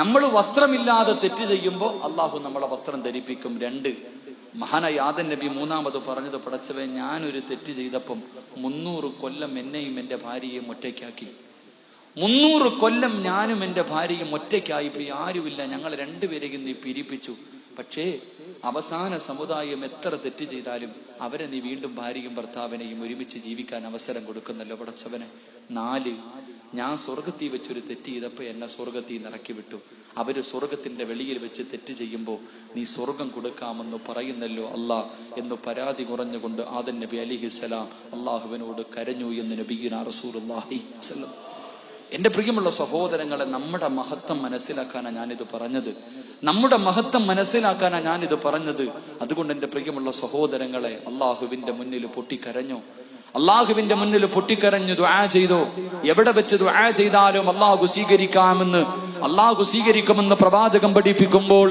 നമ്മൾ വസ്ത്രമില്ലാതെ തെറ്റ് ചെയ്യുമ്പോൾ അള്ളാഹു നമ്മളെ വസ്ത്രം ധരിപ്പിക്കും. 2, മഹാനായ ആദം നബി മൂന്നാമത് പറഞ്ഞത്, പടച്ചവൻ, ഞാനൊരു തെറ്റ് ചെയ്തപ്പം 300 കൊല്ലം എന്നെയും എന്റെ ഭാര്യയെയും ഒറ്റയ്ക്കാക്കി. 300 കൊല്ലം ഞാനും എന്റെ ഭാര്യയും ഒറ്റയ്ക്കായി പോയി. ആരുമില്ല, ഞങ്ങൾ 2 പേരെയും നീ പിരിപ്പിച്ചു. പക്ഷേ അവസാന സമുദായം എത്ര തെറ്റ് ചെയ്താലും അവരെ നീ വീണ്ടും ഭാര്യയും ഭർത്താവിനെയും ഒരുമിച്ച് ജീവിക്കാൻ അവസരം കൊടുക്കുന്നല്ലോ പടച്ചവനെ. 4, ഞാൻ സ്വർഗത്തിൽ വെച്ചൊരു തെറ്റ് ചെയ്തപ്പോ എന്നെ സ്വർഗത്തിൽ നിന്ന് ഇറക്കി വിട്ടു. അവര് സ്വർഗത്തിന്റെ വെളിയിൽ വെച്ച് തെറ്റ് ചെയ്യുമ്പോൾ നീ സ്വർഗം കൊടുക്കാമെന്ന് പറയുന്നല്ലോ അല്ലാഹ് എന്ന് പരാതി കുറഞ്ഞുകൊണ്ട് ആദം നബി അലൈഹിസ്സലാം അള്ളാഹുവിനോട് കരഞ്ഞു എന്ന് നബിയുനാ റസൂലുള്ളാഹി സ്വല്ലല്ലാഹു. എന്റെ പ്രിയമുള്ള സഹോദരങ്ങളെ, നമ്മുടെ മഹത്വം മനസ്സിലാക്കാനാണ് ഞാനിത് പറഞ്ഞത്. നമ്മുടെ മഹത്വം മനസ്സിലാക്കാനാണ് ഞാനിത് പറഞ്ഞത്. അതുകൊണ്ട് എന്റെ പ്രിയമുള്ള സഹോദരങ്ങളെ, അള്ളാഹുവിന്റെ മുന്നിൽ പൊട്ടിക്കരഞ്ഞു. അള്ളാഹുവിന്റെ മുന്നിൽ പൊട്ടിക്കരഞ്ഞു ദുആ ചെയ്തു. എവിടെ വെച്ച് ദുആ ചെയ്താലും അള്ളാഹു സ്വീകരിക്കുമെന്ന് പ്രവാചകം പഠിപ്പിക്കുമ്പോൾ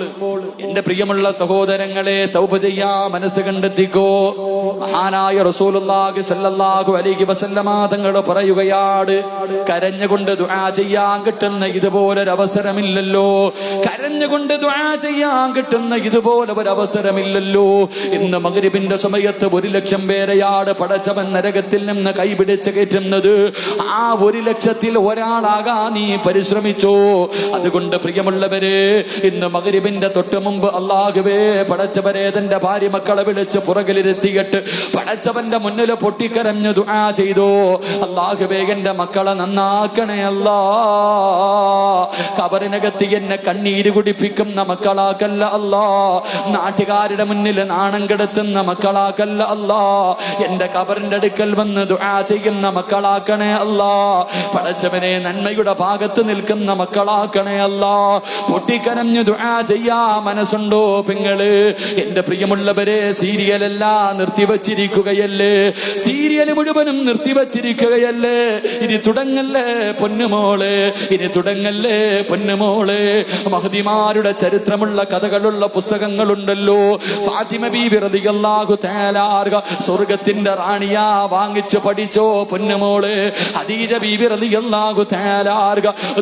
എന്റെ പ്രിയമുള്ള സഹോദരങ്ങളെ, തൗബ ചെയ്യാ മനസ്സ് കണ്ടെത്തിക്കോ. മഹാനായ റസൂലുള്ളാഹി സ്വല്ലല്ലാഹു അലൈഹി വസല്ലമ തങ്ങൾ പറയുകയാണ്, കരഞ്ഞുകൊണ്ട് ദുആ ചെയ്യാൻ കിട്ടുന്ന ഇതുപോലൊരു അവസരമില്ലല്ലോ. കരഞ്ഞുകൊണ്ട് ദുആ ചെയ്യാൻ കിട്ടുന്ന ഇതുപോലെ ഒരു അവസരമില്ലല്ലോ. ഇന്ന് മഗ്രിബിന്റെ സമയത്ത് 1,00,000 പേരെയാണ് പടച്ചവൻ നരകത്തിൽ നിന്ന് കൈപിടിച്ച് കയറ്റുന്നത്. ആ 1,00,000-ൽ ഒരാളാകാൻ നീ പരിശ്രമിച്ചോ. അതുകൊണ്ട് പ്രിയമുള്ളവരെ, ഇന്ന് മഗ്രിബിന്റെ തൊട്ട് മുമ്പ് അല്ലാഹുവേ, പടച്ചവരെ, തന്റെ ഭാര്യ മക്കളെ വിളിച്ച് പുറകിലിരുത്തിയിട്ട് പടച്ചവന്റെ മുന്നിൽ പൊട്ടിക്കരഞ്ഞു ദുആ ചെയ്തു. അല്ലാഹുവേ, എന്റെ മക്കളെ നന്നാക്കണേ അല്ലാ. ഖബറിനകത്ത് എന്നെ കണ്ണീര് കുടിപ്പിക്കുന്ന മക്കളാക്കല്ല അല്ലാ. നാട്ടുകാരുടെ മുന്നിൽ നാണം കെടുത്തുന്ന മക്കളാക്കല്ല അല്ലാ. എന്റെ ഖബറിന്റെ അടുക്കൽ വന്ന് ദുആ ചെയ്യുന്ന മക്കളാക്കണേ അല്ലാ. പടച്ചവനെ, നന്മയുടെ ഭാഗത്ത് നിൽക്കുന്ന മക്കളാ മാപ്പാക്കണേ അല്ലാ. പൊട്ടിക്കരഞ്ഞു ദുആ ചെയ്യാ മനസ്സുണ്ടോ പെങ്ങള്? എന്റെ പ്രിയമുള്ളവരെ, സീരിയലെല്ലാം നിർത്തിവച്ചിരിക്കുകയല്ലേ? സീരിയൽ മുഴുവനും നിർത്തിവച്ചിരിക്കുകയല്ലേ? ഇനി തുടങ്ങല്ലേ പൊന്നുമോളെ, ഇനി തുടങ്ങല്ലേ പൊന്നുമോളെ. മഹദിമാരുടെ ചരിത്രമുള്ള കഥകളുള്ള പുസ്തകങ്ങളുണ്ടല്ലോ. ഫാത്തിമ ബീബി റളിയല്ലാഹു തആല സ്വർഗത്തിന്റെ റാണിയാ, വാങ്ങിച്ചു പഠിച്ചോ പൊന്നുമോളെ. ഖദീജ ബീബി റളിയല്ലാഹു തആല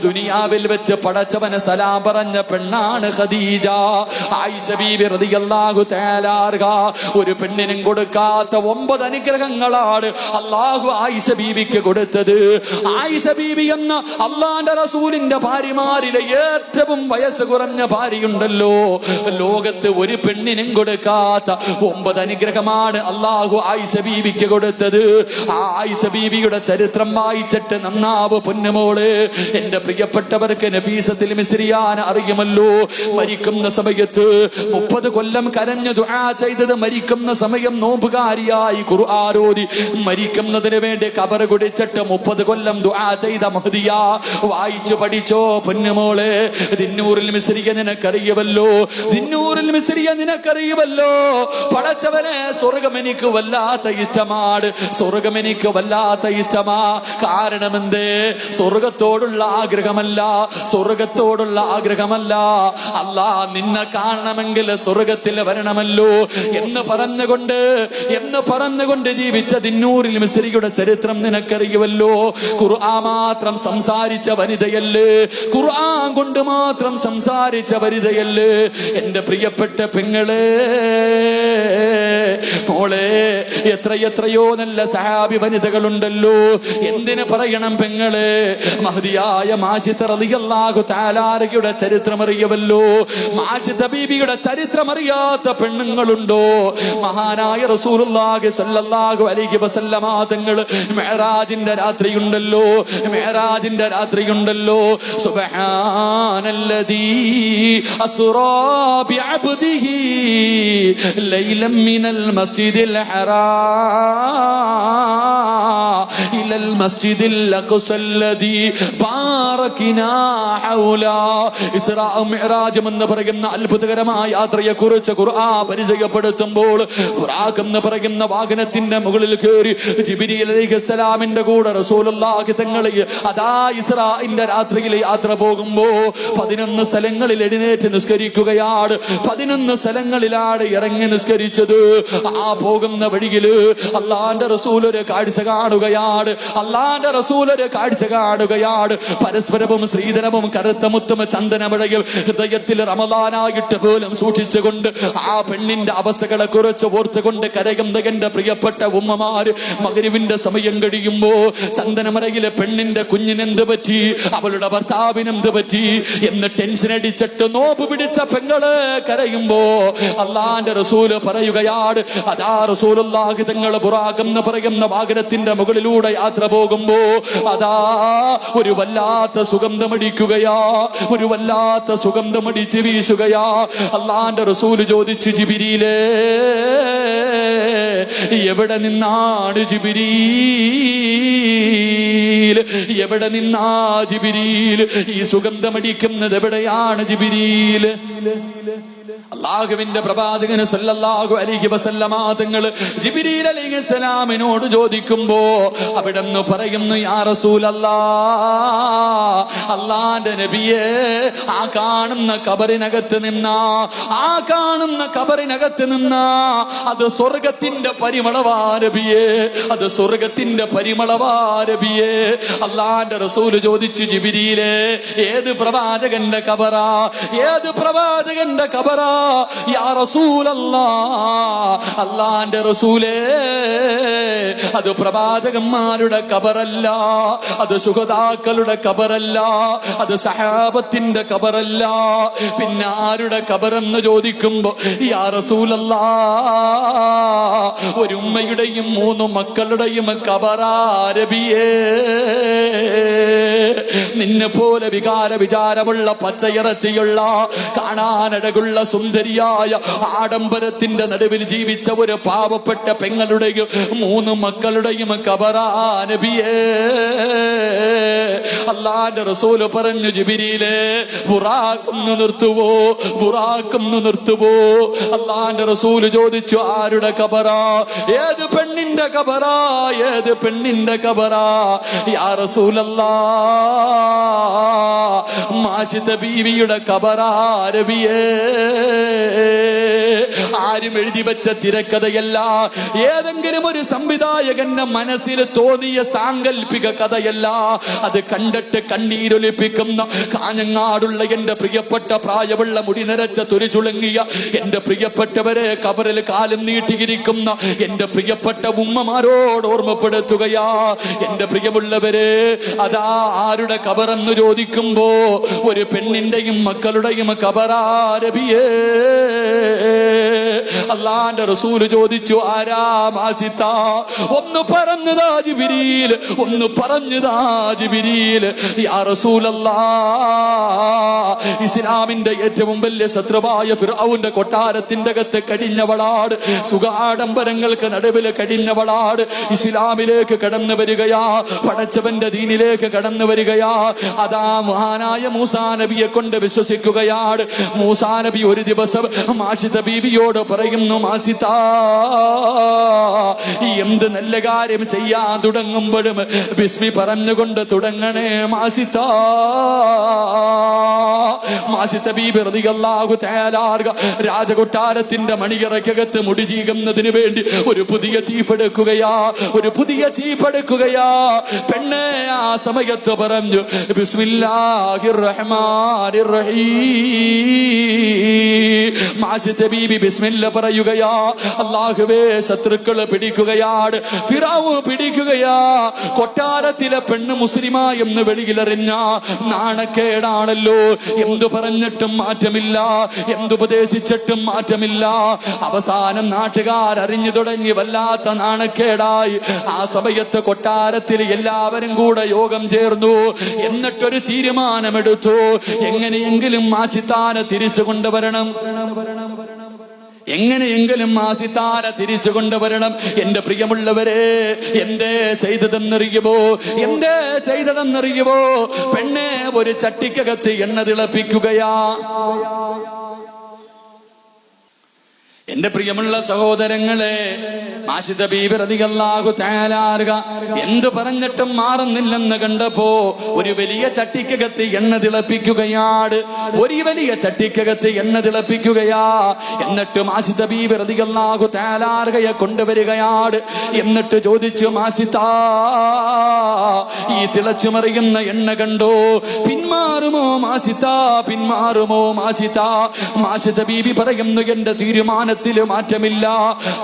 ദുനിയാവിൽ വെച്ച് പടച്ചവനെ സലാം പറഞ്ഞ പെണ്ണാണ് ഖദീജ. ആയിഷ ബീബി റളിയല്ലാഹു തആല ഒരു പെണ്ണിനും കൊടുക്കാത്ത 9 അനുഗ്രഹങ്ങളാണ് അല്ലാഹു ആയിഷ ബീബിക്ക് കൊടുത്തത്. ആയിഷ ബീബി എന്ന അല്ലാഹുവിന്റെ റസൂലിന്റെ ഭാര്യമാരിലെ ഏറ്റവും വയസ്സ് കുറഞ്ഞ ഭാര്യയുണ്ടല്ലോ, ലോകത്ത് ഒരു പെണ്ണിനും കൊടുക്കാത്ത 9 അനുഗ്രഹമാണ് അല്ലാഹു ആയിഷ ബീബിക്ക് കൊടുത്തത്. ആ ആയിഷ ബീബിയുടെ ചരിത്രം വായിച്ചിട്ട് നന്നാവ് പൊന്നുമോള്. എന്റെ പ്രിയപ്പെട്ടവർക്ക് നഫീസത്തുൽ മിസ്രിയാന അറിയുമല്ലോ. മരിക്കുന്ന സമയത്ത് 30 കൊല്ലം കരഞ്ഞു ദുആ ചെയ്തത്, മരിക്കുന്ന സമയം നോമ്പുകാരിയായി ഖുർആൻ ഓതി മരിക്കുന്നതിന് വേണ്ടി ഖബർ കുടിച്ചിട്ട് 30 കൊല്ലം ദുആ ചെയ്ത മഹദിയ. വായിച്ചു പഠിച്ചോ പൊന്നുമോളെ. ദിന്നൂറുൽ മിസ്രിയ നിനക്കറിയുമല്ലോ, ദിന്നൂറുൽ മിസ്രിയ നിനക്കറിയുമല്ലോ. പടച്ചവനെ, സ്വർഗം എനിക്ക് വല്ലാത്ത ഇഷ്ടമാണ്, സ്വർഗം എനിക്ക് വല്ലാത്ത ഇഷ്ടമാ. കാരണം എന്തേ? സ്വർഗത്തോടുള്ള ആഗ്രഹമല്ല, സ്വർഗത്തോടുള്ള ആഗ്രഹമല്ല. അല്ലാ, നിന്നെ കാണണമെങ്കിൽ സ്വർഗത്തിൽ വരണമല്ലോ എന്ന് പറഞ്ഞുകൊണ്ട് ജീവിച്ച ദിന്നൂറുൽ മിസ്രിയുടെ ചരിത്രം നിനക്കറിയുമല്ലോ. ഖുർആൻ മാത്രം സംസാരിച്ച വനിതയല്ലേ, ഖുർആൻ കൊണ്ട് മാത്രം സംസാരിച്ച വനിതയല്ലേ എന്റെ പ്രിയപ്പെട്ട പെങ്ങളെ. മോളെ, എത്രയോ നല്ല സഹാബി വനിതകളുണ്ടല്ലോ. എന്തിനു പറയണം പെങ്ങളെ? മഹദിയായ മാഷിത റളിയല്ലാഹു തആലയുടെ ചരിത്രം അറിയുമല്ലോ. മാഷിത ബീബിയുടെ ചരിത്രം അറിയാത്ത പെണ്ണുങ്ങളുണ്ടോ? മഹാനായ റസൂലുള്ളാഹി സ്വല്ലല്ലാഹു അലൈഹി വസല്ലമ തങ്ങൾ മിഅ്റാജിന്റെ രാത്രിയുണ്ടല്ലോ, മിഅ്റാജിന്റെ രാത്രിയുണ്ടല്ലോ. സുബ്ഹാനല്ലദീ അസ്റാ ബിഅബ്ദിഹി ലൈലൻ മിനൽ മസ്ജിദിൽ ഹറാം ഇലൽ മസ്ജിദിൽ അഖ്സല്ലദീ ബാറകനാ ഹൗലാ. ഇസ്റാ മിഅ്റാജ് എന്ന് പറയുന്ന അത്ഭുതകരമായ യാത്രയെ കുറിച്ച് ഖുർആൻ പരിചയപ്പെടുത്തുമ്പോൾ, ബുറാഖ് എന്ന് പറയുന്ന വാഹനത്തിന്റെ മുകളിൽ കയറി ജിബ്രീൽ അലൈഹിസ്സലാമിന്റെ കൂടെ റസൂലുള്ളാഹി തങ്ങൾ അതാ ഇസ്രാഇന്റെ രാത്രിയിൽ യാത്ര പോകുമ്പോ 11 സ്ഥലങ്ങളിൽ എഴുന്നേറ്റ് നിസ്കരിക്കുകയാണ്. 11 സ്ഥലങ്ങളിലാണ് ഇറങ്ങി നിസ്കരിച്ചത്. ആ പോകുന്ന വഴിയില് അള്ളാന്റെ റസൂൽ ഒരു കാഴ്ച കാണുകയാണ്, അള്ളാന്റെ റസൂൽ ഒരു കാഴ്ച കാണുകയാണ്. പരസ്പരവും ശ്രീധരവും കറുത്ത മുത്തും ചന്ദനമഴയും ഹൃദയത്തിൽ റമദാനായിട്ട് പോലും സൂക്ഷിച്ചുകൊണ്ട് ആ പെണ്ണിന്റെ അവസ്ഥകളെ കുറിച്ച് ഓർത്തുകൊണ്ട് കരയുന്ന എന്റെ പ്രിയപ്പെട്ട ഉമ്മമാര്, മഗ്രിബിന്റെ സമയം കഴിയുമ്പോ ചന്ദനമറയിലെ പെണ്ണിന്റെ കുഞ്ഞിനെന്ത് പറ്റി, അവളുടെ ഭർത്താവിനെന്ത് പറ്റി എന്ന് ടെൻഷൻ അടിച്ചിട്ട് നോമ്പ് പിടിച്ച പെങ്ങള് കരയുമ്പോ അള്ളാന്റെ റസൂല് പറയുകയാണ്, അതാ റസൂലുള്ളാഹി തങ്ങൾ ബുറാഖ് എന്ന് പറയുന്ന വാഹനത്തിന്റെ മുകളിലൂടെ യാത്ര പോകുമ്പോ അതാ ഒരു വല്ലാത്ത സുഗന്ധമടിക്കുകയാ, ഒരു വല്ലാത്ത സുഗന്ധമടിച്ച് വീശുകയാ. അള്ളാന്റെ റസൂല് ചോദിച്ചു, ജിബ്രീലേ, എവിടെ നിന്നാണ് ജിബ്രീൽ, എവിടെ നിന്നാ ജിബ്രീൽ, ഈ സുഗന്ധമടിക്കുന്നത് എവിടെയാണ് ജിബ്രീൽ? അല്ലാഹുവിന്റെ പ്രവാചകന് സല്ലല്ലാഹു അലൈഹി വസല്ലമ തങ്ങൾ ജിബ്രീൽ അലൈഹിസ്സലാമിനോട് ചോദിക്കുമ്പോ അവിടെന്ന് പറയുന്നു, യാ റസൂലല്ലാഹ്, അല്ലാഹുവിന്റെ നബിയേ, ആ കാണുന്ന ഖബറിനകത്ത് നിന്നാ, ആ കാണുന്ന ഖബറിനകത്ത് നിന്നാ അത് സ്വർഗത്തിന്റെ പരിമളവാ നബിയേ, അത് സ്വർഗത്തിന്റെ പരിമളവാ നബിയേ. അല്ലാഹുവിന്റെ റസൂൽ ചോദിച്ചു, ജിബ്രീലേ, ഏത് പ്രവാചകന്റെ ഖബറാ, ഏത് പ്രവാചകന്റെ ഖബറാ യാ റസൂലല്ലാഹ്? അല്ലാഹുവിന്റെ റസൂലേ, അത് പ്രവാചകന്മാരുടെ ഖബറല്ല, അത് ശുഹദാക്കളുടെ ഖബറല്ല, അത് സഹാബത്തിന്റെ ഖബറല്ല. പിന്നെ ആരുടെ ഖബറെന്ന് ചോദിക്കുമ്പോ യാ റസൂലല്ലാഹ്, ഒരു ഉമ്മയുടെയും 3 മക്കളുടെയും ഖബറാ നബിയേ. നിന്നെ പോലെ വികാരമുള്ള പച്ചയിറച്ചിയുള്ള കാണാനഴകുള്ള സുന്ദരിയായ ആഡംബരത്തിന്റെ നടുവിൽ ജീവിച്ച ഒരു പാവപ്പെട്ട പെങ്ങളുടെയും 3 മക്കളുടെയും ഖബറാ നബിയേ. അല്ലാഹുവിന്റെ റസൂല് പറഞ്ഞു, ജിബ്രീലേ ബുറാഖൊന്ന് നിർത്തുവോ, ബുറാഖൊന്ന് നിർത്തുവോ. അല്ലാഹുവിന്റെ റസൂല് ചോദിച്ചു, ആരുടെ ഖബറാ? ഏത് പെണ്ണിന്റെ ഖബറാ? ഏത് പെണ്ണിന്റെ ഖബറാ? യാ റസൂലല്ലാഹ്, മാഷിത ബീവിയുടെ ഖബറാ നബിയേ. ആരും എഴുതി വെച്ച തിരക്കഥയല്ല, ഏതെങ്കിലും ഒരു സംവിധായകന്റെ മനസ്സിൽ തോന്നിയ സാങ്കല്പിക കഥയല്ല. അത് കണ്ടിട്ട് കണ്ണീരൊലിപ്പിക്കുന്ന കാഞ്ഞങ്ങാടുള്ള എന്റെ പ്രിയപ്പെട്ട പ്രായമുള്ള മുടി നിറച്ച തുരിചുളുങ്ങിയ എന്റെ പ്രിയപ്പെട്ടവരെ, കബറിൽ കാലം നീട്ടിയിരിക്കുന്ന എന്റെ പ്രിയപ്പെട്ട ഉമ്മമാരോട് ഓർമ്മപ്പെടുത്തുകയാ. എന്റെ പ്രിയമുള്ളവരെ, അതാ ആരുടെ കബറെന്ന് ചോദിക്കുമ്പോ ഒരു പെണ്ണിന്റെയും മക്കളുടെയും ഖബറാ നബിയേ. അല്ലാഹുവിന്റെ റസൂല് ചോദിച്ചു, ആരാ മാസിത്ത? ഒന്ന് പറഞ്ഞതാ ജിബ്രീൽ, ഒന്ന് പറഞ്ഞതാ ജിബ്രീൽ. യാ റസൂലല്ലാഹ്, ഇസ്ലാമിന്റെ ഏറ്റവും വലിയ ശത്രുവായ ഫിർഔന്റെ കൊട്ടാരത്തിന്റെ അകത്ത് കഴിഞ്ഞവളാട്, സുഖാഡംബരങ്ങൾക്ക് നടുവിൽ കഴിഞ്ഞവളാട് ഇസ്ലാമിലേക്ക് കടന്നു വരികയാ, പടച്ചവന്റെ ദീനിലേക്ക് കടന്നു വരികയാ. അതാ മഹാനായ മൂസാ നബിയെ കൊണ്ട് വിശ്വസിക്കുകയാണ്. മൂസാ നബി ഒരു ദിവസം മാഷിത ബീവിയോട് പറയുന്നു, മാസിത, എന്ത് നല്ല കാര്യം ചെയ്യാൻ തുടങ്ങുമ്പോഴും ബിസ്മി പറഞ്ഞുകൊണ്ട് തുടങ്ങണേ മാസിത. മാസിത ബീബി റളിയല്ലാഹു തആല രാജകൊട്ടാരത്തിന്റെ മണിയറയ്ക്കകത്ത് മുടി ചീകുന്നതിന് വേണ്ടി ഒരു പുതിയ ചീഫ് എടുക്കുകയാ, ഒരു പുതിയ ചീഫ് എടുക്കുകയാ. പെണ്ണെ ആ സമയത്ത് പറഞ്ഞു, ബിസ്മില്ലാഹിർ റഹ്മാനിർ റഹീം. മാഷിത ബീബി ബിസ്മില്ല പറയുകയാ. അല്ലാഹുവേ, ശത്രുക്കള് പിടിക്കുകയാണ്, ഫിറഔൻ പിടിക്കുകയാ. കൊട്ടാരത്തിലെ പെണ്ണ് മുസ്ലിമാ എന്ന് വെളിയിലെറിഞ്ഞ നാണക്കേടാണല്ലോ. എന്തു പറഞ്ഞിട്ടും മാറ്റമില്ല, എന്തുപദേശിച്ചിട്ടും മാറ്റമില്ല. അവസാനം നാട്ടുകാർ അറിഞ്ഞു തുടങ്ങി, വല്ലാത്ത നാണക്കേടായി. ആ സമയത്ത് കൊട്ടാരത്തിൽ എല്ലാവരും കൂടെ യോഗം ചേർന്നു. എന്നിട്ടൊരു തീരുമാനമെടുത്തു, എങ്ങനെയെങ്കിലും മാഷിത്താനെ തിരിച്ചു കൊണ്ടുവരണം, എങ്ങനെയെങ്കിലും മാസിത്താര തിരിച്ചു കൊണ്ടുവരണം. എന്റെ പ്രിയമുള്ളവരെ, എന്തേ ചെയ്തതെന്നറിയുമോ? എന്തേ ചെയ്തതെന്നറിയുമോ? പെണ്ണെ ഒരു ചട്ടിക്കകത്ത് എണ്ണ തിളപ്പിക്കുകയാ. എന്റെ പ്രിയമുള്ള സഹോദരങ്ങളെ, മാഷിത ബീബി റളിയല്ലാഹു തആല എന്തു പറഞ്ഞിട്ടും മാറുന്നില്ലെന്ന് കണ്ടപ്പോ ഒരു വലിയ ചട്ടിക്കകത്ത് എണ്ണ തിളപ്പിക്കുകയാണ്. ഒരു വലിയ ചട്ടിക്കകത്ത് എണ്ണ തിളപ്പിക്കുകയാ. എന്നിട്ട് മാഷിത ബീബി റളിയല്ലാഹു തആലയെ കൊണ്ടുവരികയാണ്. എന്നിട്ട് ചോദിച്ചു, മാഷിത, ഈ തിളച്ചുമറിയുന്ന എണ്ണ കണ്ടോ? പിന്മാറുമോ മാഷിത? പിന്മാറുമോ മാഷിത? മാഷിത ബീബി പറയുന്നു, എന്റെ തീരുമാനത്തിൽ മാറ്റമില്ല.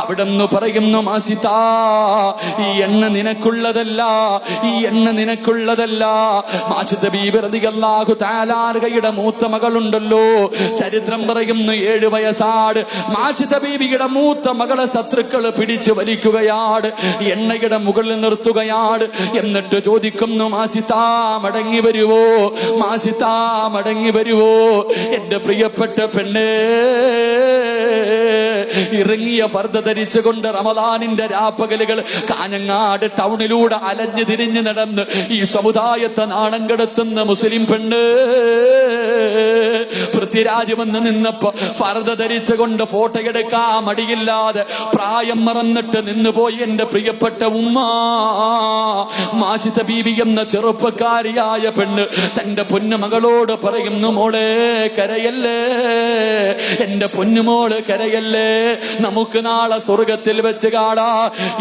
അവിടെന്ന് പറയുന്നു, മാസിത, ഈ എണ്ണ നിനക്കുള്ളതല്ല, ഈ എണ്ണ നിനക്കുള്ളതല്ല. മാഷിത ബീബി റളിയല്ലാഹു തആലയുടെ മൂത്ത മകളുണ്ടല്ലോ, ചരിത്രം പറയുന്നു 7 വയസ്സാണ്. മാഷിത ബീബിയുടെ മൂത്ത മകളെ ശത്രുക്കള് പിടിച്ചു വലിക്കുകയാണ്, എണ്ണയുടെ മുകളിൽ നിർത്തുകയാണ്. എന്നിട്ട് ചോദിക്കുന്നു, മാസിത മടങ്ങി വരുവോ? മാസിത മടങ്ങി വരുവോ? എന്റെ പ്രിയപ്പെട്ട പെണ്ണേ, ഇറങ്ങിയ ഫർദ ധരിച്ചുകൊണ്ട് റമദാനിന്റെ രാപ്പകലുകൾ കാഞ്ഞങ്ങാട് ടൗണിലൂടെ അലഞ്ഞു തിരിഞ്ഞു നടന്ന് ഈ സമുദായത്തെ നാണം കെടുത്തുന്ന മുസ്ലിം പെണ്ണ് പൃഥ്വിരാജ് വന്ന് നിന്നപ്പോ ഫർദ ധരിച്ചുകൊണ്ട് ഫോട്ടോ എടുക്കാൻ മടിയില്ലാതെ പ്രായം മറന്നിട്ട് നിന്നുപോയി എന്റെ പ്രിയപ്പെട്ട ഉമ്മ. മാഷിത ബീബി എന്ന ചെറുപ്പക്കാരിയായ പെണ്ണ് തന്റെ പൊന്നുമകളോട് പറയുന്നു, മോളെ കരയല്ലേ, എന്റെ പൊന്നുമോള് കരയല്ലേ, നമുക്ക് നാളെ സ്വർഗത്തിൽ വെച്ച് കാണാ.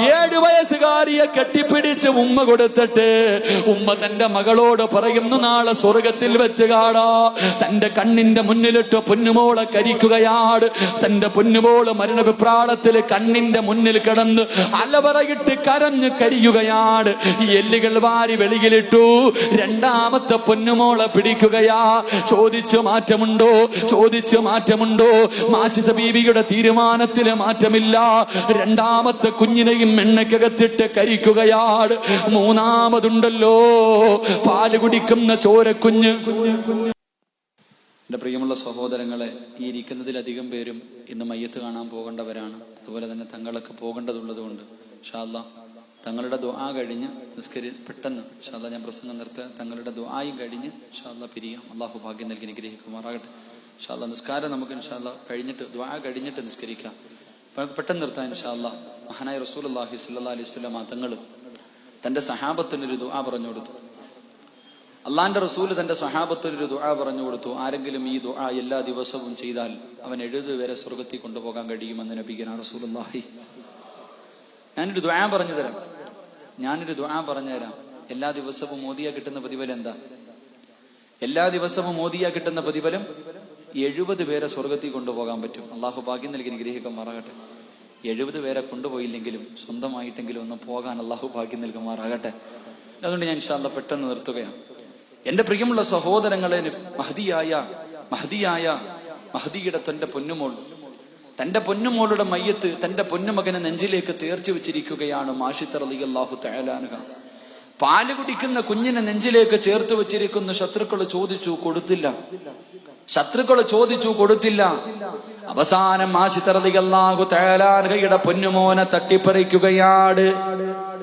7 വയസ്സുകാരിയെ കെട്ടിപ്പിടിച്ച് ഉമ്മ കൊടുത്തിട്ട് ഉമ്മ തന്റെ മകളോട് പറയുന്നു, നാളെ സ്വർഗത്തിൽ വെച്ച് കാണാ. തന്റെ കണ്ണിന്റെ മുന്നിലിട്ട് പൊന്നുമോളെ കരിക്കുകയാണ്. തന്റെ പൊന്നുമോള് മരണവിപ്രാളത്തിൽ കണ്ണിന്റെ മുന്നിൽ കിടന്ന് അലവറയിട്ട് കരഞ്ഞ് കരിയുകയാണ്. ഈ എല്ലുകൾ വാരി വെളിയിലിട്ടു. രണ്ടാമത്തെ പൊന്നുമോളെ പിടിക്കുകയാ. ചോദിച്ചു മാറ്റമുണ്ടോ? ചോദിച്ചു മാറ്റമുണ്ടോ? മാഷിത ബീവിയുടെ തീരുമാനത്തില് മാറ്റമില്ല. രണ്ടാമത്തെ കുഞ്ഞിനെയും എണ്ണയ്ക്കകത്തിട്ട് കരിക്കുകയാണ്. മൂന്നാമതുണ്ടല്ലോ പാല് കുടിക്കുന്ന ചോരക്കുഞ്ഞ്. എന്റെ പ്രിയമുള്ള സഹോദരങ്ങളെ, ഈ ഇരിക്കുന്നതിലധികം പേരും ഇന്ന് മയ്യത്ത് കാണാൻ പോകേണ്ടവരാണ്. അതുപോലെ തന്നെ തങ്ങളൊക്കെ പോകേണ്ടതുള്ളതുകൊണ്ട് ഇൻഷാ അല്ലാഹ് തങ്ങളുടെ ദുആ കഴിഞ്ഞ് പെട്ടെന്ന് ഇൻഷാ അല്ലാഹ് ഞാൻ പ്രസംഗം നിർത്താൻ, തങ്ങളുടെ ദുആയും കഴിഞ്ഞ് ഇൻഷാ അല്ലാഹ് പിരിയാം. അള്ളാഹു ഭാഗ്യം നൽകി അനുഗ്രഹിക്കുമാറാകട്ടെ. ഇൻഷാ അല്ലാഹ് നിസ്കാരം നമുക്ക് ഇൻഷാ അല്ലാഹ് കഴിഞ്ഞിട്ട് ദുആ കഴിഞ്ഞിട്ട് നിസ്കരിക്കാം. പെട്ടെന്ന് നിർത്താൻ ഇൻഷാ അല്ലാഹ്. മഹാനായ റസൂലുള്ളാഹി സ്വല്ലല്ലാഹു അലൈഹി വസല്ലം തങ്ങൾ തന്റെ സഹാബത്തിനൊരു ദുആ പറഞ്ഞു കൊടുത്തു. അള്ളാന്റെ റസൂല് തന്റെ സഹാബത്തിനൊരു ദുആ പറഞ്ഞു കൊടുത്തു. ആരെങ്കിലും ഈ ദുആ എല്ലാ ദിവസവും ചെയ്താൽ അവൻ 70 വരെ സ്വർഗത്തിൽ കൊണ്ടുപോകാൻ കഴിയുമെന്ന് നബിഗന റസൂലുള്ളാഹി. ഞാനൊരു ദുആ പറഞ്ഞു തരാം. എല്ലാ ദിവസവും മോദിയ കിട്ടുന്ന പ്രതിഫലം എന്താ? എല്ലാ ദിവസവും മോദിയ കിട്ടുന്ന പ്രതിഫലം 70 പേരെ സ്വർഗത്തിൽ കൊണ്ടുപോകാൻ പറ്റും. അള്ളാഹു ഭാഗ്യം നൽകി അനുഗ്രഹിക്കുമാറാകട്ടെ. 70 പേരെ കൊണ്ടുപോയില്ലെങ്കിലും സ്വന്തമായിട്ടെങ്കിലും ഒന്ന് പോകാൻ അള്ളാഹു ഭാഗ്യം നൽകുമാറാകട്ടെ. അതുകൊണ്ട് ഞാൻ ഇൻഷാ അല്ലാഹ് പെട്ടെന്ന് നിർത്തുകയാണ്. എന്റെ പ്രിയമുള്ള സഹോദരങ്ങളെ, മഹദിയുടെ തന്റെ പൊന്നുമോളുടെ മയ്യത്ത് തന്റെ പൊന്നുമകനെ നെഞ്ചിലേക്ക് തേർച്ചു വെച്ചിരിക്കുകയാണ് മാഷിത്ത റളിയല്ലാഹു തആല അൻഹ. പാല് കുടിക്കുന്ന കുഞ്ഞിനെ നെഞ്ചിലേക്ക് ചേർത്ത് വെച്ചിരിക്കുന്നു. ശത്രുക്കൾ ചോദിച്ചു, കൊടുത്തില്ല. അവസാനം മാഷിത്ത റളിയല്ലാഹു തആല അൻഹയുടെ പൊന്നുമോനെ തട്ടിപ്പറിക്കുകയാണ്.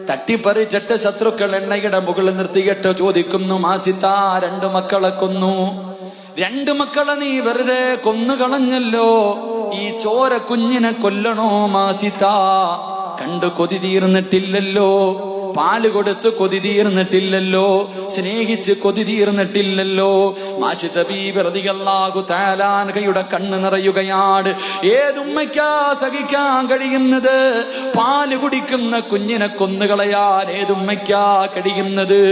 തട്ടിപ്പറിച്ചിട്ട് ശത്രുക്കൾ എണ്ണയുടെ മുകളിൽ നിർത്തിയിട്ട് ചോദിക്കുന്നു, മാസിത്ത 2 മക്കളെ കൊന്നു. 2 മക്കളെ നീ വെറുതെ കൊന്നുകളഞ്ഞല്ലോ, ഈ ചോര കുഞ്ഞിനെ കൊല്ലണോ മാസിത്ത? കണ്ടു കൊതി തീർന്നിട്ടില്ലല്ലോ, പാല് കൊടുത്ത് കൊതി തീർന്നിട്ടില്ലല്ലോ, സ്നേഹിച്ച് കൊതി തീർന്നിട്ടില്ലല്ലോ. മാഷിത ബീബി റളിയല്ലാഹു തആല അൻഹയുടെ കണ്ണ് നിറയുകയാണ്. ഏതുമ്മയ്ക്കാ സഹിക്കാൻ കഴിയുന്നത്? പാല് കുടിക്കുന്ന കുഞ്ഞിനെ കൊന്നുകളയാൻ ഏതുമ്മയ്ക്കാ കഴിയുന്നത്?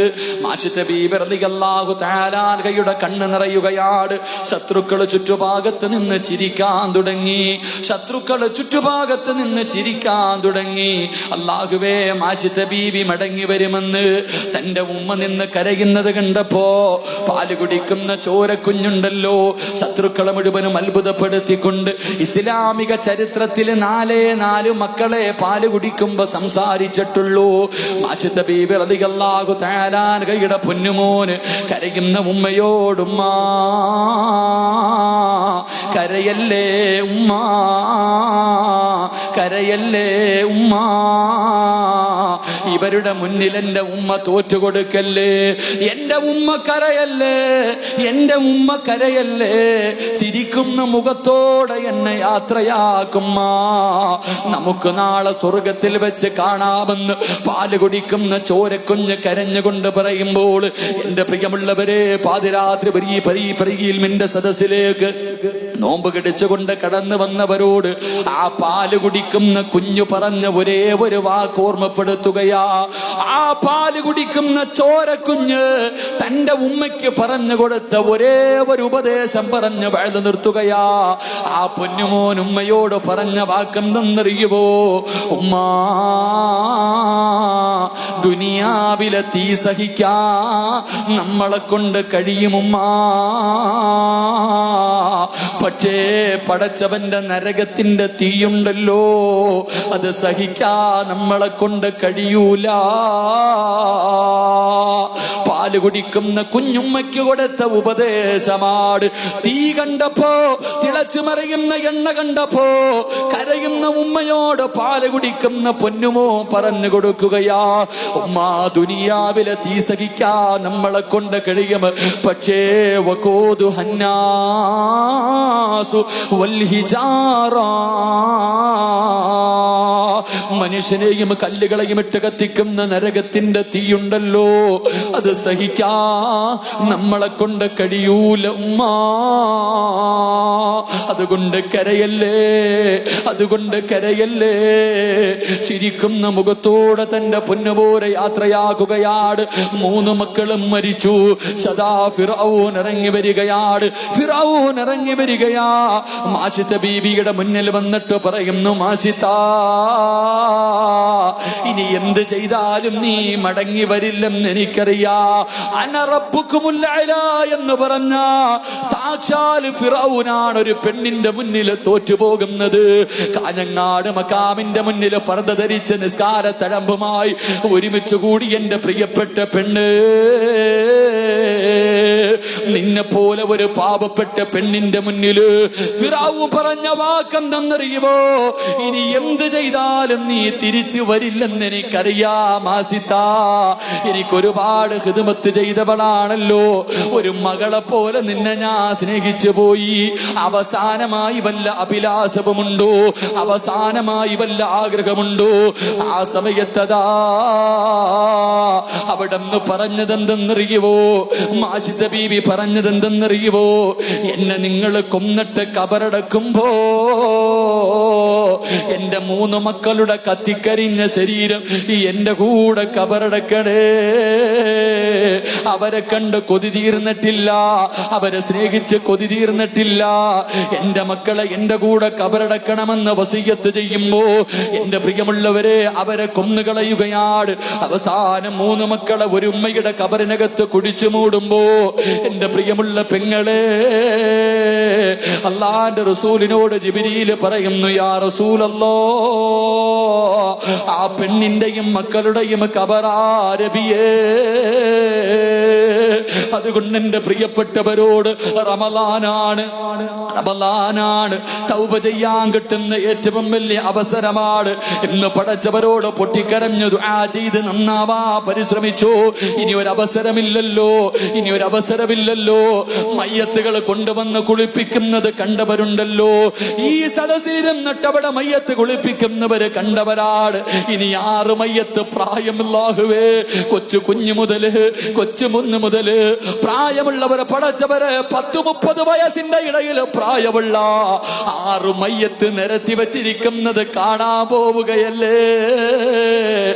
മാഷിത ബീബി റളിയല്ലാഹു തആല അൻഹയുടെ കണ്ണ് നിറയുകയാണ്. ശത്രുക്കൾ ചുറ്റുഭാഗത്ത് നിന്ന് ചിരിക്കാൻ തുടങ്ങി. അല്ലാഹുവേ, മാഷിത ബീബി മടങ്ങി വരുമെന്ന് തന്റെ ഉമ്മ നിന്ന് കരയുന്നത് കണ്ടപ്പോ, പാല് കുടിക്കുന്ന ചോരക്കുഞ്ഞുണ്ടല്ലോ, ശത്രുക്കളെ മുഴുവനും അത്ഭുതപ്പെടുത്തിക്കൊണ്ട് ഇസ്ലാമിക ചരിത്രത്തിൽ 4 മക്കളെ പാല് കുടിക്കുമ്പോ സംസാരിച്ചിട്ടുള്ളൂ. മാഷിത ബീബി റളിയല്ലാഹു തആല അൻഹയുടെ പൊന്നുമോന് കരയുന്ന ഉമ്മയോടുമ്മ കരയല്ലേ ഉമ്മ, ഇവരുടെ മുന്നിൽ എന്റെ ഉമ്മ തോറ്റുകൊടുക്കല്ലേ, എന്റെ ഉമ്മ കരയല്ലേ, ചിരിക്കുന്ന മുഖത്തോടെ എന്നെ യാത്രയാക്കുമ്മ, നമുക്ക് നാളെ സ്വർഗത്തിൽ വെച്ച് കാണാമെന്ന് പാല് കുടിക്കുന്ന ചോരക്കുഞ്ഞ് കരഞ്ഞുകൊണ്ട് പറയുമ്പോൾ, എന്റെ പ്രിയമുള്ളവരെ, പാതിരാത്രി പരിയിൽ സദസ്സിലേക്ക് നോമ്പ് കടിച്ചുകൊണ്ട് കടന്നു വന്നവരോട് ആ പാല് കുടിക്കുന്ന കുഞ്ഞു പറഞ്ഞ ഒരേ ഒരു വാക്ക് ഓർമ്മപ്പെടുത്തുകയാ. ആ പാല് കുടിക്കുന്ന ചോരക്കുഞ്ഞ് തന്റെ ഉമ്മയ്ക്ക് പറഞ്ഞു കൊടുത്ത ഒരേ ഒരു ഉപദേശം പറഞ്ഞ് വഴുതു നിർത്തുകയാ. ആ പൊന്നുമോൻ ഉമ്മയോട് പറഞ്ഞ വാക്കെന്തെന്നറിയുവോ? ഉമ്മാ, ദുനിയാവിലെ തീ സഹിക്കാ നമ്മളെ കൊണ്ട് കഴിയുമുമ്മാ, പക്ഷേ പടച്ചവന്റെ നരകത്തിന്റെ തീയുണ്ടല്ലോ, അത് സഹിക്കാ നമ്മളെ കൊണ്ട് കഴിയൂല. പാല് കുടിക്കുന്ന കുഞ്ഞുമ്മയ്ക്ക് കൊടുത്ത ഉപദേശമാണ്. തീ കണ്ടപ്പോ, തിളച്ചു മറിയുന്ന എണ്ണ കണ്ടപ്പോ കരയുന്ന ഉമ്മയോട് പാല് കുടിക്കുന്ന പൊന്നുമോ പറഞ്ഞു കൊടുക്കുകയാ, ഉമ്മ, ദുനിയാവിലെ തീ സഹിക്കാ നമ്മളെ കൊണ്ട് കഴിയും, പക്ഷേ വഖൂദു ഹന്നാസു വൽ ഹിജാറ, മനുഷ്യനെയും കല്ലുകളെയും ഇട്ട് കത്തിക്കുന്ന നരകത്തിന്റെ തീയുണ്ടല്ലോ, അത് സഹിക്കാ നമ്മളെ കൊണ്ട് കഴിയൂല ഉമ്മ. അതുകൊണ്ട് കരയല്ലേ. ചിരിക്കുന്ന മുഖത്തോടെ തന്റെ പൊന്നുപോലെ യാത്രയാക്കുകയാണ്. 3 മക്കളും മരിച്ചു. സദാ ഫിർഔൻ ഇറങ്ങി വരികയാ. മാഷിത്ത ബീവിയുടെ മുന്നിൽ വന്നിട്ട് പറയുന്നു, മാഷിത്ത, ഇനി എന്ത് ചെയ്താലും നീ മടങ്ങി വരില്ലെന്ന് എനിക്കറിയാ. അന റബ്ബുക്കുമുൽ അഅ്ലാ എന്ന് പറഞ്ഞ സാക്ഷാൽ ഫിറഔനാണ് ഒരു പെണ്ണിന്റെ മുന്നിൽ തോറ്റുപോകുന്നത്. കാഞ്ഞങ്ങാട് മക്കാമിന്റെ മുന്നിൽ ഫർദ ധരിച്ച നിസ്കാര തഴമ്പുമായി ഒരുമിച്ച് കൂടി എന്റെ പ്രിയപ്പെട്ട പെണ്ണ് നിന്നെ പോലെ ഒരു പാവപ്പെട്ട പെണ്ണിന്റെ മുന്നില് ഫിറഔൻ പറഞ്ഞ വാക്കെന്തെന്നറിയുമോ? ഇനി എന്ത് ചെയ്താലും നീ തിരിച്ചു വരില്ലെന്ന് എനിക്കറിയാം ആസിത്ത. എനിക്കൊരുപാട് ഖിദ്മത്ത് ചെയ്തവളാണല്ലോ, ഒരു മകളെ പോലെ നിന്നെ ഞാൻ സ്നേഹിച്ചു പോയി. അവസാനമായി വല്ല അഭിലാഷവുമുണ്ടോ? അവസാനമായി വല്ല ആഗ്രഹമുണ്ടോ? ആ സമയത്തതാ അവിടെന്ന് പറഞ്ഞതെന്തെന്നറിയുവോ? മാഷിദ ബീവി പറഞ്ഞതെന്തെന്നറിയുവോ? എന്നെ നിങ്ങൾ കൊന്നിട്ട് കബറടക്കുമ്പോ എന്റെ 3 മക്കളുടെ കത്തിക്കരിഞ്ഞ ശരീരം എന്റെ കൂടെ കബറടക്കണേ. അവരെ കണ്ട് കൊതി തീർന്നിട്ടില്ല, അവരെ സ്നേഹിച്ച് കൊതി തീർന്നിട്ടില്ല. എന്റെ മക്കളെ എന്റെ കൂടെ കബറടക്കണമെന്ന് വസിയത്ത് ചെയ്യുമ്പോ എന്റെ പ്രിയമുള്ളവരെ അവരെ കൊന്നുകളയുകയാണ്. അവസാനം 3 മക്കളെ ഒരു ഉമ്മയുടെ കബറിനകത്ത് കുടിച്ചു മൂടുമ്പോ എന്റെ പ്രിയമുള്ള പെങ്ങളെ, അല്ലാഹുവിന്റെ റസൂലിനോട് ജിബ്രീൽ പറയുന്നു, യാ റസൂലല്ലാഹ്, ആ പെണ്ണിന്റെയും മക്കളുടെയും കബറാരബിയേ. അതുകൊണ്ട് എന്റെ പ്രിയപ്പെട്ടവരോട് റമളാനാണ്, തൗബ ചെയ്യാൻ കിട്ടുന്ന ഏറ്റവും വലിയ അവസരമാണ് എന്ന് പടച്ചവരോട് പൊട്ടിക്കരഞ്ഞു ദുആ ചെയ്ത് നന്നാവാ പരിശ്രമിച്ചു. ഇനി ഒരു അവസരമില്ലല്ലോ. മയ്യത്തുകൾ കൊണ്ടുവന്ന് കുളിപ്പിക്കുന്നത് കണ്ടവരുണ്ടല്ലോ. ഈ സദസ്സിലിരുന്നിട്ട് അവിടെ മയ്യത്ത് കുളിപ്പിക്കുന്നവര് കണ്ടവരാണ്. ഇനി 6 മയ്യത്ത് പ്രായമുള്ളാഹുവേ, കുഞ്ഞു മുതല് പ്രായമുള്ളവരെ പടച്ചവരെ 10-30 വയസ്സിന്റെ ഇടയിൽ പ്രായമുള്ള 6 മയ്യത്ത് നിരത്തി വച്ചിരിക്കുന്നത് കാണാൻ പോവുകയല്ലേ.